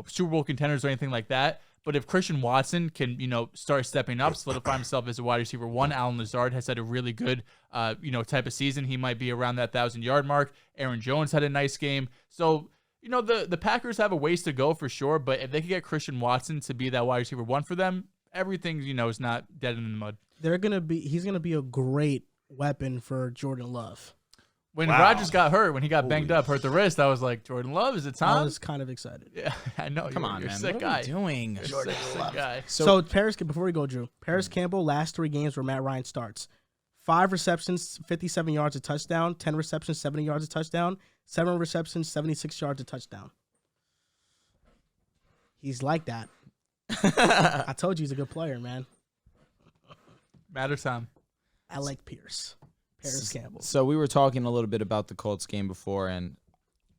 Super Bowl contenders or anything like that. But if Christian Watson can, start stepping up, solidify himself as a wide receiver one, Allen Lazard has had a really good, type of season. He might be around that 1,000-yard mark. Aaron Jones had a nice game. So, the Packers have a ways to go for sure. But if they could get Christian Watson to be that wide receiver one for them, everything, is not dead in the mud. He's gonna be a great weapon for Jordan Love. When Rodgers got hurt, when he got banged up, hurt the wrist, I was like, Jordan Love, is it time? I was kind of excited. Yeah, I know. Come on, you're a man. sick What guy. are you doing? You're a sick guy. So Paris, before we go, Drew, Paris Campbell, last 3 games where Matt Ryan starts. 5 receptions, 57 yards a touchdown. 10 receptions, 70 yards a touchdown. 7 receptions, 76 yards a touchdown. He's like that. I told you he's a good player, man. Matter time. I like Paris Campbell. So we were talking a little bit about the Colts game before, and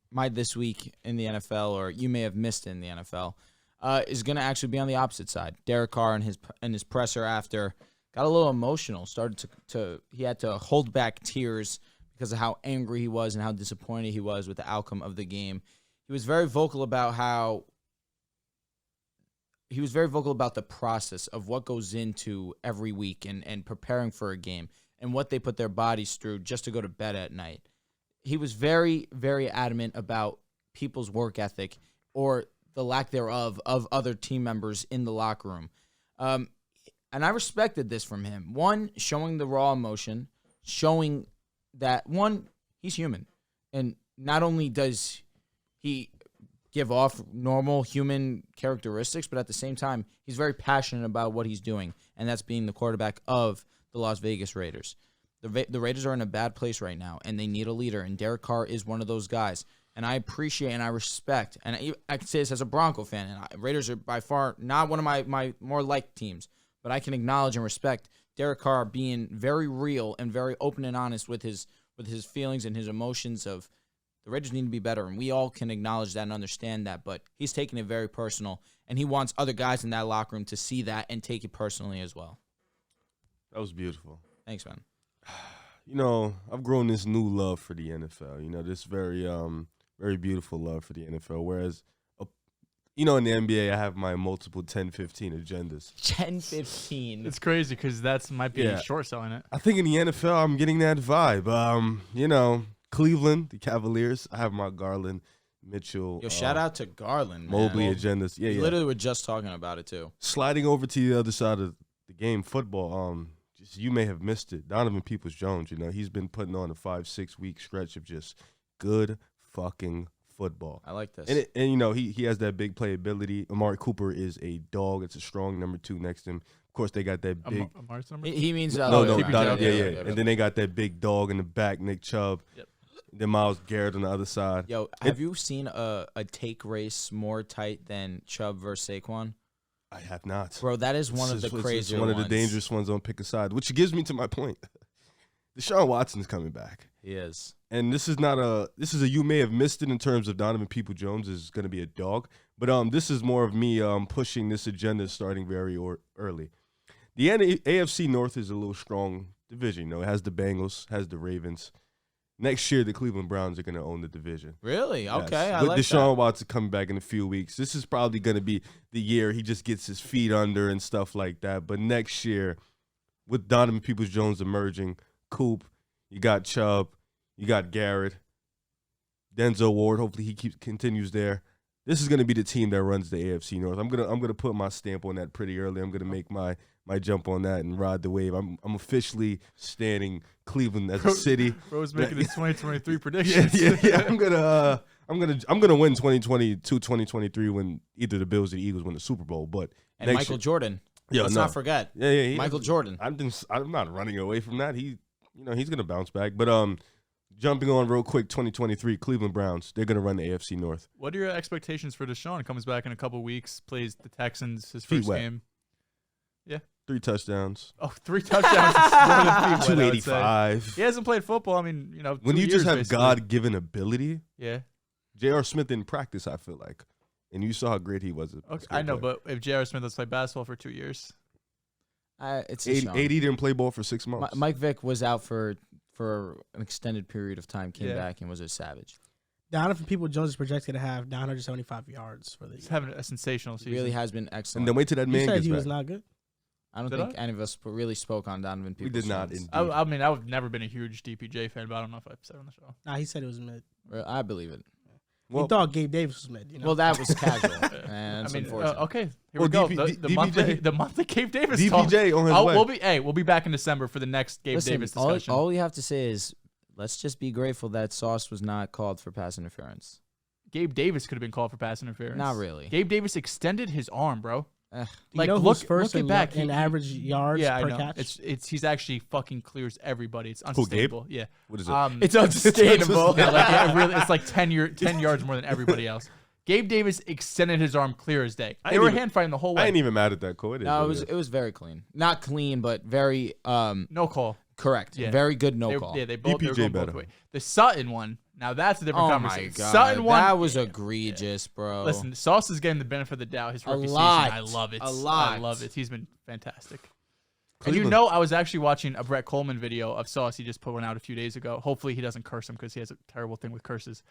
my this week in the NFL, or you may have missed it in the NFL, is going to actually be on the opposite side. Derek Carr and his presser after got a little emotional. Started he had to hold back tears because of how angry he was and how disappointed he was with the outcome of the game. He was very vocal about the process of what goes into every week and preparing for a game and what they put their bodies through just to go to bed at night. He was very, very adamant about people's work ethic or the lack thereof of other team members in the locker room. And I respected this from him. One, showing the raw emotion, showing that, one, he's human. And not only does he give off normal human characteristics, but at the same time, he's very passionate about what he's doing, and that's being the quarterback of the Las Vegas Raiders. The Raiders are in a bad place right now, and they need a leader, and Derek Carr is one of those guys. And I appreciate and I respect, and I can say this as a Bronco fan, and Raiders are by far not one of my more liked teams, but I can acknowledge and respect Derek Carr being very real and very open and honest with his feelings and his emotions of the Raiders need to be better, and we all can acknowledge that and understand that, but he's taking it very personal, and he wants other guys in that locker room to see that and take it personally as well. That was beautiful. Thanks, man. I've grown this new love for the NFL. This very, very beautiful love for the NFL. Whereas, in the NBA, I have my multiple 10-15 agendas. 10-15. It's crazy because might be short selling it. I think in the NFL, I'm getting that vibe. Cleveland, the Cavaliers, I have my Garland, Mitchell. Yo, shout out to Garland, man. Mobley agendas. Yeah, we literally were just talking about it, too. Sliding over to the other side of the game, football, you may have missed it. Donovan Peoples-Jones, he's been putting on a 5-6 week stretch of just good fucking football. I like this. And he has that big playability. Amari Cooper is a dog. It's a strong number 2 next to him. Of course, they got that big. He means no. And then they got that big dog in the back, Nick Chubb. Yep. Then Myles Garrett on the other side. Yo, have you seen a take race more tight than Chubb versus Saquon? I have not. Bro, that is one of the crazier ones. One of the dangerous ones on pick a side, which gives me to my point. Deshaun Watson's coming back. He is. And this is a you may have missed it in terms of Donovan Peoples-Jones is going to be a dog. But this is more of me pushing this agenda starting very early. The AFC North is a little strong division. It has the Bengals, has the Ravens. Next year, the Cleveland Browns are going to own the division. Really? Yes. Okay, I With like Deshaun that. Watson coming back in a few weeks, this is probably going to be the year he just gets his feet under and stuff like that. But next year, with Donovan Peoples-Jones emerging, Coop, you got Chubb, you got Garrett, Denzel Ward. Hopefully he continues there. this is gonna be the team that runs the AFC North. I'm gonna put my stamp on that pretty early. I'm gonna make my jump on that and ride the wave. I'm officially standing Cleveland as a city. Bro's making his 2023 predictions. Yeah. I'm gonna win 2022, 2023 when either the Bills or the Eagles win the Super Bowl. But And Michael Jordan. Yeah, Let's not forget. Yeah. Michael Jordan. I'm not running away from that. He's gonna bounce back. But jumping on real quick, 2023 Cleveland Browns. They're gonna run the AFC North. What are your expectations for Deshaun? Comes back in a couple weeks, plays the Texans his first game. Yeah. 3 touchdowns. Oh, 3 touchdowns. Is more than feet, 285. He hasn't played football. I mean, when 2 you years, just have basically. God-given ability. Yeah. J.R. Smith didn't practice, I feel like, and you saw how great he was. Okay, I know, but if J.R. Smith has played basketball for 2 years, It's 80 didn't play ball for 6 months. Mike Vick was out for an extended period of time, came Yeah. back and was a savage. Donovan Peoples-Jones is projected to have 975 yards for the he's year. having a sensational season. Really has been and excellent. then wait till that You man said gets he back. was not good. I don't Did think any of us really spoke on Donovan We Peoples. did not. Indeed. I mean, I've never been a huge DPJ fan, but I don't know if I've said it on the show. Nah, he said it was mid. I believe it. Well, he thought Gabe Davis was mid. Well, that was casual. And I it's mean, unfortunate. okay, here Well, we go. DPJ The month that Gabe Davis talked. DPJ on his way. We'll be back in December for the next Gabe Listen, Davis discussion. all you have to say is, let's just be grateful that Sauce was not called for pass interference. Gabe Davis could have been called for pass interference. Not really. Gabe Davis extended his arm, bro. You Like, know look who's first it in, back. in average yards Yeah, I per know. catch? He's actually fucking clears everybody. It's Gabe? unsustainable. Yeah. What is it? It's unsustainable. Yeah, like it's like 10 yards more than everybody else. Gabe Davis extended his arm clear as day. They were hand fighting the whole way. I ain't even mad at that call. No, it was very clean. Not clean, but very No call. correct. Yeah. Very good no They call. were going DPJ both better. ways. The Sutton one, now that's a different Oh conversation. my god, Sutton one, that was egregious, bro. listen, Sauce is getting the benefit of the doubt his rookie lot. season. I love it. A lot. I love it. He's been fantastic. Cleveland. And I was actually watching a Brett Coleman video of Sauce. He just put one out a few days ago. Hopefully he doesn't curse him because he has a terrible thing with curses.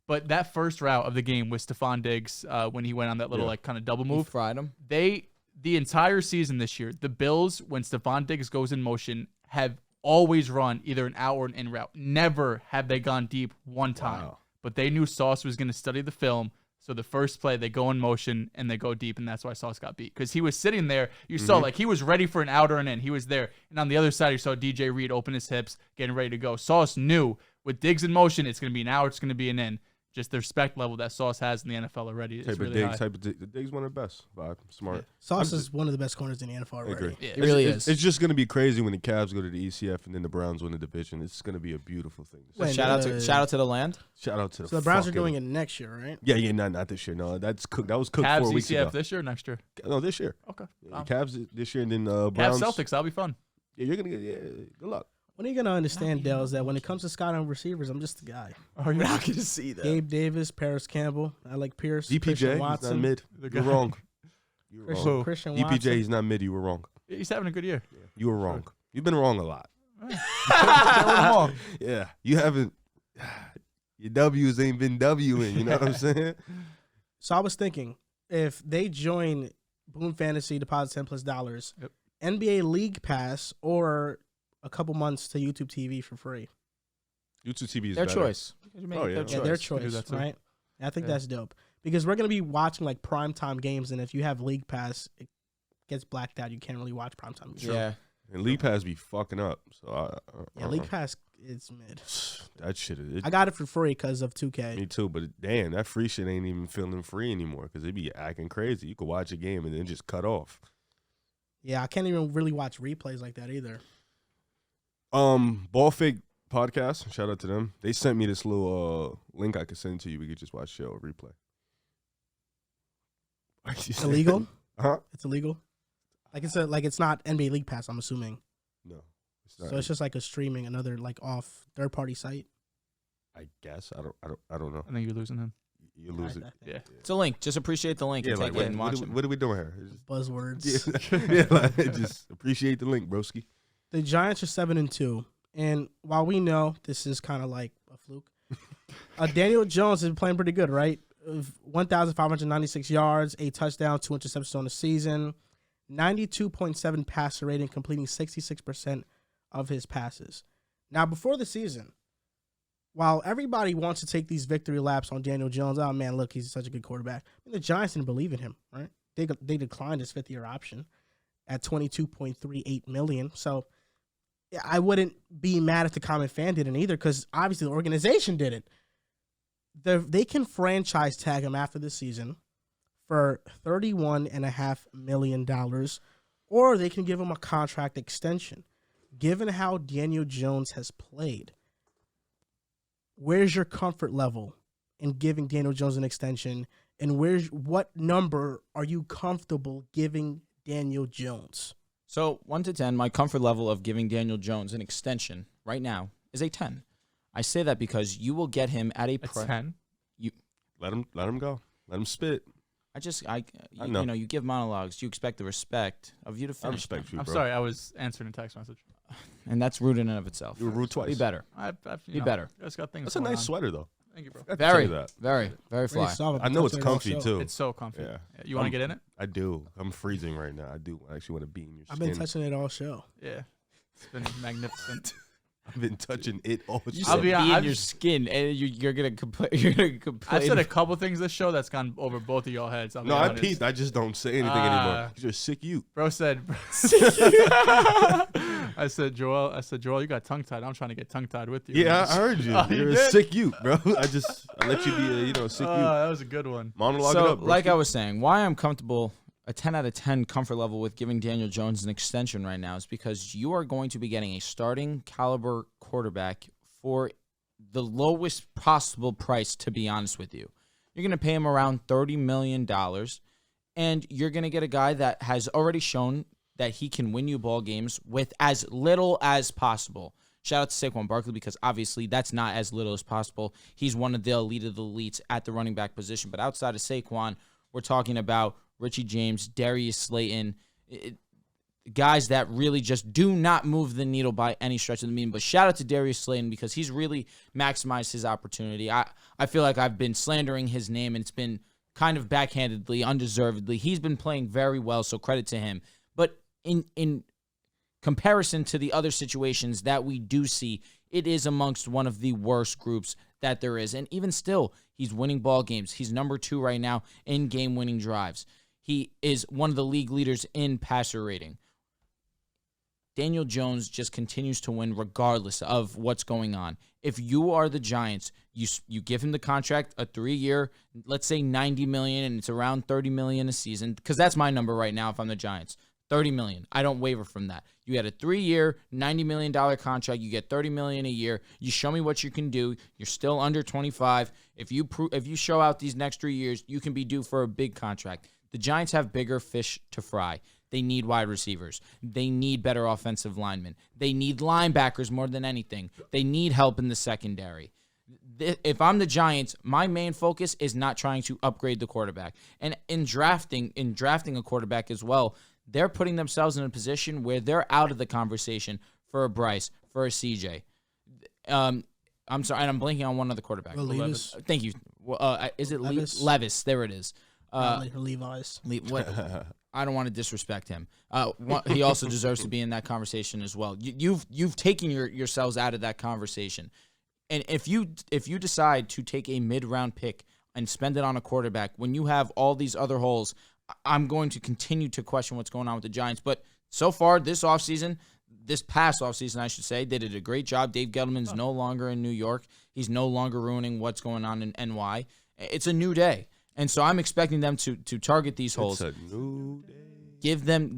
But that first route of the game with Stephon Diggs when he went on that little kind of double He move, fried him. the entire season this year, the Bills, when Stephon Diggs goes in motion, have always run either an out or an in route. Never have they gone deep one time. Wow. But they knew Sauce was going to study the film. So the first play, they go in motion and they go deep, and that's why Sauce got beat. Because he was sitting there, you saw like he was ready for an out or an in. He was there. And on the other side, you saw DJ Reed open his hips, getting ready to go. Sauce knew with Diggs in motion, it's going to be an out, it's going to be an in. Just the respect level that Sauce has in the NFL already is really high. Diggs one of the best. Vibe, smart. Sauce is one of the best corners in the NFL I already. agree. Yeah. It really It's is. just gonna be crazy when the Cavs go to the ECF and then the Browns win the division. It's gonna be a beautiful thing. When, Shout out to the land. Shout out to the. So the Browns are fucking- doing it next year, right? Yeah, not this year. No, that's cooked. That was cooked Cavs 4 weeks ECF ago. this year or next year? No, this year. Okay. Yeah, Cavs this year and then Cavs Browns. Celtics, that'll be fun. Yeah, you're gonna get. Yeah, good luck. When are you gonna understand, Dehls, that when it comes to scouting receivers, I'm just a guy. Are you not gonna see that. Gabe Davis, Paris Campbell, I like Pierce, DPJ, Christian he's Watson, not mid. The You're guy. wrong. You're Christian, wrong. Christian DPJ, Watson. he's not mid. You were wrong. He's having a good year. You were wrong. You've been wrong a lot. Wrong. Yeah, you haven't. Your W's ain't been W'ing. You know what I'm saying? So I was thinking, if they join Boom Fantasy, deposit $10+, Yep. NBA League Pass, or a couple months to YouTube TV for free. YouTube TV is Their better. choice. Oh, yeah. Yeah, their You can do choice, that too. right? I think Yeah. that's dope because we're gonna be watching like primetime games, and if you have League Pass, it gets blacked out. You can't really watch primetime games. Yeah. And League Pass be fucking up. So Yeah, League Pass is mid. that shit. I got it for free because of 2K. Me too, but damn, that free shit ain't even feeling free anymore because it be acting crazy. You could watch a game and then just cut off. Yeah, I can't even really watch replays like that either. Ball Fake Podcast, shout out to them. They sent me this little link I could send to you. We could just watch show replay. Illegal? Huh? It's illegal. Like it's not NBA League Pass. I'm assuming. No, it's not. So it's just like a streaming, another like off third party site. I guess I don't know. I think you're losing him. You lose it. Yeah. It's a link. Just appreciate the link Yeah, and like take it and watch what it. are we doing here? Buzzwords. Yeah, like, just appreciate the link, broski. The Giants are 7-2, and while we know this is kind of like a fluke, Daniel Jones is playing pretty good, right? 1,596 yards, 8 touchdowns, 2 interceptions on the season, 92.7 passer rating, completing 66% of his passes. Now, before the season, while everybody wants to take these victory laps on Daniel Jones, oh man, look, he's such a good quarterback. I mean, the Giants didn't believe in him, right? They declined his 5th-year option at $22.38 million. So yeah, I wouldn't be mad if the common fan didn't either, because obviously the organization didn't. They can franchise tag him after the season for $31.5 million, or they can give him a contract extension. Given how Daniel Jones has played, where's your comfort level in giving Daniel Jones an extension, and what number are you comfortable giving Daniel Jones? So 1 to 10, my comfort level of giving Daniel Jones an extension right now is a 10. I say that because you will get him at a 10. Let him go. Let him spit. You know, you give monologues. You expect the respect of you to finish. I respect you, I'm bro. sorry, I was answering a text message. And that's rude in and of itself. You were rude twice. Be better. Be better. You guys got things That's a going nice on. sweater, though. Thank you, bro. I have to tell Very, you that. very fly. I know it's comfy, too. It's so comfy. Yeah. You want to get in it? I do. I'm freezing right now. I do. I actually want to be in your skin. I've been touching it all show. Yeah. It's been magnificent. I've been touching it all. I'll be honest, in your skin, and you're gonna complain. You're gonna complain. I've said a couple things this show that's gone over both of y'all heads. No, I peeped. I just don't say anything anymore. You're a sick you. Bro said. I said, Joel, you got tongue tied. I'm trying to get tongue tied with you. Yeah, I heard you. You're a sick you, bro. I let you be a sick you. That was a good one. Monologue so, it up, bro. like I was saying, why I'm comfortable a 10 out of 10 comfort level with giving Daniel Jones an extension right now is because you are going to be getting a starting caliber quarterback for the lowest possible price, to be honest with you. You're going to pay him around $30 million, and you're going to get a guy that has already shown that he can win you ball games with as little as possible. Shout out to Saquon Barkley, because obviously that's not as little as possible. He's one of the elite of the elites at the running back position. But outside of Saquon, we're talking about Richie James, Darius Slayton, guys that really just do not move the needle by any stretch of the mean. But shout out to Darius Slayton, because he's really maximized his opportunity. I feel like I've been slandering his name, and it's been kind of backhandedly, undeservedly. He's been playing very well, so credit to him. But in comparison to the other situations that we do see, it is amongst one of the worst groups that there is. And even still, he's winning ball games. He's number 2 right now in game-winning drives. He is one of the league leaders in passer rating. Daniel Jones just continues to win regardless of what's going on. If you are the Giants, you give him the contract, a 3-year, let's say $90 million, and it's around $30 million a season, because that's my number right now if I'm the Giants. $30 million. I don't waver from that. You had a 3-year, $90 million contract. You get $30 million a year. You show me what you can do. You're still under 25. If you show out these next 3 years, you can be due for a big contract. The Giants have bigger fish to fry. They need wide receivers. They need better offensive linemen. They need linebackers more than anything. They need help in the secondary. If I'm the Giants, my main focus is not trying to upgrade the quarterback. And in drafting a quarterback as well, they're putting themselves in a position where they're out of the conversation for a Bryce, for a CJ. I'm sorry, and I'm blanking on one other quarterback. Levis. Thank you. Is it Levis? Levis? There it is. Levi's. I don't want to disrespect him. He also deserves to be in that conversation as well. You've taken yourselves out of that conversation, and if you decide to take a mid-round pick and spend it on a quarterback when you have all these other holes, I'm going to continue to question what's going on with the Giants. But so far this past offseason, I should say, they did a great job. Dave Gettleman's no longer in New York. He's no longer ruining what's going on in NY. It's a new day. And so I'm expecting them to target these holes. It's a new day.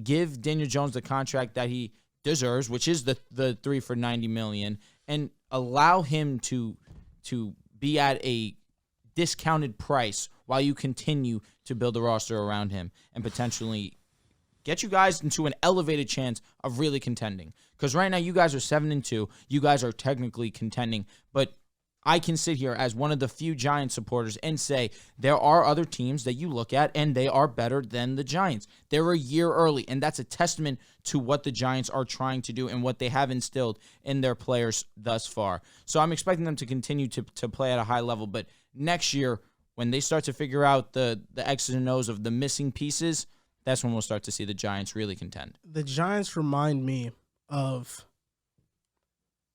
Give Daniel Jones the contract that he deserves, which is the 3 for $90 million, and allow him to be at a discounted price while you continue to build a roster around him and potentially get you guys into an elevated chance of really contending. Because right now you guys are 7-2. You guys are technically contending, but I can sit here as one of the few Giants supporters and say there are other teams that you look at and they are better than the Giants. They're a year early, and that's a testament to what the Giants are trying to do and what they have instilled in their players thus far. So I'm expecting them to continue to play at a high level, but next year, when they start to figure out the X's and O's of the missing pieces, that's when we'll start to see the Giants really contend. The Giants remind me of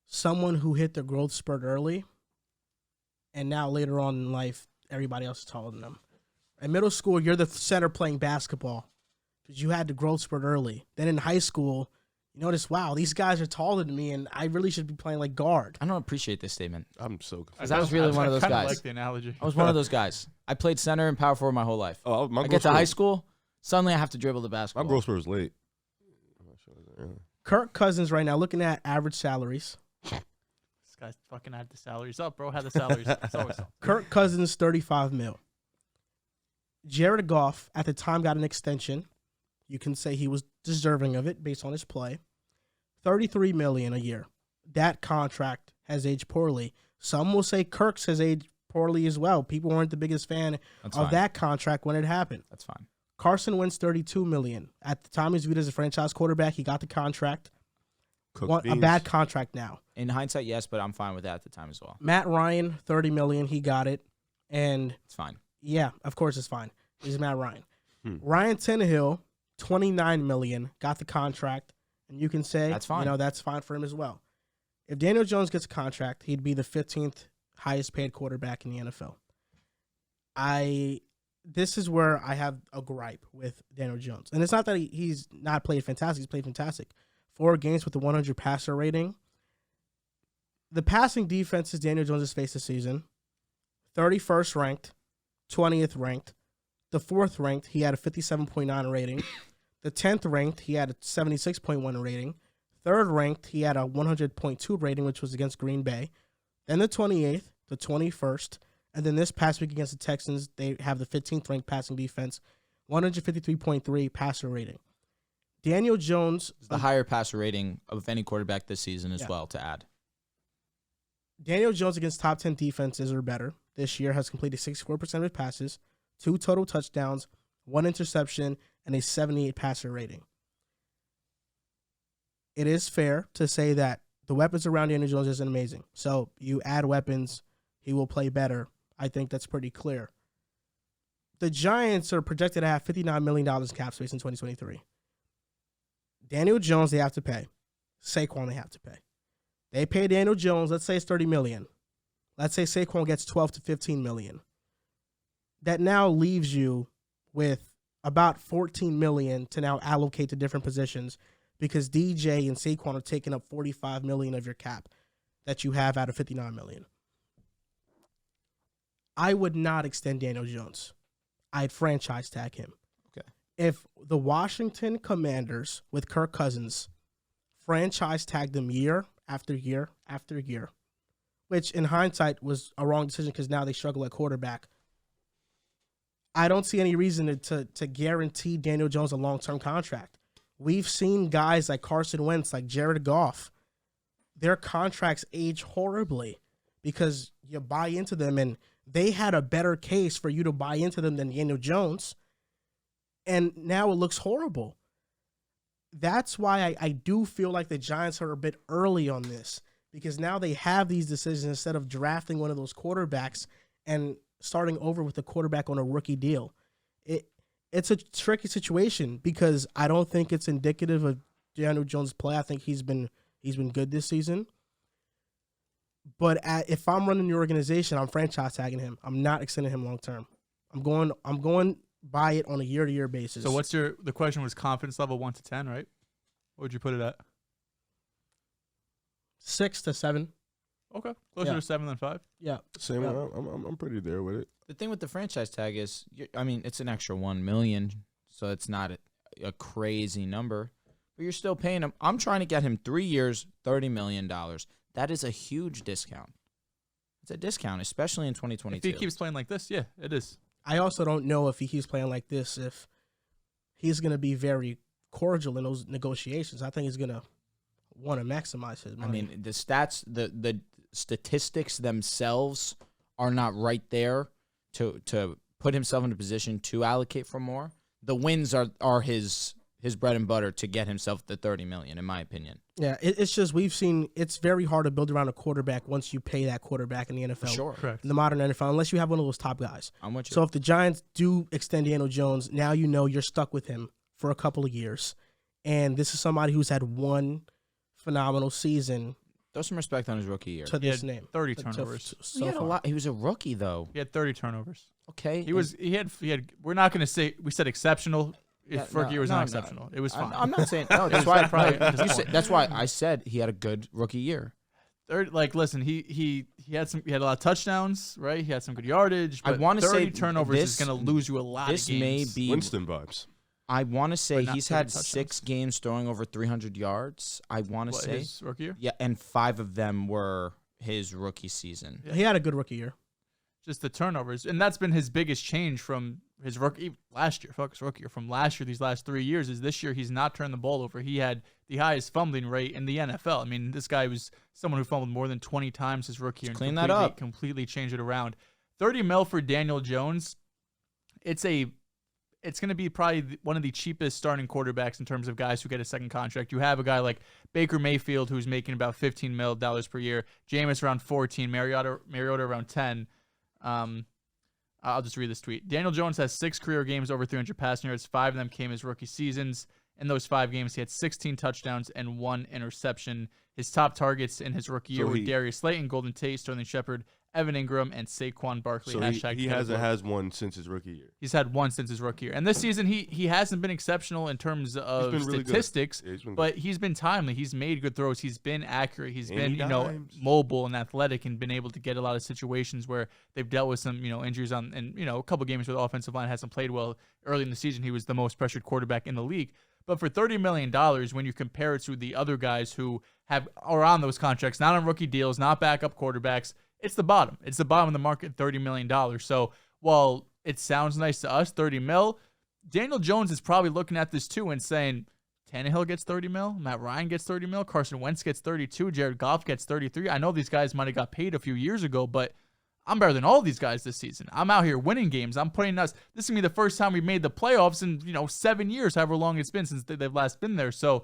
someone who hit the growth spurt early and now later on in life, everybody else is taller than them. In middle school, you're the center playing basketball because you had the growth spurt early. Then in high school, you notice, wow, these guys are taller than me, and I really should be playing like guard. I don't appreciate this statement. I'm so confused. Because I was really one of those I guys. like the analogy. I was one of those guys. I played center and power forward my whole life. Oh, my I growth get to spurt- high school, suddenly I have to dribble the basketball. My growth spurt was late. Kirk Cousins right now, looking at average salaries. This guy's fucking had the salaries up, bro. Had the salaries up. It's always up. Kirk Cousins, $35 million. Jared Goff, at the time, got an extension. You can say he was deserving of it based on his play. $33 million a year. That contract has aged poorly. Some will say Kirk's has aged poorly as well. People weren't the biggest fan of that contract when it happened. That's fine. Carson Wentz, $32 million. At the time, he was viewed as a franchise quarterback. He got the contract. A bad contract now. In hindsight, yes, but I'm fine with that at the time as well. Matt Ryan, $30 million. He got it. And It's fine. yeah, of course it's fine. He's Matt Ryan. Ryan Tannehill, $29 million. Got the contract. And you can say, That's fine. That's fine for him as well. If Daniel Jones gets a contract, he'd be the 15th highest paid quarterback in the NFL. This is where I have a gripe with Daniel Jones. And it's not that he's not played fantastic. He's played fantastic. 4 games with the 100 passer rating. The passing defenses Daniel Jones has faced this season, 31st ranked, 20th ranked. The 4th ranked, he had a 57.9 rating. The 10th ranked, he had a 76.1 rating. 3rd ranked, he had a 100.2 rating, which was against Green Bay. Then the 28th, the 21st, and then this past week against the Texans, they have the 15th ranked passing defense, 153.3 passer rating. Daniel Jones, The higher passer rating of any quarterback this season as well, to add. Daniel Jones against top 10 defenses or better this year has completed 64% of his passes, 2 total touchdowns, 1 interception, and a 78 passer rating. It is fair to say that the weapons around Daniel Jones isn't amazing. So you add weapons, he will play better. I think that's pretty clear. The Giants are projected to have $59 million cap space in 2023. Daniel Jones, they have to pay. Saquon, they have to pay. They pay Daniel Jones, let's say it's $30 million. Let's say Saquon gets $12 to $15 million. That now leaves you with about $14 million to now allocate to different positions because DJ and Saquon are taking up $45 million of your cap that you have out of $59 million. I would not extend Daniel Jones. I'd franchise tag him. Okay. If the Washington Commanders with Kirk Cousins franchise tagged them year after year after year, which in hindsight was a wrong decision because now they struggle at quarterback, I don't see any reason to guarantee Daniel Jones a long-term contract. We've seen guys like Carson Wentz, like Jared Goff, their contracts age horribly because you buy into them, and they had a better case for you to buy into them than Daniel Jones, and now it looks horrible. That's why I do feel like the Giants are a bit early on this because now they have these decisions instead of drafting one of those quarterbacks and starting over with a quarterback on a rookie deal. It's a tricky situation because I don't think it's indicative of Daniel Jones' play. I think he's been good this season. But if I'm running the organization, I'm franchise tagging him. I'm not extending him long term. I'm going by it on a year-to-year basis. So the question was confidence level 1 to 10, right? What would you put it at? 6 to 7. Okay. Closer to 7 than 5? Yeah. Same. I'm pretty there with it. The thing with the franchise tag is, it's an extra $1 million, so it's not a crazy number, but you're still paying him. I'm trying to get him 3 years, $30 million. That is a huge discount. It's a discount, especially in 2022. If he keeps playing like this, yeah, it is. I also don't know if he keeps playing like this, if he's going to be very cordial in those negotiations. I think he's going to want to maximize his money. The stats, the statistics themselves are not right there to put himself in a position to allocate for more. The wins are his bread and butter to get himself the $30 million, in my opinion. Yeah, it's just we've seen it's very hard to build around a quarterback once you pay that quarterback in the NFL. Sure. Correct. In the modern NFL, unless you have one of those top guys. I'm with you. So if the Giants do extend Daniel Jones, now you know you're stuck with him for a couple of years. And this is somebody who's had one phenomenal season Throw some respect on his rookie year. to this name. 30 turnovers. So He had a far. lot. He was a rookie though. He had 30 turnovers. Okay. He had. We're not going to say we said exceptional. If rookie year was not exceptional, it was fine. I'm not saying no. That's why. probably at this You point. that's why I said he had a good rookie year. Listen, he had a lot of touchdowns, right? He had some good yardage. I But wanna 30 say turnovers this- is going to lose you a lot of This games. may be. Winston vibes. I want to say But not he's 30 had touchdowns. 6 games throwing over 300 yards. I want to What, say. his rookie year. Yeah, and 5 of them were his rookie season. Yeah. He had a good rookie year. Just the turnovers, and that's been his biggest change from his rookie last year. Fuck his rookie year from last year. These last 3 years is this year he's not turned the ball over. He had the highest fumbling rate in the NFL. I mean, this guy was someone who fumbled more than 20 times his rookie year. And clean that up. Completely change it around. 30 mil for Daniel Jones. It's going to be probably one of the cheapest starting quarterbacks in terms of guys who get a second contract. You have a guy like Baker Mayfield who's making about $15 million per year. Jameis around 14. Mariota around 10. I'll just read this tweet. Daniel Jones has 6 career games over 300 passing yards. 5 of them came his rookie seasons. In those 5 games, he had 16 touchdowns and 1 interception. His top targets in his rookie year were Darius Slayton, Golden Tate, Sterling Shepard, Evan Ingram, and Saquon Barkley. So he has one since his rookie year. He's had one since his rookie year. And this season, he hasn't been exceptional in terms of really statistics, but he's been timely. He's made good throws. He's been accurate. He's been, dimes. mobile and athletic and been able to get a lot of situations where they've dealt with some, injuries and a couple games where the offensive line hasn't played well. Early in the season, he was the most pressured quarterback in the league. But for $30 million, when you compare it to the other guys who are on those contracts, not on rookie deals, not backup quarterbacks, it's the bottom. It's the bottom of the market, $30 million. So while it sounds nice to us, 30 mil, Daniel Jones is probably looking at this too and saying, Tannehill gets 30 mil, Matt Ryan gets 30 mil, Carson Wentz gets 32, Jared Goff gets 33. I know these guys might have got paid a few years ago, but I'm better than all these guys this season. I'm out here winning games. I'm putting us. This is going to be the first time we've made the playoffs in 7 years, however long it's been since they've last been there. So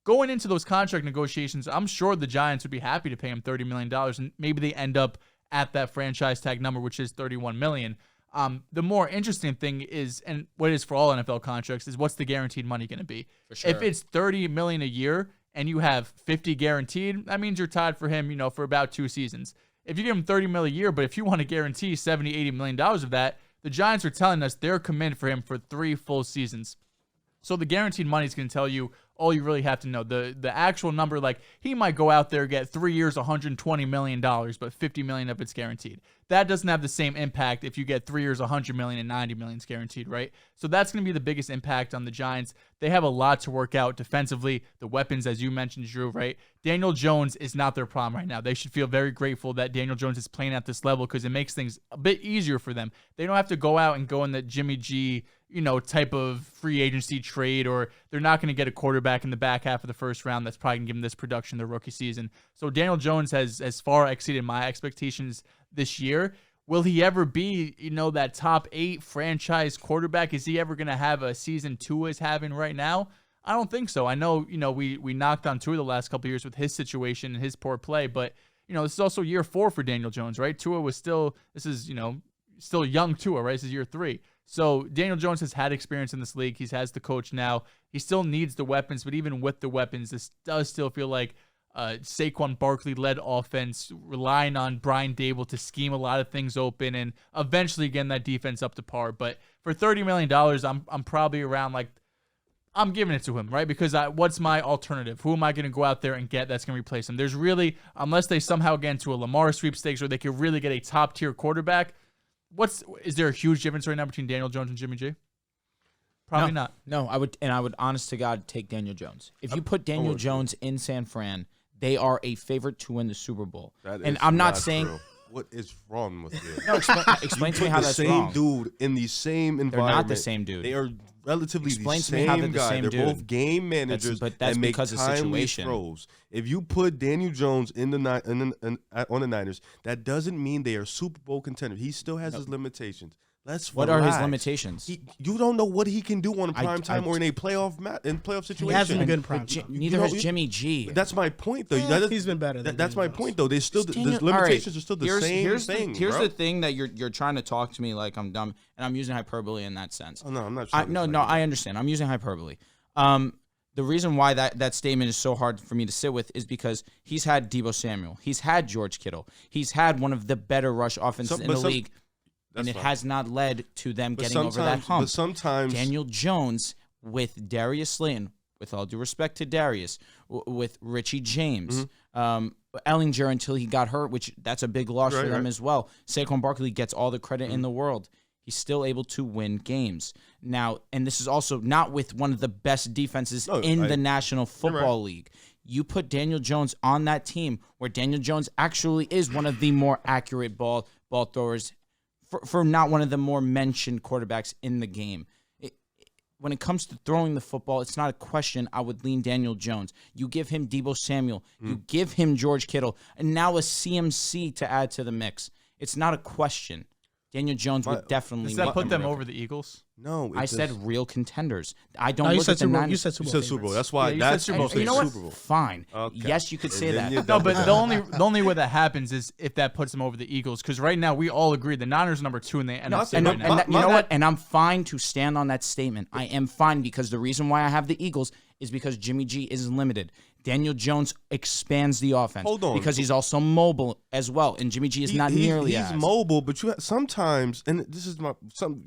going into those contract negotiations, I'm sure the Giants would be happy to pay him $30 million, and maybe they end up at that franchise tag number, which is $31 million. The more interesting thing is, and what it is for all NFL contracts, is what's the guaranteed money going to be? For sure. If it's $30 million a year and you have 50 guaranteed, that means you're tied for him, for about 2 seasons. If you give him $30 million a year, but if you want to guarantee $70, $80 million of that, the Giants are telling us they're committed for him for 3 full seasons. So the guaranteed money is going to tell you all you really have to know. The actual number, like he might go out there, get 3 years, $120 million, but $50 million of it's guaranteed. That doesn't have the same impact if you get 3 years, $100 million and $90 million is guaranteed, right? So that's going to be the biggest impact on the Giants. They have a lot to work out defensively. The weapons, as you mentioned, Drew, right? Daniel Jones is not their problem right now. They should feel very grateful that Daniel Jones is playing at this level because it makes things a bit easier for them. They don't have to go out and go in the Jimmy G, type of free agency trade, or they're not going to get a quarterback in the back half of the first round that's probably going to give them this production their rookie season. So Daniel Jones has far exceeded my expectations this year. Will he ever be, that top 8 franchise quarterback? Is he ever going to have a season Tua is having right now? I don't think so. I know, we knocked on Tua the last couple of years with his situation and his poor play, but, this is also year 4 for Daniel Jones, right? Tua was still young Tua, right? This is year 3. So Daniel Jones has had experience in this league. He has the coach now. He still needs the weapons, but even with the weapons, this does still feel like Saquon Barkley-led offense, relying on Brian Dable to scheme a lot of things open and eventually getting that defense up to par. But for $30 million, I'm probably around I'm giving it to him, right? Because what's my alternative? Who am I going to go out there and get that's going to replace him? There's really, unless they somehow get into a Lamar sweepstakes or they could really get a top-tier quarterback, is there a huge difference right now between Daniel Jones and Jimmy G? Probably not. No, I would honest to God take Daniel Jones. If you put Daniel Jones in San Fran, they are a favorite to win the Super Bowl. And I'm not saying true. What is wrong with you? No, explain to me how that's wrong. The same dude in the same environment. They're not the same dude. They are relatively Explain the to me how they're the guy. same They're dude. both game managers but that's that make because of timely situation. throws. If you put Daniel Jones on the Niners, that doesn't mean they are Super Bowl contenders. He still has his limitations. What are his limitations? You don't know what he can do on a prime time or in a playoff situation. He hasn't been good in prime. Neither has Jimmy G. That's my point, though. He's been better. That's my point, though. They still the Daniel, limitations are still the here's same thing. Here's the thing that you're trying to talk to me like I'm dumb, and I'm using hyperbole in that sense. Oh, no, I'm not. No, I understand. I'm using hyperbole. the reason why that statement is so hard for me to sit with is because he's had Deebo Samuel. He's had George Kittle. He's had one of the better rush offenses in the league. And it has not led to them getting over that hump. But sometimes Daniel Jones with Darius Slayton, with all due respect to Darius, with Richie James, Ellinger until he got hurt, which that's a big loss for them as well. Saquon Barkley gets all the credit in the world. He's still able to win games. Now, and this is also not with one of the best defenses in the National Football League. You put Daniel Jones on that team where Daniel Jones actually is one of the more accurate ball throwers for not one of the more mentioned quarterbacks in the game. When it comes to throwing the football, it's not a question. I would lean Daniel Jones. You give him Deebo Samuel. You give him George Kittle. And now a CMC to add to the mix. It's not a question. Daniel Jones would definitely. Does that put them over the Eagles? No, I said real contenders. I don't look at the Niners. You said Super Bowl. That's why. Yeah, that's you know what? Super Bowl. Fine. Okay. Yes, you could say that. No, but the only way that happens is if that puts them over the Eagles. Because right now we all agree the Niners are number 2 in the NFC right now. You know what? And I'm fine to stand on that statement. I am fine because the reason why I have the Eagles is because Jimmy G is limited. Daniel Jones expands the offense. Hold on. Because he's also mobile as well, and Jimmy G is not nearly as. He's mobile, but sometimes, and this is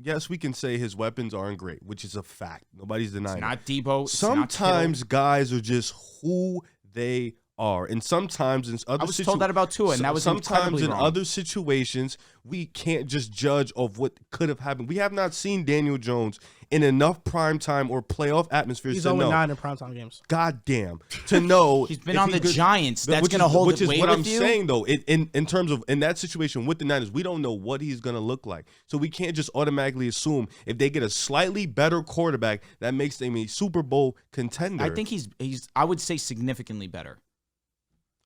yes, we can say his weapons aren't great, which is a fact. Nobody's denying it. Not Deebo. Sometimes guys are just who they are, and sometimes in other I was told that about Tua, and that was sometimes in wrong. other situations we can't just judge of what could have happened. We have not seen Daniel Jones in enough primetime or playoff atmospheres. He's to know. 0-9 in primetime games. God damn, to know he's been on the Giants. That's going to hold which it is weight what with I'm you. saying though. In terms of in that situation with the Niners, we don't know what he's going to look like, so we can't just automatically assume if they get a slightly better quarterback that makes them a Super Bowl contender. I think he's I would say significantly better.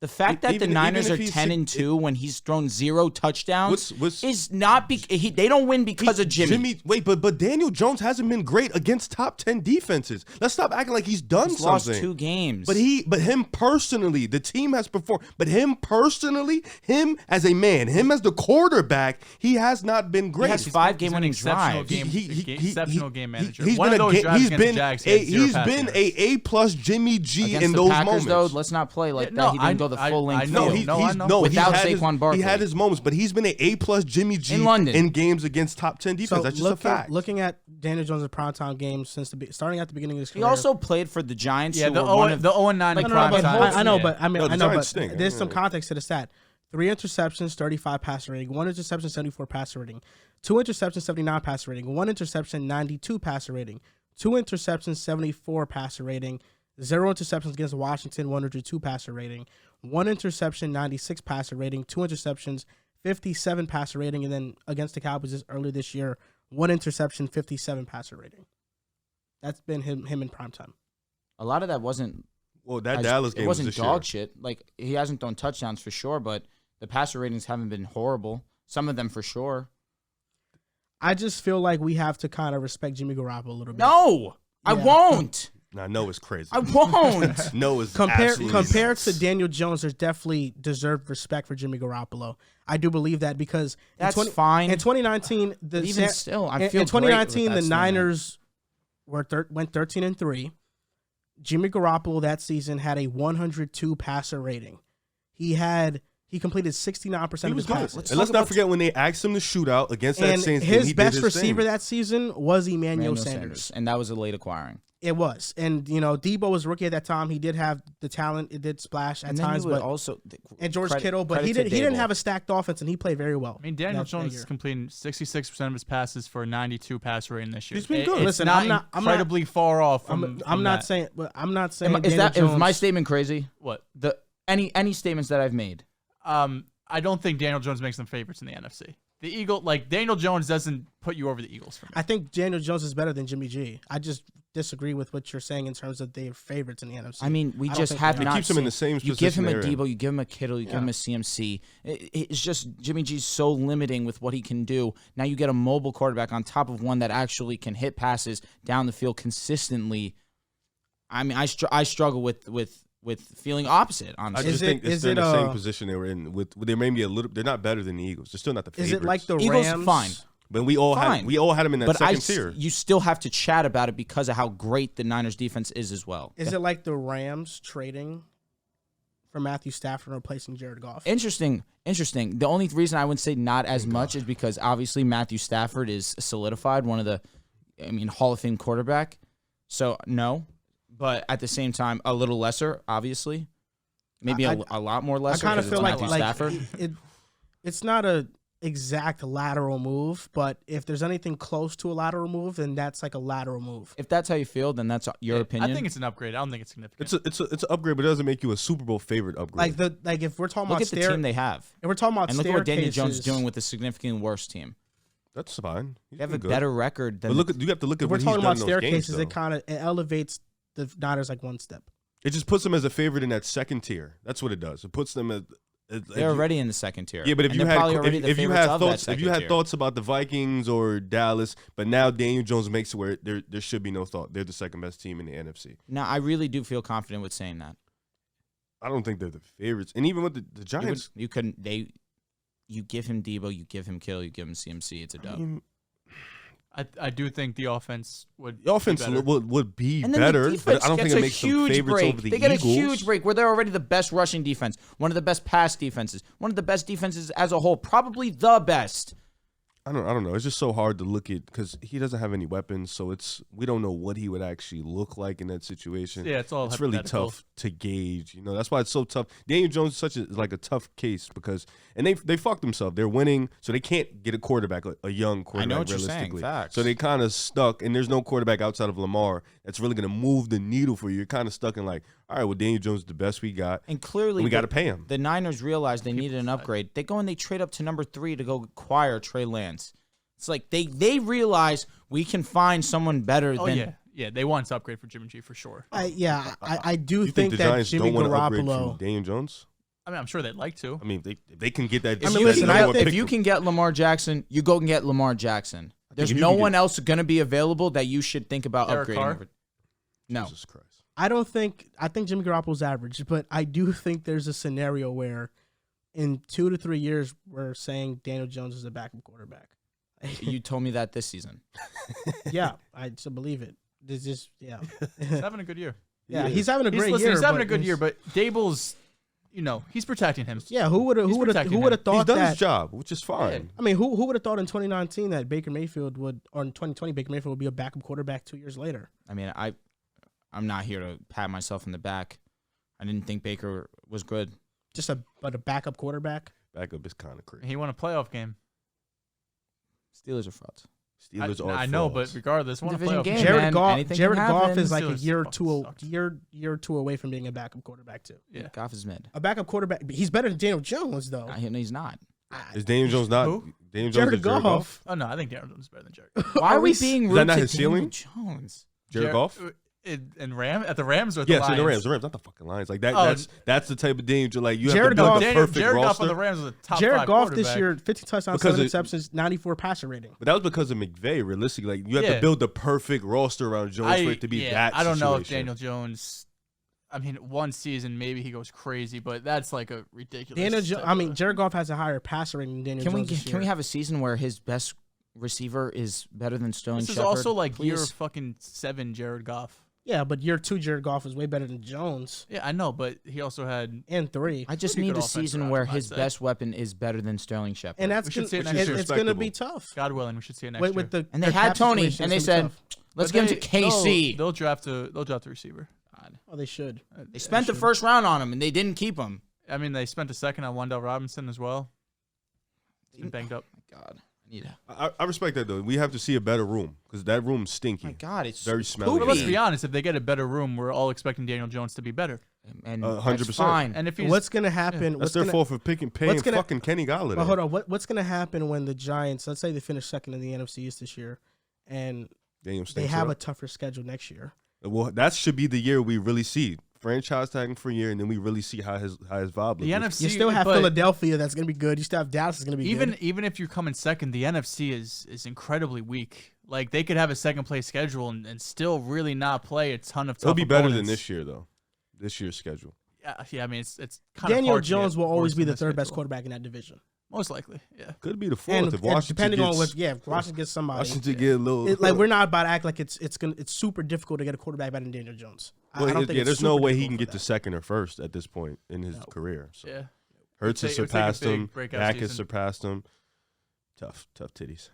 The fact that the Niners are 10-2 when he's thrown 0 touchdowns is not they don't win because of Jimmy. But Daniel Jones hasn't been great against top 10 defenses. Let's stop acting like he's done He's something. lost 2 games. But him personally, the team has performed. But him personally, him as a man, him as the quarterback, he has not been great. He has 5 game-winning drives. Exceptional game manager. He's One been of those drives against the Jags, he's been a A+ Jimmy G Against in the those Packers, moments. though, let's not play like that. He didn't go the full length No, field. Without Saquon Barkley. He had his moments, but he's been an A+ Jimmy G in London in games against top 10 defense. That's just a fact. Looking at Daniel Jones' primetime games starting at the beginning of his career. He also played for the Giants. Yeah, who the were 0-9 I know, but stink. there's some context to the stat. 3 interceptions, 35 passer rating. 1 interception, 74 passer rating. 2 interceptions, 79 passer rating. 1 interception, 92 passer rating. 2 interceptions, 74 passer rating. 0 interceptions against Washington, 102 passer rating. 1 interception, 96 passer rating. 2 interceptions, 57 passer rating. And then against the Cowboys earlier this year, 1 interception, 57 passer rating. That's been him in primetime. A lot of that wasn't. Well, that Dallas game wasn't was dog shit. Like, he hasn't thrown touchdowns for sure, but the passer ratings haven't been horrible. Some of them for sure. I just feel like we have to kind of respect Jimmy Garoppolo a little bit. No, I won't. Nah, no, it's crazy. I won't. No, it's compared nuts. to Daniel Jones, there's definitely deserved respect for Jimmy Garoppolo. I do believe that because that's fine. In 2019, I feel in 2019 the Niners went 13-3. Jimmy Garoppolo that season had a 102 passer rating. He completed 69% of his passes. And let's not forget when they asked him to shoot out against that Saints team, his best receiver that season was Emmanuel Sanders. And that was a late acquiring. It was. And, Debo was rookie at that time. He did have the talent. It did splash at times. But also and George Kittle. But he didn't have a stacked offense, and he played very well. I mean, Daniel Jones is completing 66% of his passes for a 92 passer rating this year. He's been good. It's Listen, not incredibly far off from I'm not that. saying. But I'm not saying. Is my statement crazy? What? Any statements that I've made? I don't think Daniel Jones makes them favorites in the NFC. Daniel Jones doesn't put you over the Eagles for me. I think Daniel Jones is better than Jimmy G. I just disagree with what you're saying in terms of their favorites in the NFC. I mean, we just have not. It keeps him in the same position. You give him a Debo, you give him a Kittle, you give him a CMC. It's just Jimmy G's so limiting with what he can do. Now you get a mobile quarterback on top of one that actually can hit passes down the field consistently. I mean, I struggle with feeling opposite, honestly. I just think they're in the same position they were in. They may be a little. They're not better than the Eagles. They're still not the favorites. Is it like the Eagles? Rams? Fine. But we all Fine. had him in that But second tier. you still have to chat about it because of how great the Niners defense is as well. Is it like the Rams trading for Matthew Stafford and replacing Jared Goff? Interesting. The only reason I would say not as much is because obviously Matthew Stafford is solidified, one of the, Hall of Fame quarterback. So no, but at the same time, a little lesser, obviously. Maybe a lot more I lesser. kind of feel like Stafford. It's not a exact lateral move, but if there's anything close to a lateral move, then that's like a lateral move. If that's how you feel, then that's your opinion. I think it's an upgrade. I don't think it's significant. It's an upgrade, but it doesn't make you a Super Bowl favorite upgrade. Like if we're talking look about at the team they have, if we're talking about and look at what Daniel staircases- Jones is doing with a significantly worse team. That's fine. They have a better record than. But you have to look at If we're what he's talking done about in those games, staircases, though. it elevates the Niners like one step. It just puts them as a favorite in that second tier. That's what it does. It puts them as they're already in the second tier. Yeah, but if and you they're probably had already the if you favorites had of that thoughts second if you had tier. thoughts about the Vikings or Dallas, but now Daniel Jones makes it where there should be no thought. They're the second best team in the NFC. Now, I really do feel confident with saying that. I don't think they're the favorites, and even with the Giants, You give him Debo, you give him Kittle, you give him CMC. It's a dub. I do think the offense would. The offense be better. would be And then better, the defense but I don't think gets it a makes them huge favorites break. over the They get Eagles. a huge break where they're already the best rushing defense, one of the best pass defenses, one of the best defenses as a whole, probably the best. I don't know. It's just so hard to look at because he doesn't have any weapons, so we don't know what he would actually look like in that situation. Yeah, it's all It's really hypothetical. tough to gauge. That's why it's so tough. Daniel Jones is like a tough case because they fucked themselves. They're winning, so they can't get a quarterback, a young quarterback. I know what you're saying. Realistically. Facts. So they kind of stuck, and there's no quarterback outside of Lamar that's really going to move the needle for you. You're kind of stuck in like, all right, well, Daniel Jones is the best we got, And clearly, we got to pay him. The Niners realized they needed an upgrade. They go and they trade up to number 3 to go acquire Trey Lance. It's like they realize we can find someone better Oh than. yeah. They want to upgrade for Jimmy G for sure. I do You think the that Giants Jimmy don't want to upgrade Garoppolo. from Daniel Jones? I mean, I'm sure they'd like to. I mean, they can get that. I mean, listen, I think if you can get Lamar Jackson, you go and get Lamar Jackson. There's if you no can get- one else going to be available that you should think about Derek upgrading. Carr? Over. No. Jesus Christ. I think Jimmy Garoppolo's average, but I do think there's a scenario where in 2 to 3 years we're saying Daniel Jones is a backup quarterback. You told me that this season. Yeah, I just believe it. It's just He's having a good year. yeah. He's having a great Listen, year. he's having but a good year, but Dable's, he's protecting him. yeah, who would have protecting him. thought He's done that? his job, which is fine. I mean, who would have thought in 2019 that Baker Mayfield would, or in 2020 Baker Mayfield would be a backup quarterback 2 years later? I mean, I'm not here to pat myself in the back. I didn't think Baker was good. But a backup quarterback. Backup is kind of crazy. He won a playoff game. Steelers are frauds. Steelers are I know, frauds. but regardless, won a Division playoff game. game. Jared man, Goff. anything Jared can Goff happen. is like a Steelers year or fucking two, suck. year or two away from being a backup quarterback too. Yeah. Goff is mid. A backup quarterback. He's better than Daniel Jones though. No, he's not. Is Daniel Jones not? Who? Daniel Jones Jared is Jared Goff? Goff. Oh no, I think Darren Jones is better than Jared. Why are we we- being Is rude that not to his Daniel ceiling? Jones? Jared Goff? At the Rams or at the Yes, Lions? in the Rams, not the fucking Lions. Like that. Oh. That's the type of Daniel. Like you Jared have to build Goff- the Jared perfect Goff roster. on the Rams was a top Jared 5 Goff this quarterback. year, 15 touchdowns, Because 7 it- interceptions, 94 passer rating. But that was because of McVay. Realistically, like you have Yeah. to build the perfect roster around Jones for it to be that. I don't know if situation. Daniel Jones. I mean, one season maybe he goes crazy, but that's like a ridiculous. Jared Goff has a higher passer rating than Daniel Can we Jones. this can we year. have a season where his best receiver is better than Sterling This is Shepard? also like year please? fucking 7 Jared Goff. Yeah, but year 2 Jared Goff is way better than Jones, Yeah, I know, but he also had. and 3. I just pretty need good a offense season around where him, I'd his say. best weapon is better than Sterling Shepard. And that's We should gonna, see it next it's, year. it's going to be Respectable. tough. God willing, we should see it next Wait, year. with the and they their had cap Tony, situation, and they it's gonna said, be tough. "Let's But get him to KC." They'll draft the receiver. Oh, they should. They spent the first round on him, and they didn't keep him. I mean, they spent a second on Wandale Robinson as well. He's been banged up. God, I need a. I respect that though. We have to see a better room because that room's stinky. My God, it's Very smelly. But let's poopy. be honest. If they get a better room, we're all expecting Daniel Jones to be better. And 100%. that's fine. And if he's What's going to happen? That's What's their gonna, fault for paying what's gonna- fucking Kenny Golladay. But hold on. What's going to happen when the Giants, let's say they finish second in the NFC East this year, and Daniel they stinks have it a up. tougher schedule next year? Well, that should be the year we really see franchise tagging for a year, and then we really see how his vibe the looks. NFC, You still have but Philadelphia that's going to be good. You still have Dallas that's going to be good. even if you come in second, the NFC is incredibly weak. Like they could have a second place schedule and still really not play a ton of tough It'll be better than opponents. this year though. This year's schedule. Yeah, I mean it's kind of Daniel hard to Jones get will always worse be than the this third best schedule. quarterback in that division. Most likely, yeah. Could be the fourth And if Washington depending on gets, what, if Washington gets somebody. Washington get a little. Like we're not about to act like it's super difficult to get a quarterback better than Daniel Jones. Well, I don't think there's it's no super way he difficult can for get to that. second or first at this point in his career. So. Yeah. Hurts has It would take a surpassed big him. breakout Dak has season. surpassed him. Tough titties.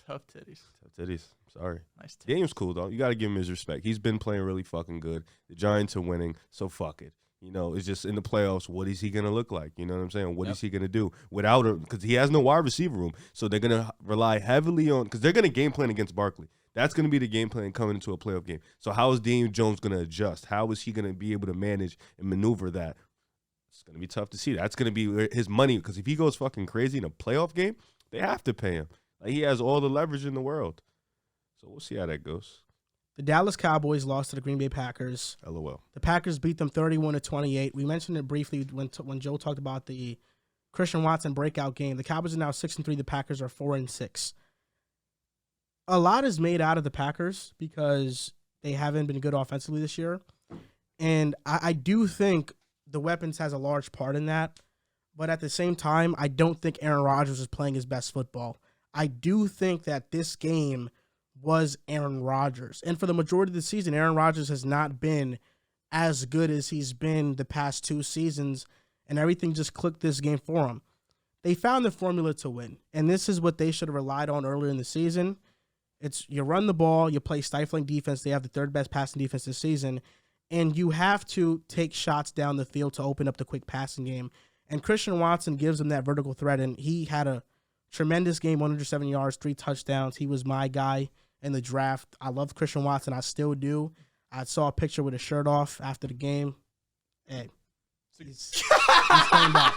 Tough titties. Tough titties. Sorry. Nice titties. Game's cool though. You got to give him his respect. He's been playing really fucking good. The Giants are winning, so fuck it. You know, it's just in the playoffs. What is he gonna look like? You know what I'm saying? What is he gonna do without him? Because he has no wide receiver room, so they're gonna rely heavily on. Because they're gonna game plan against Barkley. That's gonna be the game plan coming into a playoff game. So how is Daniel Jones gonna adjust? How is he gonna be able to manage and maneuver that? It's gonna be tough to see. That's gonna be his money. Because if he goes fucking crazy in a playoff game, they have to pay him. Like he has all the leverage in the world. So we'll see how that goes. The Dallas Cowboys lost to the Green Bay Packers. LOL. The Packers beat them 31-28. We mentioned it briefly when Joe talked about the Christian Watson breakout game. The Cowboys are now 6-3. The Packers are 4-6. A lot is made out of the Packers because they haven't been good offensively this year, and I do think the weapons has a large part in that. But at the same time, I don't think Aaron Rodgers is playing his best football. I do think that this game was Aaron Rodgers. And for the majority of the season, Aaron Rodgers has not been as good as he's been the past 2 seasons, and everything just clicked this game for him. They found the formula to win, and this is what they should have relied on earlier in the season. It's you run the ball, you play stifling defense. They have the 3rd best passing defense this season, and you have to take shots down the field to open up the quick passing game. And Christian Watson gives them that vertical threat, and he had a tremendous game, 107 yards, 3 touchdowns. He was my guy in the draft. I love Christian Watson. I still do. I saw a picture with his shirt off after the game. Hey, he's toned out.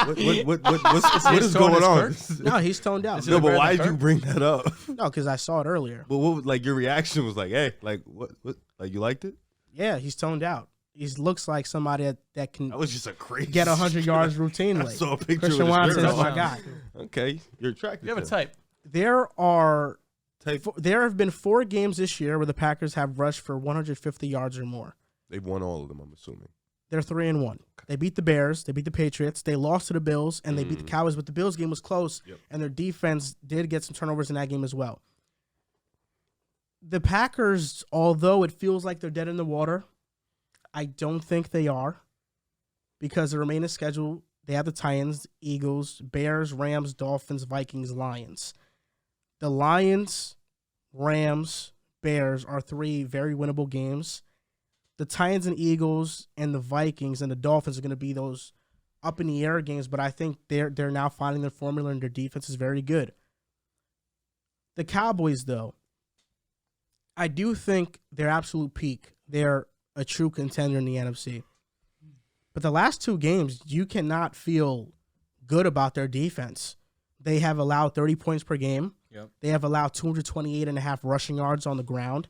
What is going on? No, he's toned out. No, but why did you bring that up? No, because I saw it earlier. But what, like, your reaction was like, hey, like, what, like, you liked it? Yeah, he's toned out. He looks like somebody that can That was just a crazy get 100 yards I routinely. saw a picture Christian with his Watson shirt is my off. guy. Okay, you're attracted. You have a to him. type. There have been 4 games this year where the Packers have rushed for 150 yards or more. They've won all of them, I'm assuming. They're 3-1. They beat the Bears. They beat the Patriots. They lost to the Bills, and they beat the Cowboys. But the Bills game was close, and their defense did get some turnovers in that game as well. The Packers, although it feels like they're dead in the water, I don't think they are, because the remaining schedule, they have the Titans, Eagles, Bears, Rams, Dolphins, Vikings, Lions. The Lions, Rams, Bears are 3 very winnable games. The Titans and Eagles and the Vikings and the Dolphins are going to be those up in the air games, but I think they're now finding their formula and their defense is very good. The Cowboys, though, I do think their absolute peak, they're a true contender in the NFC. But the last 2 games, you cannot feel good about their defense. They have allowed 30 points per game. Yep. They have allowed 228.5 rushing yards on the ground.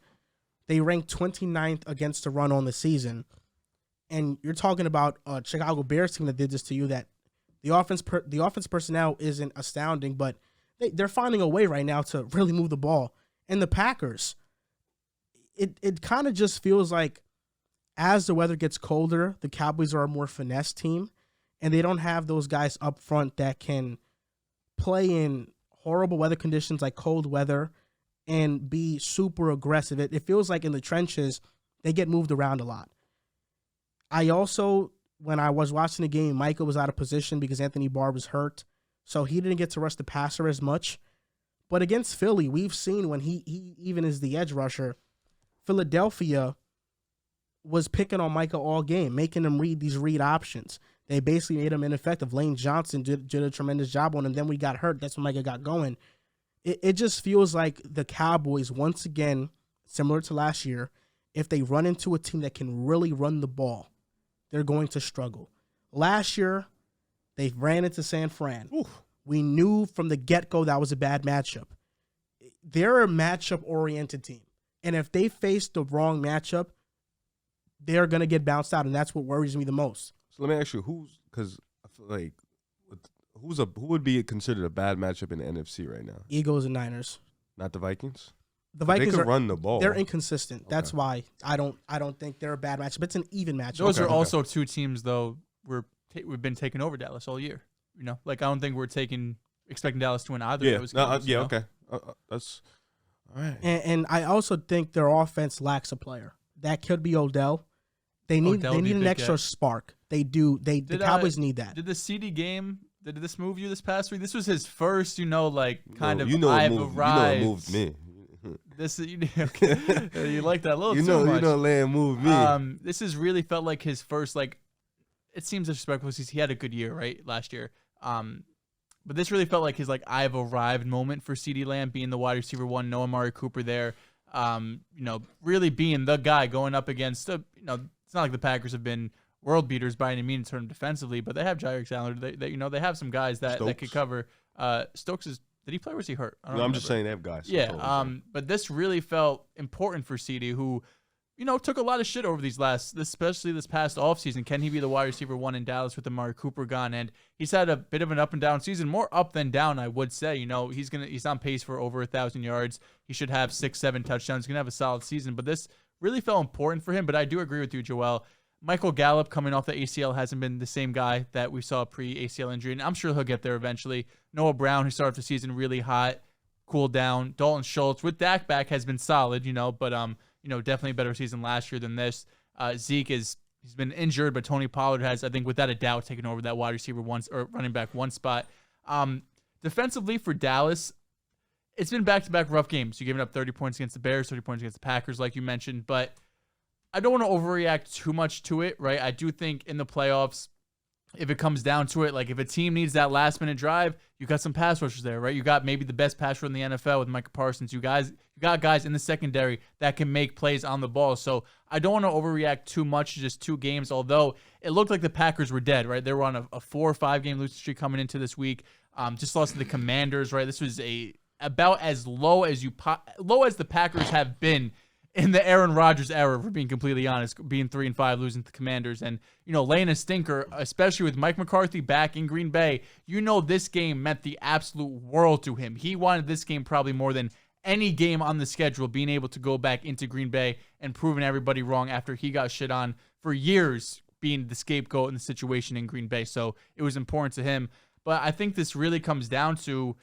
They ranked 29th against the run on the season. And you're talking about a Chicago Bears team that did this to you, that the offense personnel isn't astounding, but they're finding a way right now to really move the ball. And the Packers, it kind of just feels like as the weather gets colder, the Cowboys are a more finesse team, and they don't have those guys up front that can play in horrible weather conditions like cold weather and be super aggressive. It feels like in the trenches, they get moved around a lot. I also, when I was watching the game, Michael was out of position because Anthony Barr was hurt, so he didn't get to rush the passer as much. But against Philly, we've seen when he even is the edge rusher, Philadelphia was picking on Micah all game, making him read these read options. They basically made him ineffective. Lane Johnson did a tremendous job on him. Then we got hurt. That's when Micah got going. It just feels like the Cowboys, once again, similar to last year, if they run into a team that can really run the ball, they're going to struggle. Last year, they ran into San Fran. Oof. We knew from the get-go that was a bad matchup. They're a matchup-oriented team. And if they face the wrong matchup, they're going to get bounced out, and that's what worries me the most. So let me ask you, because I feel like who would be considered a bad matchup in the NFC right now? Eagles and Niners. Not the Vikings? The Vikings they could run the ball. They're inconsistent. That's why I don't think they're a bad matchup. It's an even matchup. Those are also 2 teams, though, we've been taking over Dallas all year. I don't think we're expecting Dallas to win either of those games. Okay. That's all right. And I also think their offense lacks a player. That could be Odell. They need an extra spark. They do. The Cowboys need that. Did the CD game? Did this move you this past week? This was his first, I've arrived. It moved me. This you like that little too much. Land moved me. This has really felt like his first, it seems disrespectful because he had a good year, right, last year. But this really felt like his I've arrived moment for CeeDee Lamb, being the wide receiver one, no Amari Cooper there. Really being the guy going up against it's not like the Packers have been world beaters by any means in terms defensively, but they have Jair Alexander. They have some guys that could cover. Stokes did he play or was he hurt? I'm just saying they have guys. Yeah. But this really felt important for CeeDee, who took a lot of shit over especially this past offseason. Can he be the wide receiver one in Dallas with Amari Cooper gone? And he's had a bit of an up and down season, more up than down, I would say. He's on pace for over 1,000 yards. He should have 6-7 touchdowns. He's gonna have a solid season. But this really felt important for him. But I do agree with you, Joel. Michael Gallup coming off the ACL hasn't been the same guy that we saw pre-ACL injury, and I'm sure he'll get there eventually. Noah Brown, who started the season really hot, cooled down. Dalton Schultz with Dak back has been solid, but definitely a better season last year than this. Zeke he's been injured, but Tony Pollard has, I think, without a doubt, taken over that wide receiver or running back one spot. Defensively for Dallas, it's been back-to-back rough games. You're giving up 30 points against the Bears, 30 points against the Packers, like you mentioned, but I don't want to overreact too much to it, right? I do think in the playoffs, if it comes down to it, if a team needs that last-minute drive, you got some pass rushers there, right? You got maybe the best pass rusher in the NFL with Micah Parsons. You got guys in the secondary that can make plays on the ball. So I don't want to overreact too much to just 2 games, although it looked like the Packers were dead, right? They were on a 4 or 5 game losing streak coming into this week. Just lost to the Commanders, right? This was about as low as the Packers have been in the Aaron Rodgers era, for being completely honest, being 3-5, losing to the Commanders, and laying a stinker, especially with Mike McCarthy back in Green Bay. This game meant the absolute world to him. He wanted this game probably more than any game on the schedule, being able to go back into Green Bay and proving everybody wrong after he got shit on for years, being the scapegoat in the situation in Green Bay. So it was important to him. But I think this really comes down to,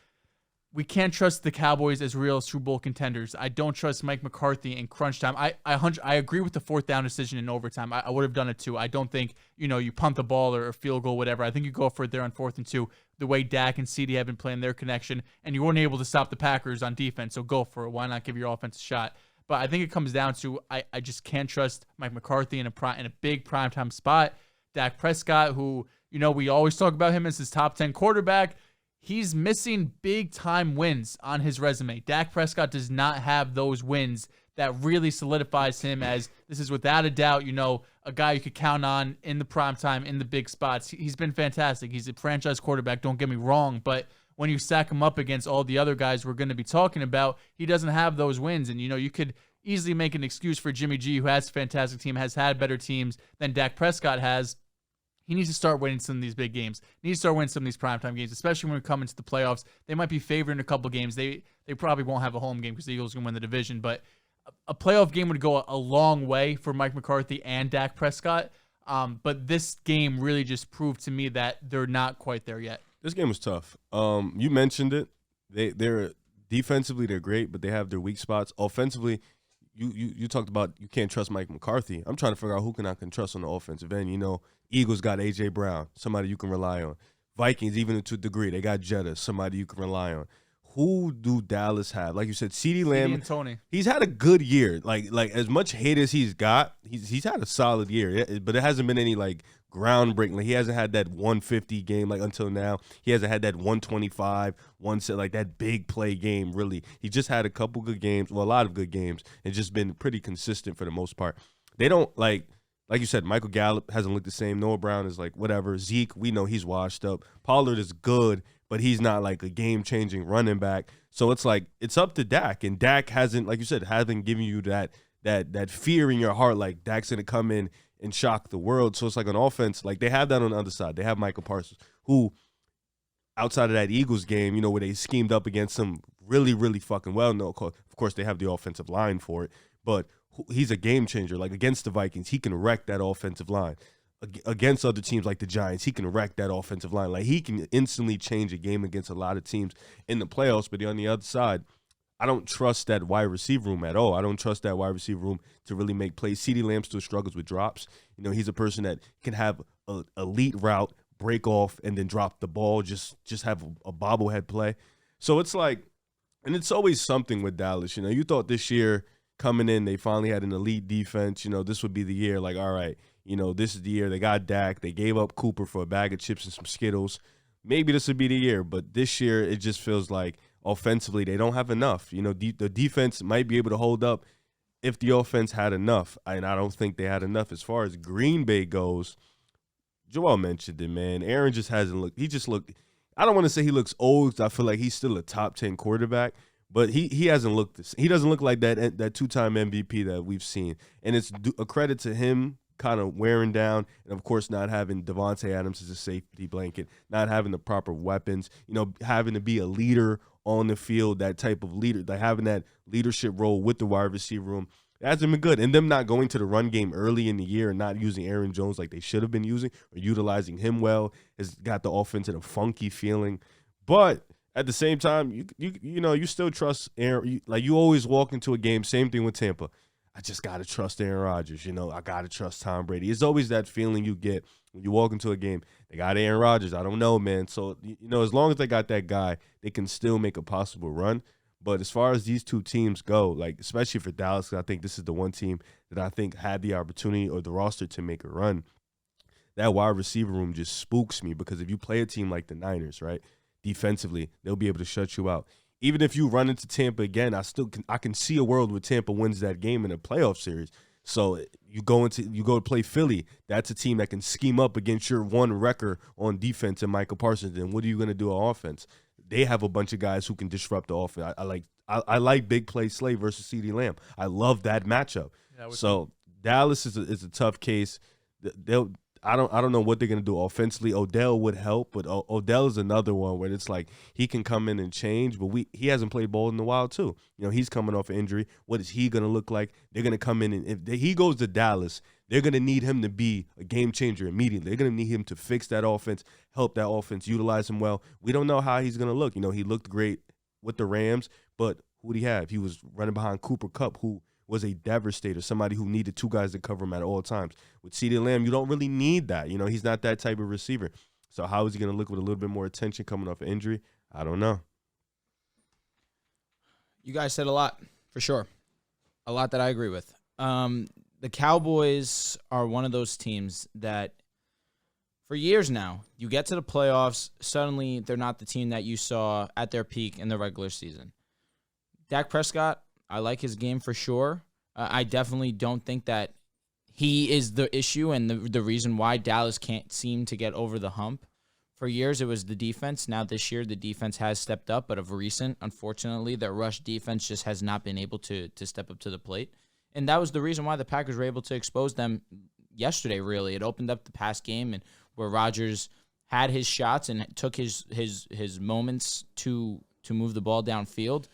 we can't trust the Cowboys as real Super Bowl contenders. I don't trust Mike McCarthy in crunch time. I agree with the 4th down decision in overtime. I would have done it too. I don't think, you punt the ball or a field goal, whatever. I think you go for it there on 4th and 2, the way Dak and CeeDee have been playing their connection, and you weren't able to stop the Packers on defense, so go for it. Why not give your offense a shot? But I think it comes down to, I just can't trust Mike McCarthy in a big primetime spot. Dak Prescott, who, we always talk about him as his top 10 quarterback, he's missing big-time wins on his resume. Dak Prescott does not have those wins that really solidifies him as, this is without a doubt, a guy you could count on in the primetime, in the big spots. He's been fantastic. He's a franchise quarterback, don't get me wrong, but when you stack him up against all the other guys we're going to be talking about, he doesn't have those wins. And, you could easily make an excuse for Jimmy G, who has a fantastic team, has had better teams than Dak Prescott has. He needs to start winning some of these big games. He needs to start winning some of these primetime games, especially when we come into the playoffs. They might be favored in a couple games. They probably won't have a home game because the Eagles can win the division. But a playoff game would go a long way for Mike McCarthy and Dak Prescott. But this game really just proved to me that they're not quite there yet. This game was tough. You mentioned it. They're defensively, they're great, but they have their weak spots. Offensively, you talked about you can't trust Mike McCarthy. I'm trying to figure out who I can trust on the offensive end. Eagles got A.J. Brown, somebody you can rely on. Vikings, even to a degree, they got Jetta, somebody you can rely on. Who do Dallas have? Like you said, CeeDee Lamb. and Tony. He's had a good year. Like as much hate as he's got, he's had a solid year. But it hasn't been any groundbreaking. He hasn't had that 150 game until now. He hasn't had that 125, that big play game. Really, he just had a couple good games, a lot of good games, and just been pretty consistent for the most part. They don't like you said, Michael Gallup hasn't looked the same. Noah Brown is whatever. Zeke, we know he's washed up. Pollard is good, but he's not a game-changing running back. So it's it's up to Dak, and Dak hasn't, like you said, hasn't given you that fear in your heart Dak's going to come in and shock the world. So it's on offense, they have that on the other side. They have Michael Parsons, who outside of that Eagles game, where they schemed up against him really, really fucking well. No, of course they have the offensive line for it, but he's a game changer. Against the Vikings, he can wreck that offensive line. against other teams like the Giants, he can wreck that offensive line. Like, he can instantly change a game against a lot of teams in the playoffs. But on the other side, I don't trust that wide receiver room at all. I don't trust that wide receiver room to really make plays. CeeDee Lamb still struggles with drops. You know, he's a person that can have an elite route, break off, and then drop the ball, just have a bobblehead play. So it's like, and it's always something with Dallas. You know, you thought this year coming in, they finally had an elite defense. You know, this would be the year, like, all right, you know, this is the year. They got Dak. They gave up Cooper for a bag of chips and some Skittles. Maybe this would be the year. But this year, it just feels like offensively, they don't have enough. You know, the defense might be able to hold up if the offense had enough. And I don't think they had enough. As far as Green Bay goes, Joel mentioned it, man. Aaron just hasn't looked. He just looked. I don't want to say he looks old. I feel like he's still a top 10 quarterback. But he hasn't looked this. He doesn't look like that two-time MVP that we've seen. And it's a credit to him kind of wearing down, and of course not having Devontae Adams as a safety blanket, not having the proper weapons, you know, having to be a leader on the field, that type of leader, like having that leadership role with the wide receiver room. It hasn't been good. And them not going to the run game early in the year and not using Aaron Jones like they should have been using or utilizing him well has got the offense in a funky feeling. But at the same time, you know, you still trust Aaron. Like, you always walk into a game, same thing with Tampa. I just got to trust Aaron Rodgers. You know, I got to trust Tom Brady. It's always that feeling you get when you walk into a game. They got Aaron Rodgers. I don't know, man. So, you know, as long as they got that guy, they can still make a possible run. But as far as these two teams go, like, especially for Dallas, I think this is the one team that I think had the opportunity or the roster to make a run. That wide receiver room just spooks me, because if you play a team like the Niners, right, defensively, they'll be able to shut you out. Even if you run into Tampa again, I can see a world where Tampa wins that game in a playoff series. So you go to play Philly. That's a team that can scheme up against your one wrecker on defense and Michael Parsons. And what are you going to do on offense? They have a bunch of guys who can disrupt the offense. I like big play Slay versus CeeDee Lamb. I love that matchup. Yeah, so Dallas is a tough case. I don't know what they're going to do offensively. Odell would help, but Odell is another one where it's like he can come in and change, but he hasn't played ball in a while too. You know, he's coming off an injury. What is he going to look like? They're going to come in, and if he goes to Dallas, they're going to need him to be a game changer immediately. They're going to need him to fix that offense, help that offense, utilize him well. We don't know how he's going to look. You know, he looked great with the Rams, but who did he have? He was running behind Cooper Kupp, who was a devastator, somebody who needed two guys to cover him at all times. With CeeDee Lamb, you don't really need that. You know, he's not that type of receiver. So how is he going to look with a little bit more attention coming off an injury? I don't know. You guys said a lot, for sure. A lot that I agree with. The Cowboys are one of those teams that for years now, you get to the playoffs, suddenly they're not the team that you saw at their peak in the regular season. Dak Prescott, I like his game for sure. I definitely don't think that he is the issue and the reason why Dallas can't seem to get over the hump. For years, it was the defense. Now this year, the defense has stepped up, but of recent, unfortunately, their rush defense just has not been able to step up to the plate. And that was the reason why the Packers were able to expose them yesterday, really. It opened up the pass game, and where Rodgers had his shots and took his moments to move the ball downfield.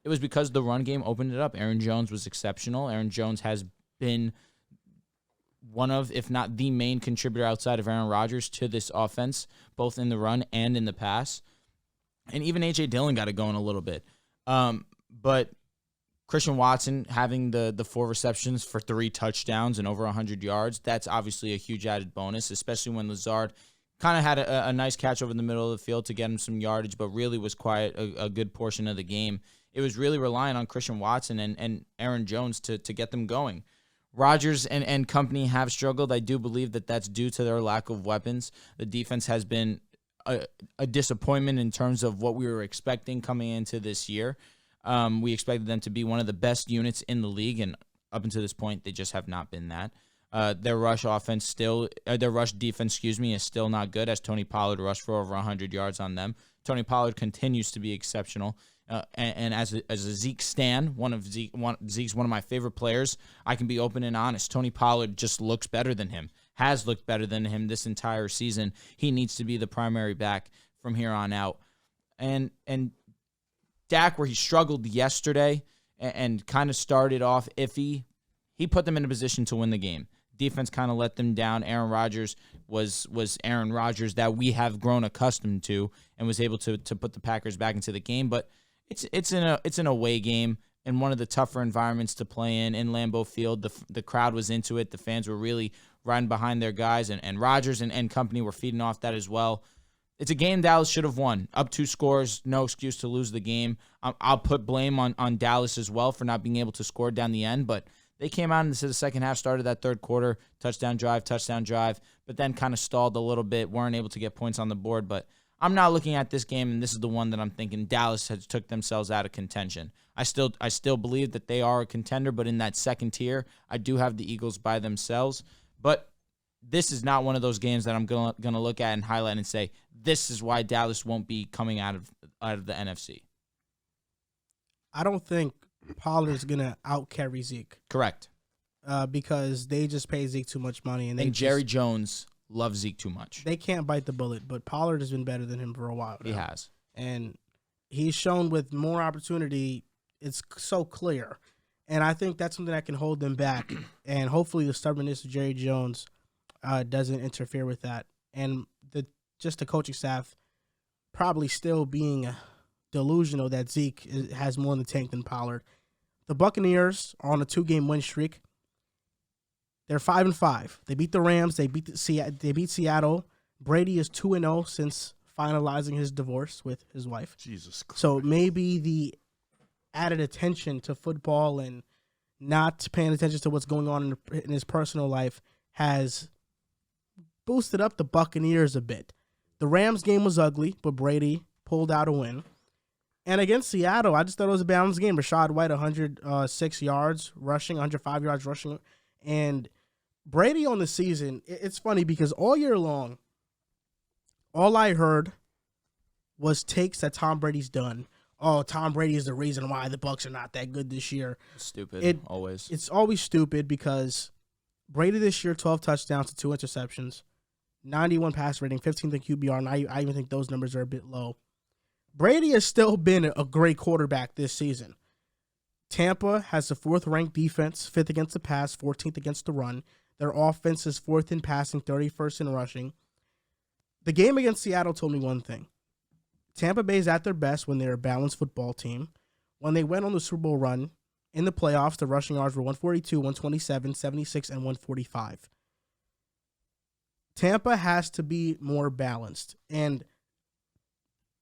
It was because the run game opened it up. Aaron Jones was exceptional. Aaron Jones has been one of, if not the main contributor outside of Aaron Rodgers to this offense, both in the run and in the pass. And even A.J. Dillon got it going a little bit. But Christian Watson having the 4 receptions for 3 touchdowns and over 100 yards, that's obviously a huge added bonus, especially when Lazard kind of had a nice catch over the middle of the field to get him some yardage, but really was quiet a good portion of the game. It was really relying on Christian Watson and Aaron Jones to get them going. Rodgers and company have struggled. I do believe that that's due to their lack of weapons. The defense has been a disappointment in terms of what we were expecting coming into this year. We expected them to be one of the best units in the league, and up until this point, they just have not been that. Their rush defense, is still not good, as Tony Pollard rushed for over 100 yards on them. Tony Pollard continues to be exceptional. And as a Zeke stan, Zeke's one of my favorite players. I can be open and honest. Tony Pollard just looks better than him, has looked better than him this entire season. He needs to be the primary back from here on out. And Dak, where he struggled yesterday and kind of started off iffy, he put them in a position to win the game. Defense kind of let them down. Aaron Rodgers was Aaron Rodgers that we have grown accustomed to, and was able to put the Packers back into the game. But it's an away game in one of the tougher environments to play in Lambeau Field. The crowd was into it. The fans were really riding behind their guys, and Rodgers and company were feeding off that as well. It's a game Dallas should have won. Up 2 scores, no excuse to lose the game. I'll put blame on Dallas as well for not being able to score down the end, but they came out into the second half, started that third quarter, touchdown drive, but then kind of stalled a little bit, weren't able to get points on the board. But I'm not looking at this game, and this is the one that I'm thinking Dallas has took themselves out of contention. I still believe that they are a contender, but in that second tier, I do have the Eagles by themselves. But this is not one of those games that I'm gonna look at and highlight and say this is why Dallas won't be coming out of the NFC. I don't think Pollard's gonna out carry Zeke. Correct. Because they just pay Zeke too much money, and Jerry Jones loves Zeke too much. They can't bite the bullet, but Pollard has been better than him for a while now. He has, and he's shown with more opportunity. It's so clear, and I think that's something that can hold them back. And hopefully, the stubbornness of Jerry Jones doesn't interfere with that, and the coaching staff probably still being delusional that Zeke has more in the tank than Pollard. The Buccaneers are on a 2-game win streak. They're 5-5. They beat the Rams. They beat Seattle. Brady is 2-0 since finalizing his divorce with his wife. Jesus Christ. So maybe the added attention to football and not paying attention to what's going on in his personal life has boosted up the Buccaneers a bit. The Rams game was ugly, but Brady pulled out a win. And against Seattle, I just thought it was a balanced game. Rachaad White, 106 yards rushing, 105 yards rushing. And Brady on the season, it's funny because all year long, all I heard was takes that Tom Brady's done. Oh, Tom Brady is the reason why the Bucs are not that good this year. Stupid, always. It's always stupid because Brady this year, 12 touchdowns to 2 interceptions, 91 pass rating, 15th in QBR, and I even think those numbers are a bit low. Brady has still been a great quarterback this season. Tampa has the 4th-ranked defense, 5th against the pass, 14th against the run. Their offense is 4th in passing, 31st in rushing. The game against Seattle told me one thing. Tampa Bay is at their best when they're a balanced football team. When they went on the Super Bowl run, in the playoffs, the rushing yards were 142, 127, 76, and 145. Tampa has to be more balanced, and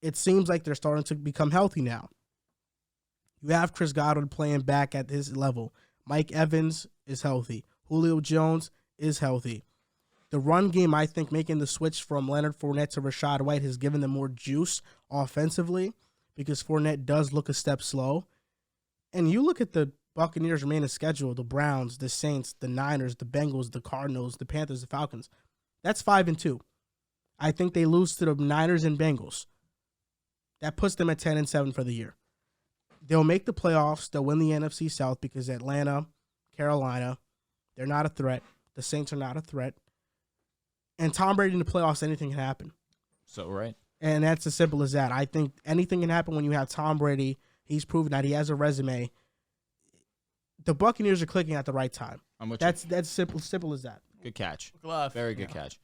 it seems like they're starting to become healthy now. You have Chris Godwin playing back at his level. Mike Evans is healthy. Julio Jones is healthy. The run game, I think, making the switch from Leonard Fournette to Rachaad White has given them more juice offensively because Fournette does look a step slow. And you look at the Buccaneers' remaining schedule, the Browns, the Saints, the Niners, the Bengals, the Cardinals, the Panthers, the Falcons. That's 5-2. I think they lose to the Niners and Bengals. That puts them at 10-7 for the year. They'll make the playoffs. They'll win the NFC South because Atlanta, Carolina, they're not a threat. The Saints are not a threat. And Tom Brady in the playoffs, anything can happen. So, right. And that's as simple as that. I think anything can happen when you have Tom Brady. He's proven that he has a resume. The Buccaneers are clicking at the right time. That's simple as that. Good catch. Glove. Very good catch.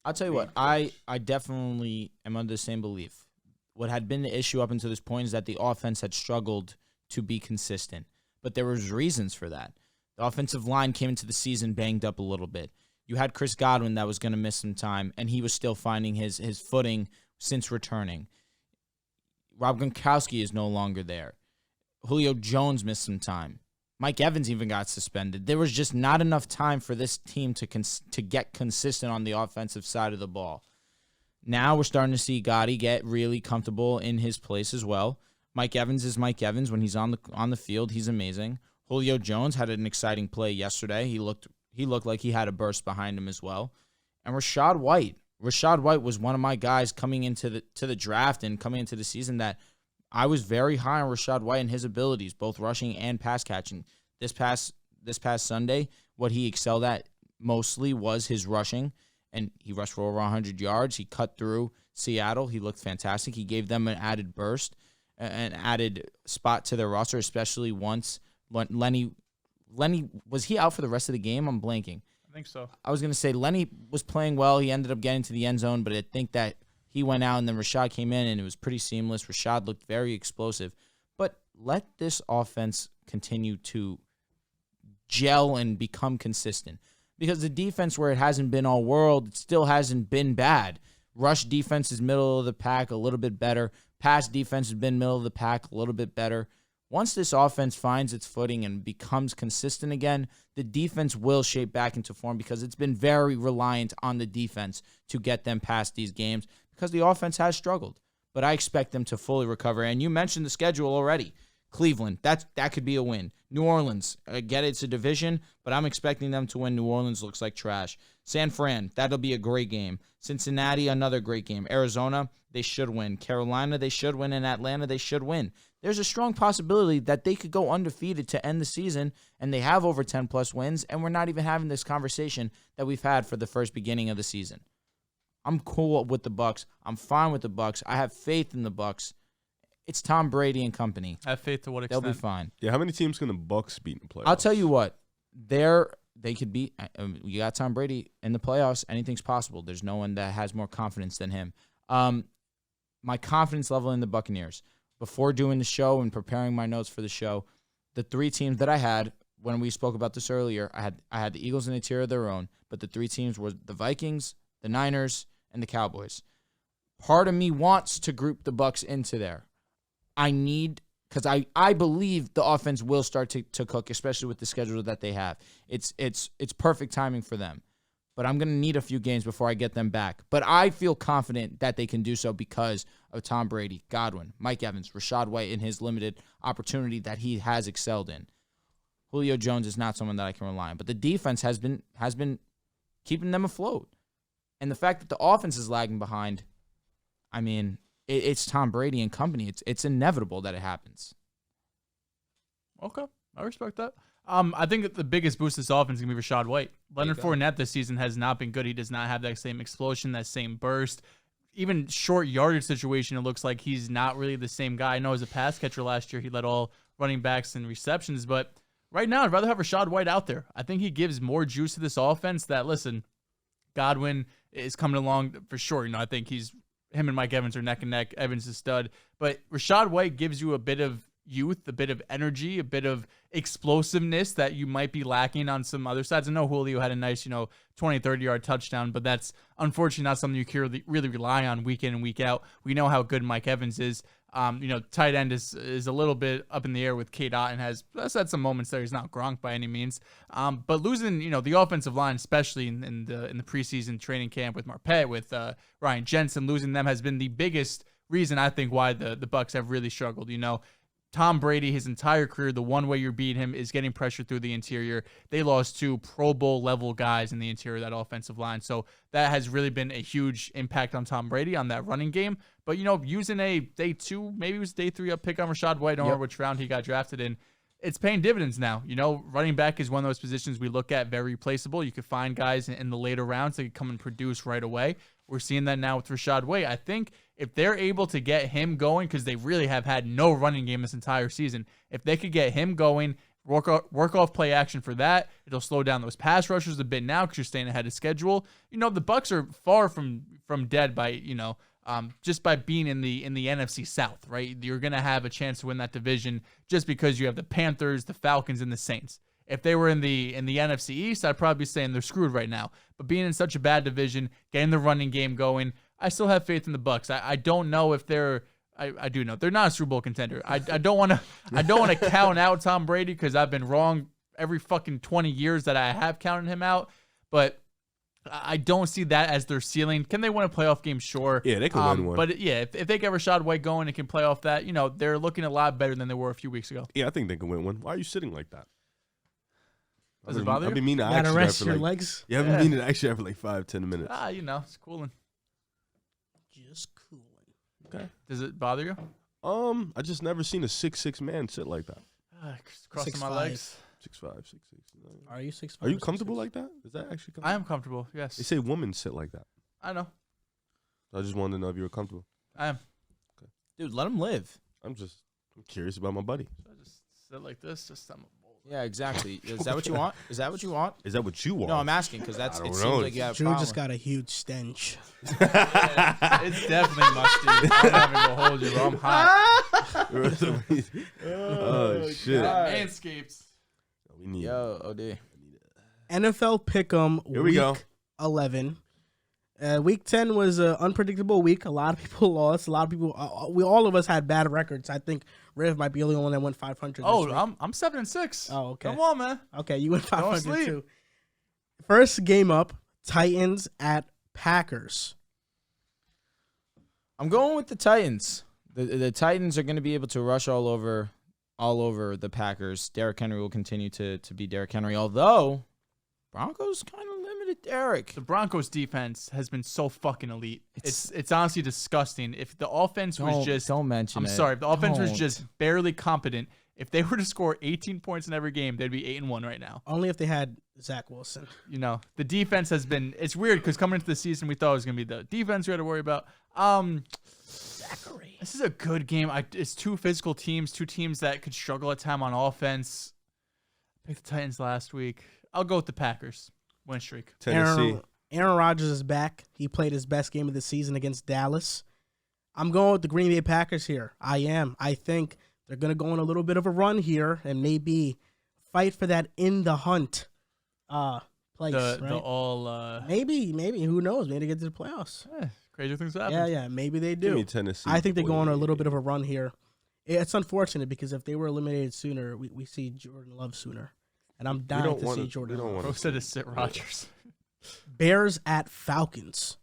I'll tell you what, I definitely am under the same belief. What had been the issue up until this point is that the offense had struggled to be consistent. But there was reasons for that. The offensive line came into the season banged up a little bit. You had Chris Godwin that was going to miss some time, and he was still finding his footing since returning. Rob Gronkowski is no longer there. Julio Jones missed some time. Mike Evans even got suspended. There was just not enough time for this team to get consistent on the offensive side of the ball. Now we're starting to see Gotti get really comfortable in his place as well. Mike Evans is Mike Evans. When he's on the field, he's amazing. Julio Jones had an exciting play yesterday. He looked like he had a burst behind him as well. And Rachaad White was one of my guys coming into the draft and coming into the season that I was very high on Rachaad White and his abilities, both rushing and pass catching. This past Sunday, what he excelled at mostly was his rushing, and he rushed for over 100 yards. He cut through Seattle. He looked fantastic. He gave them an added burst, an added spot to their roster, especially once Lenny, was he out for the rest of the game? I'm blanking. I think so. I was going to say Lenny was playing well. He ended up getting to the end zone, but I think that he went out and then Rashad came in and it was pretty seamless. Rashad looked very explosive. But let this offense continue to gel and become consistent. Because the defense, where it hasn't been all world, it still hasn't been bad. Rush defense is middle of the pack, a little bit better. Pass defense has been middle of the pack, a little bit better. Once this offense finds its footing and becomes consistent again, the defense will shape back into form because it's been very reliant on the defense to get them past these games because the offense has struggled. But I expect them to fully recover. And you mentioned the schedule already. Cleveland, that could be a win. New Orleans, I get it's a division, but I'm expecting them to win. New Orleans looks like trash. San Fran, that'll be a great game. Cincinnati, another great game. Arizona, they should win. Carolina, they should win. And Atlanta, they should win. There's a strong possibility that they could go undefeated to end the season, and they have over 10-plus wins, and we're not even having this conversation that we've had for the first beginning of the season. I'm cool with the Bucs. I'm fine with the Bucs. I have faith in the Bucs. It's Tom Brady and company. I have faith to what extent? They'll be fine. Yeah, how many teams can the Bucs beat in the playoffs? I'll tell you what. They could beat. You got Tom Brady in the playoffs. Anything's possible. There's no one that has more confidence than him. My confidence level in the Buccaneers. Before doing the show and preparing my notes for the show, the three teams that I had when we spoke about this earlier, I had the Eagles in a tier of their own, but the three teams were the Vikings, the Niners, and the Cowboys. Part of me wants to group the Bucs into there. Because I believe the offense will start to cook, especially with the schedule that they have. It's perfect timing for them. But I'm going to need a few games before I get them back. But I feel confident that they can do so because of Tom Brady, Godwin, Mike Evans, Rashad White in his limited opportunity that he has excelled in. Julio Jones is not someone that I can rely on. But the defense has been keeping them afloat. And the fact that the offense is lagging behind, I mean, it's Tom Brady and company. It's inevitable that it happens. Okay, I respect that. I think that the biggest boost this offense is going to be Rashad White. Leonard Fournette this season has not been good. He does not have that same explosion, that same burst. Even short yardage situation, it looks like he's not really the same guy. I know as a pass catcher last year, he led all running backs in receptions, but right now I'd rather have Rashad White out there. I think he gives more juice to this offense that, listen, Godwin is coming along for sure. I think him and Mike Evans are neck and neck. Evans is stud. But Rashad White gives you a bit of youth, a bit of energy, a bit of explosiveness that you might be lacking on some other sides. I know Julio had a nice, 20, 30-yard touchdown, but that's unfortunately not something you can really rely on week in and week out. We know how good Mike Evans is. Tight end is a little bit up in the air with K-Dot and has had some moments there. He's not Gronk by any means. But losing, the offensive line, especially in the preseason training camp with Marpet, with Ryan Jensen, losing them has been the biggest reason I think why the Bucs have really struggled. Tom Brady, his entire career, the one way you beat him is getting pressure through the interior. They lost two Pro Bowl level guys in the interior of that offensive line. So that has really been a huge impact on Tom Brady on that running game. But, using a day 2, maybe it was day 3 up pick on Rashad White, I don't know which round he got drafted in. It's paying dividends now. Running back is one of those positions we look at very replaceable. You could find guys in the later rounds that could come and produce right away. We're seeing that now with Rashad White. I think if they're able to get him going, because they really have had no running game this entire season, if they could get him going, work off play action for that, it'll slow down those pass rushers a bit now because you're staying ahead of schedule. The Bucs are far from dead by, just by being in the NFC South, right? You're going to have a chance to win that division just because you have the Panthers, the Falcons, and the Saints. If they were in the NFC East, I'd probably be saying they're screwed right now. But being in such a bad division, getting the running game going, I still have faith in the Bucs. I don't know if they're. I do know they're not a Super Bowl contender. I don't want to count out Tom Brady because I've been wrong every fucking 20 years that I have counted him out. But I don't see that as their ceiling. Can they win a playoff game? Sure. Yeah, they can win one. But if they get Rashad White going and can play off that, they're looking a lot better than they were a few weeks ago. Yeah, I think they can win one. Why are you sitting like that? Does it bother you? I've been meaning to Gotta actually rest for your like, legs. Yeah, I've been meaning to actually have for like 5-10 minutes. It's cooling. Just cooling. Okay. Does it bother you? I just never seen a 6'6" man sit like that. Crossing my 6'5". legs. 6'5", 6'6". Are you 6'5"? Are you comfortable like that? Is that actually comfortable? I am comfortable, yes. They say women sit like that. I know. I just wanted to know if you were comfortable. I am. Dude, let him live. I'm curious about my buddy. So I just sit like this, just on my balls. Yeah, exactly. Is that what you want? Is that what you want? Is that what you want? No, I'm asking because I it don't seems know. like you have Drew power. just got a huge stench. It's definitely musty. I'm not even gonna hold you, bro. I'm hot. Oh shit! Manscaped. We need. Yo, OD. NFL Pick'em Here we go. week 11. Week 10 was an unpredictable week. A lot of people lost. A lot of people. All of us had bad records. I think Riv might be the only one that went 500. Oh, this week. I'm 7-6. Oh, okay. Come on, man. Okay, you went 500 sleep. too. First game up, Titans at Packers. I'm going with the Titans. The Titans are going to be able to rush all over the Packers. Derrick Henry will continue to be Derrick Henry, although Broncos kind of limited Derrick. The Broncos defense has been so fucking elite. It's honestly disgusting. If the offense was just don't mention I'm it. sorry, if the offense was Don't. just barely competent, if they were to score 18 points in every game, they'd be 8-1 right now. Only if they had Zach Wilson. You know, the defense has been it's weird because coming into the season we thought it was gonna be the defense we had to worry about. Zachary. This is a good game. It's two physical teams, two teams that could struggle at time on offense. I picked the Titans last week. I'll go with the Packers. Win streak. Tennessee. Aaron Rodgers is back. He played his best game of the season against Dallas. I'm going with the Green Bay Packers here. I am. I think they're going to go on a little bit of a run here and maybe fight for that in the hunt place. The all Maybe. Who knows? Maybe they get to the playoffs. crazy things happen. Yeah, maybe they Give do. me Tennessee. I think they go on a boy. little bit of a run here. It's unfortunate because if they were eliminated sooner, we see Jordan Love sooner. And I'm dying don't to wanna- see Jordan we don't Love. Bro said to sit Rodgers. Bears at Falcons.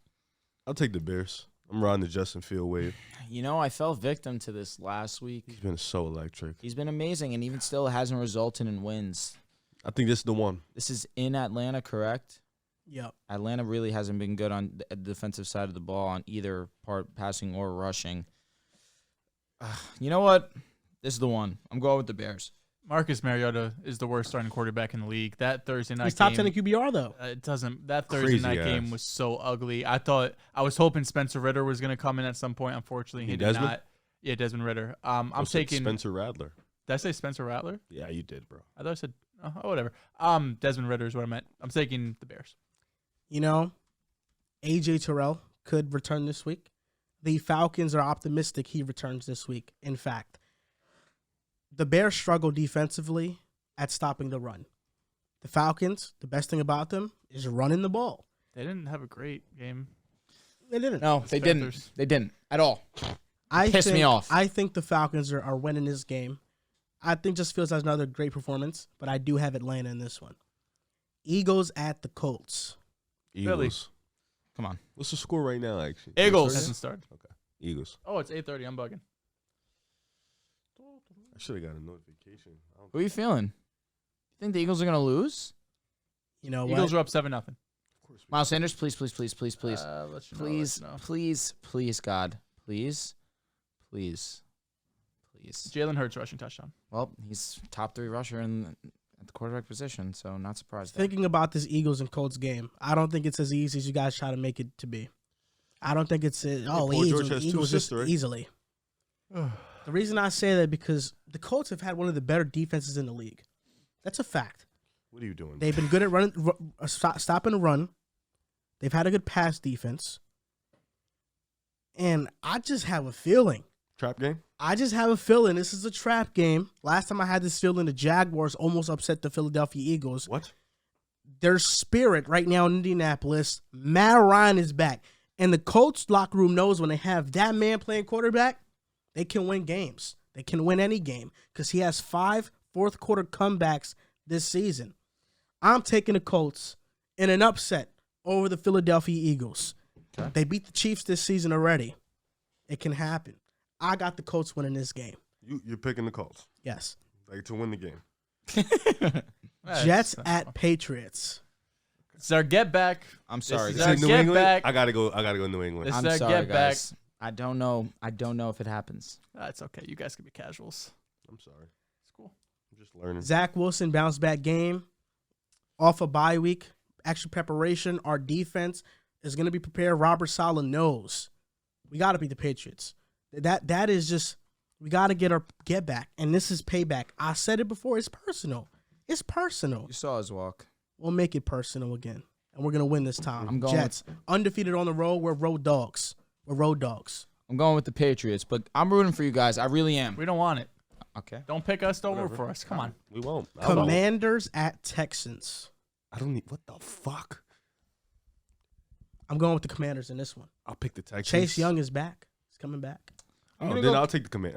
I'll take the Bears. I'm riding the Justin Field wave. You know, I fell victim to this last week. He's been so electric. He's been amazing, and even still, it hasn't resulted in wins. I think this is the one. This is in Atlanta, correct? Yep. Atlanta really hasn't been good on the defensive side of the ball on either part, passing or rushing. You know what? This is the one. I'm going with the Bears. Marcus Mariota is the worst starting quarterback in the league. That Thursday night He's top game, 10 in QBR, though. it doesn't. That Thursday Crazy night ass. game was so ugly. I was hoping Spencer Ritter was going to come in at some point. Unfortunately, he did Desmond? not. Yeah, Desmond Ritter. I'm I said taking. Spencer Rattler. Did I say Spencer Rattler? Yeah, you did, bro. I thought I said. Oh, whatever. Desmond Ritter is what I meant. I'm taking the Bears. You know, AJ Terrell could return this week. The Falcons are optimistic he returns this week. In fact, the Bears struggle defensively at stopping the run. The Falcons, the best thing about them is running the ball. They didn't have a great game. They didn't. No, they didn't. Panthers. They didn't at all. Pissed me off. I think the Falcons are winning this game. I think just feels like another great performance, but I do have Atlanta in this one. Eagles at the Colts. Eagles. Come on. What's the score right now, actually? Eagles. Hasn't started. Eagles. Oh, it's 8:30. I'm bugging. I should have got a notification. I don't Who are you feeling? You think the Eagles are going to lose? You know Eagles what? are up 7-0. of course we- Miles Sanders, please, please, please, please, please. Let you know, Please, let you know. please, please, God. Please, please, please. Jalen Hurts rushing touchdown. Well, he's top 3 rusher at the quarterback position, so not surprised. there. Thinking about this Eagles and Colts game, I don't think it's as easy as you guys try to make it to be. I don't think it's Paul George easily. has two Eagles just assists, right? easily. The reason I say that because the Colts have had one of the better defenses in the league. That's a fact. What are you doing? They've been good at running, stopping the run. They've had a good pass defense. And I just have a feeling. Trap game? I just have a feeling this is a trap game. Last time I had this feeling, the Jaguars almost upset the Philadelphia Eagles. What? Their spirit right now in Indianapolis, Moran is back. And the Colts locker room knows when they have that man playing quarterback, they can win games. They can win any game because he has 5 fourth-quarter comebacks this season. I'm taking the Colts in an upset over the Philadelphia Eagles. Okay. They beat the Chiefs this season already. It can happen. I got the Colts winning this game. You're picking the Colts, Yes. like, to win the game. Jets at Patriots. It's our get back. I'm sorry. This Is our it New get England? back. I gotta go New England. This- I'm Is that sorry, get back? guys. I don't know. I don't know if it happens. That's okay. You guys can be casuals. I'm sorry. It's cool. I'm just learning. Zach Wilson bounce back game off a bye week. Extra preparation. Our defense is going to be prepared. Robert Saleh knows we got to beat the Patriots. That is just we got to get our get back, and this is payback. I said it before. It's personal. It's personal. You saw his walk. We'll make it personal again, and we're gonna win this time. I'm going Jets undefeated on the road. We're road dogs. We're road dogs. I'm going with the Patriots, but I'm rooting for you guys. I really am. We don't want it. Okay. Don't pick us. Don't root for us. Come on. We won't. Commanders at Texans. I don't need. What the fuck? I'm going with the Commanders in this one. I'll pick the Texans. Chase Young is back. He's coming back. Then I'll take the command.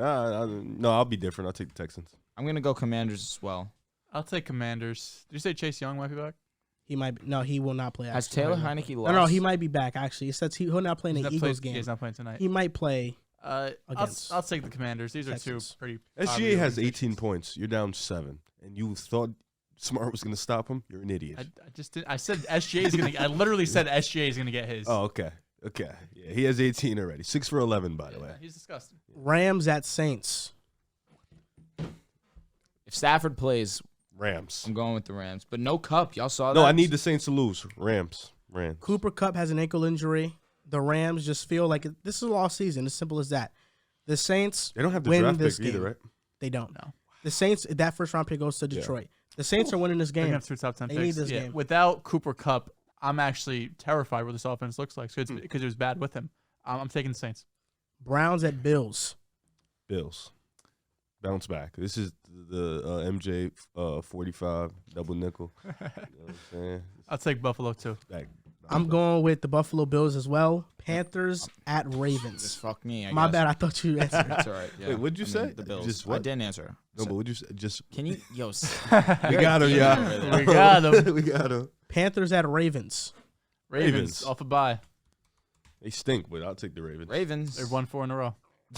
No, I'll be different. I'll take the Texans. I'm going to go Commanders as well. I'll take Commanders. Did you say Chase Young might be back? He might be. No, he will not play. Has actually, Taylor right now. Heineke lost? No, he might be back, actually. He says he'll not play in the Eagles game. He's not playing tonight. He might play. I'll take the Commanders. These Texans. are two pretty. SGA obvious has 18 organizations. points. You're down 7, and you thought Smart was going to stop him. You're an idiot. I just did. I said SGA is gonna. I literally said SGA is gonna get his. Oh, okay. Okay. Yeah, he has 18 already. 6 for 11, by the way. He's disgusting. Rams at Saints. If Stafford plays, Rams. I'm going with the Rams. But no Cup. Y'all saw that? No, I need the Saints to lose. Rams. Cooper Kupp has an ankle injury. The Rams just feel like this is a lost season. As simple as that. The Saints They don't have the win draft this pick either, game. right? They don't. No. The Saints, that first round pick goes to Detroit. The Saints are winning this They're gonna game. have 2 top 10 They picks. need this game. Without Cooper Kupp, I'm actually terrified what this offense looks like because it was bad with him. I'm taking the Saints. Browns at Bills. Bills. Bounce back. This is the MJ 45 double nickel. You know what I'm saying? I'll take Buffalo too. Back. I'm going with the Buffalo Bills as well. Panthers at Just Ravens. fuck me, I My guess. bad. I thought you answered. That's all right. Yeah. Wait, what'd you say? The Bills. Just I what? didn't answer. No, So- but would you say? Just Can you? Yo, we got him, y'all. We got him. We got him. Panthers at Ravens. Ravens off a bye. They stink, but I'll take the Ravens. Ravens. They've won 4 in a row.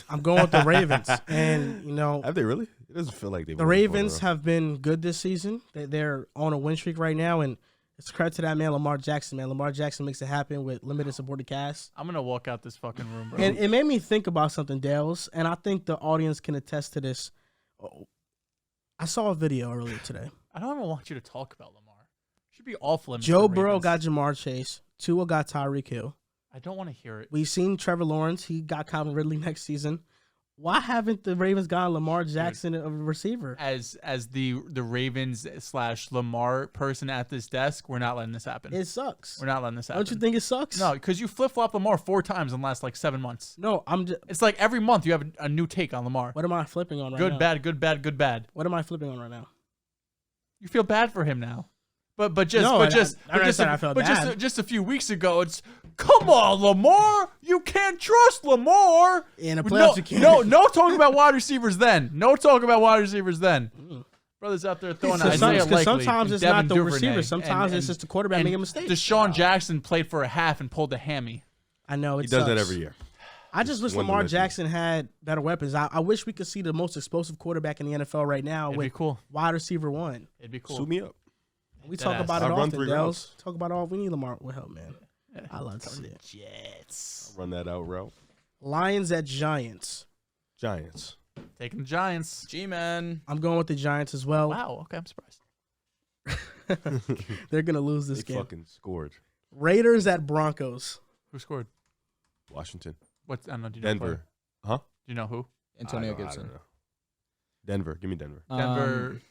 I'm going with the Ravens. And, Have they really? It doesn't feel like they. the Ravens have been good this season. They're on a win streak right now, and it's credit to that man, Lamar Jackson. Man, Lamar Jackson makes it happen with limited supported cast. I'm gonna walk out this fucking room, bro. And it made me think about something, Dehls, and I think the audience can attest to this. I saw a video earlier today. I don't even want you to talk about Lamar. Should be off limits. Joe for the Burrow Ravens. got Jamar Chase. Tua got Tyreek Hill. I don't want to hear it. We've seen Trevor Lawrence. He got Calvin Ridley next season. Why haven't the Ravens gotten Lamar Jackson a receiver? As the Ravens / Lamar person at this desk, we're not letting this happen. It sucks. We're not letting this happen. Don't you think it sucks? No, because you flip flop Lamar 4 times in the last 7 months. No, I'm just. It's like every month you have a new take on Lamar. What am I flipping on right Good, now? bad, good, bad, good, bad. What am I flipping on right now? You feel bad for him now. But I'm not saying I feel bad. just a few weeks ago, it's come on, Lamar. You can't trust Lamar. In the playoffs, you can't. No talking about wide receivers then. No talking about wide receivers then. Brothers out there throwing Because Isaiah Likely. sometimes and it's not Devin the Duvernay, receiver. Sometimes it's just the quarterback and making a mistake. Deshaun Jackson played for a half and pulled a hammy. I know He it does that sucks. every year. I just wish one Lamar dimension. Jackson had better weapons. I wish we could see the most explosive quarterback in the NFL right now It'd with be cool. wide receiver 1. It'd be cool. Suit me up. We Dead talk ass. about it I'll run often, 3 Dehls. routes. Talk about it all. We need Lamar with help, man. I love to see it. Jets. Run that out route. Lions at Giants. Giants. Taking the Giants. G-Man. I'm going with the Giants as well. Wow. Okay, I'm surprised. They're going to lose this They game. fucking scored. Raiders at Broncos. Who scored? Washington. What? I don't know. Do you know Denver. player? Do you know who? Antonio I don't Gibson. know. Denver. Give me Denver. Denver.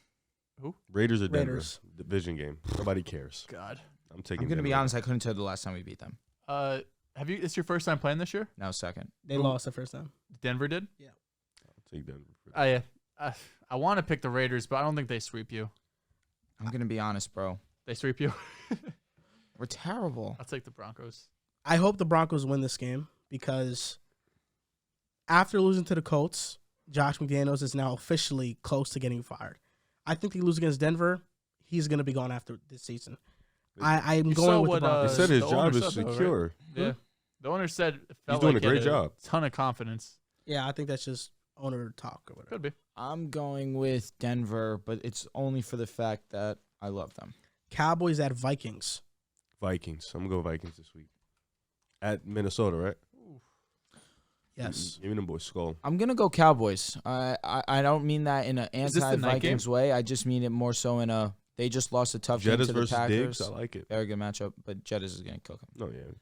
Raiders or Denver. Raiders. Division game. Nobody cares. God. I'm taking. I'm going to be Denver. honest. I couldn't tell you the last time we beat them. Have you? It's your first time playing this year? Now second. They lost the first time. Denver did. I'll take Denver. For I want to pick the Raiders, but I don't think they sweep you. I'm going to be honest, bro. They sweep you. We're terrible. I'll take the Broncos. I hope the Broncos win this game because after losing to the Colts, Josh McDaniels is now officially close to getting fired. I think they lose against Denver. He's going to be gone after this season. I'm You going saw with what, the Broncos. They said his the job owner is said, though, right? secure. Yeah. The owner said it felt doing like a he great had job. Ton of confidence. Yeah, I think that's just owner talk or whatever. Could be. I'm going with Denver, but it's only for the fact that I love them. Cowboys at Vikings. Vikings. I'm gonna go Vikings this week. At Minnesota, right? Yes. Give me them boys skull. I'm going to go Cowboys. I don't mean that in an this the night anti-Vikings way. I just mean it more so in a they just lost a tough game Jettas to the versus Packers. Diggs. I like it. Very good matchup, but Jettas is going to cook them. No, yeah.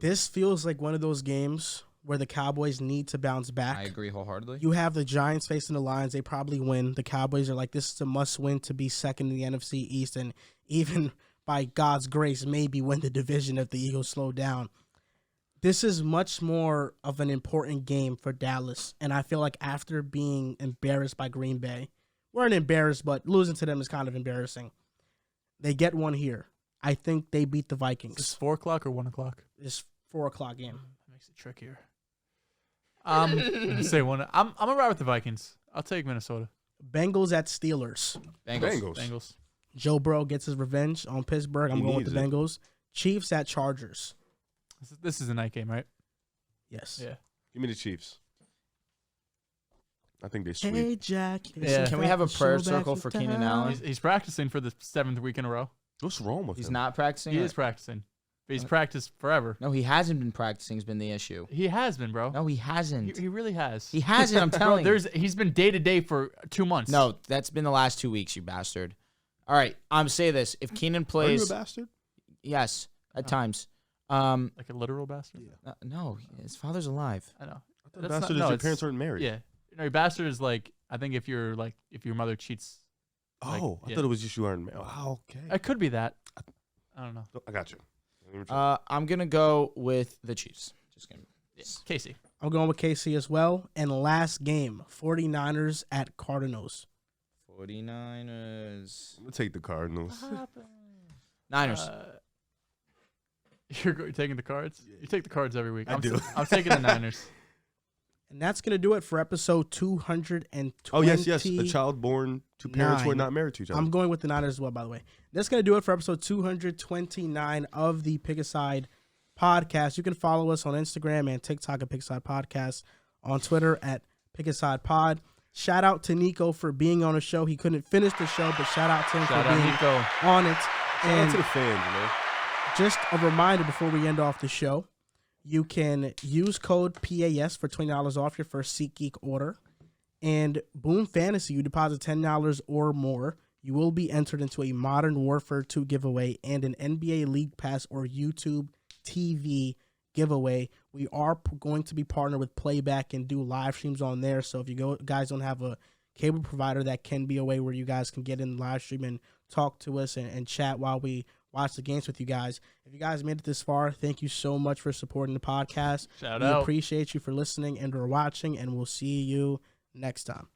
This feels like one of those games where the Cowboys need to bounce back. I agree wholeheartedly. You have the Giants facing the Lions. They probably win. The Cowboys are like, this is a must-win to be second in the NFC East, and even by God's grace, maybe win the division if the Eagles slow down. This is much more of an important game for Dallas, and I feel like after being embarrassed by Green Bay, weren't embarrassed, but losing to them is kind of embarrassing. They get one here. I think they beat the Is Vikings. this 4 o'clock or 1 o'clock? It's 4 o'clock game. That makes it trickier. I'm gonna say one. I'm gonna ride with the Vikings. I'll take Minnesota. Bengals at Steelers. Bengals. Joe Burrow gets his revenge on Pittsburgh. I'm He going with the needs it. Bengals. Chiefs at Chargers. This is a night game, right? Yes. Yeah. Give me the Chiefs. I think they sweep. Hey, Jack. Yeah. Can we have a prayer circle for Keenan Allen? He's practicing for the 7th week in a row. What's wrong with He's him? not practicing. He it? is practicing. But he's practiced forever. No, he hasn't been practicing. Has been the issue. He has been, bro. No, he hasn't. He really has. He hasn't. I'm Bro, telling you. he's been day to day for 2 months. No, that's been the last 2 weeks, you bastard. All right, I'm say this: if Keenan Are you a plays, bastard? yes, at times. Like a literal bastard. No, his father's alive. I know. The That's bastard not- no, is your it's- parents aren't married. Yeah. No, bastard is like, I think if your mother cheats. Oh, I yeah. thought it was just you aren't married. Wow, okay. It could be that. I don't know. I got you. I'm gonna go with the Chiefs. Just gonna. Yeah. Casey. I'm going with KC as well. And last game, 49ers at Cardinals. 49ers. I'm gonna take the Cardinals. Niners. You're taking the Cards? You take the Cards every week. I do. I'm taking the Niners. And that's going to do it for episode 220. Oh yes, a child born to parents who are not married to each other. I'm going with the Niners as well, by the way. That's going to do it for episode 229 of the Pick a Side podcast. You can follow us on Instagram and TikTok at Pick a Side Podcast, on Twitter at Pick a Side Pod. Shout out to Nico for being on the show. He couldn't finish the show, but shout out to him Shout for out being Nico. on it. Shout out And to the fans, man. just a reminder before we end off the show, you can use code PAS for $20 off your first SeatGeek order. And Boom Fantasy, you deposit $10 or more, you will be entered into a Modern Warfare 2 giveaway and an NBA League Pass or YouTube TV giveaway. We are going to be partnered with Playback and do live streams on there. So if you guys don't have a cable provider, that can be a way where you guys can get in the live stream and talk to us and chat while we watch the games with you guys. If you guys made it this far, thank you so much for supporting the podcast. Shout We out. appreciate you for listening and or watching, and we'll see you next time.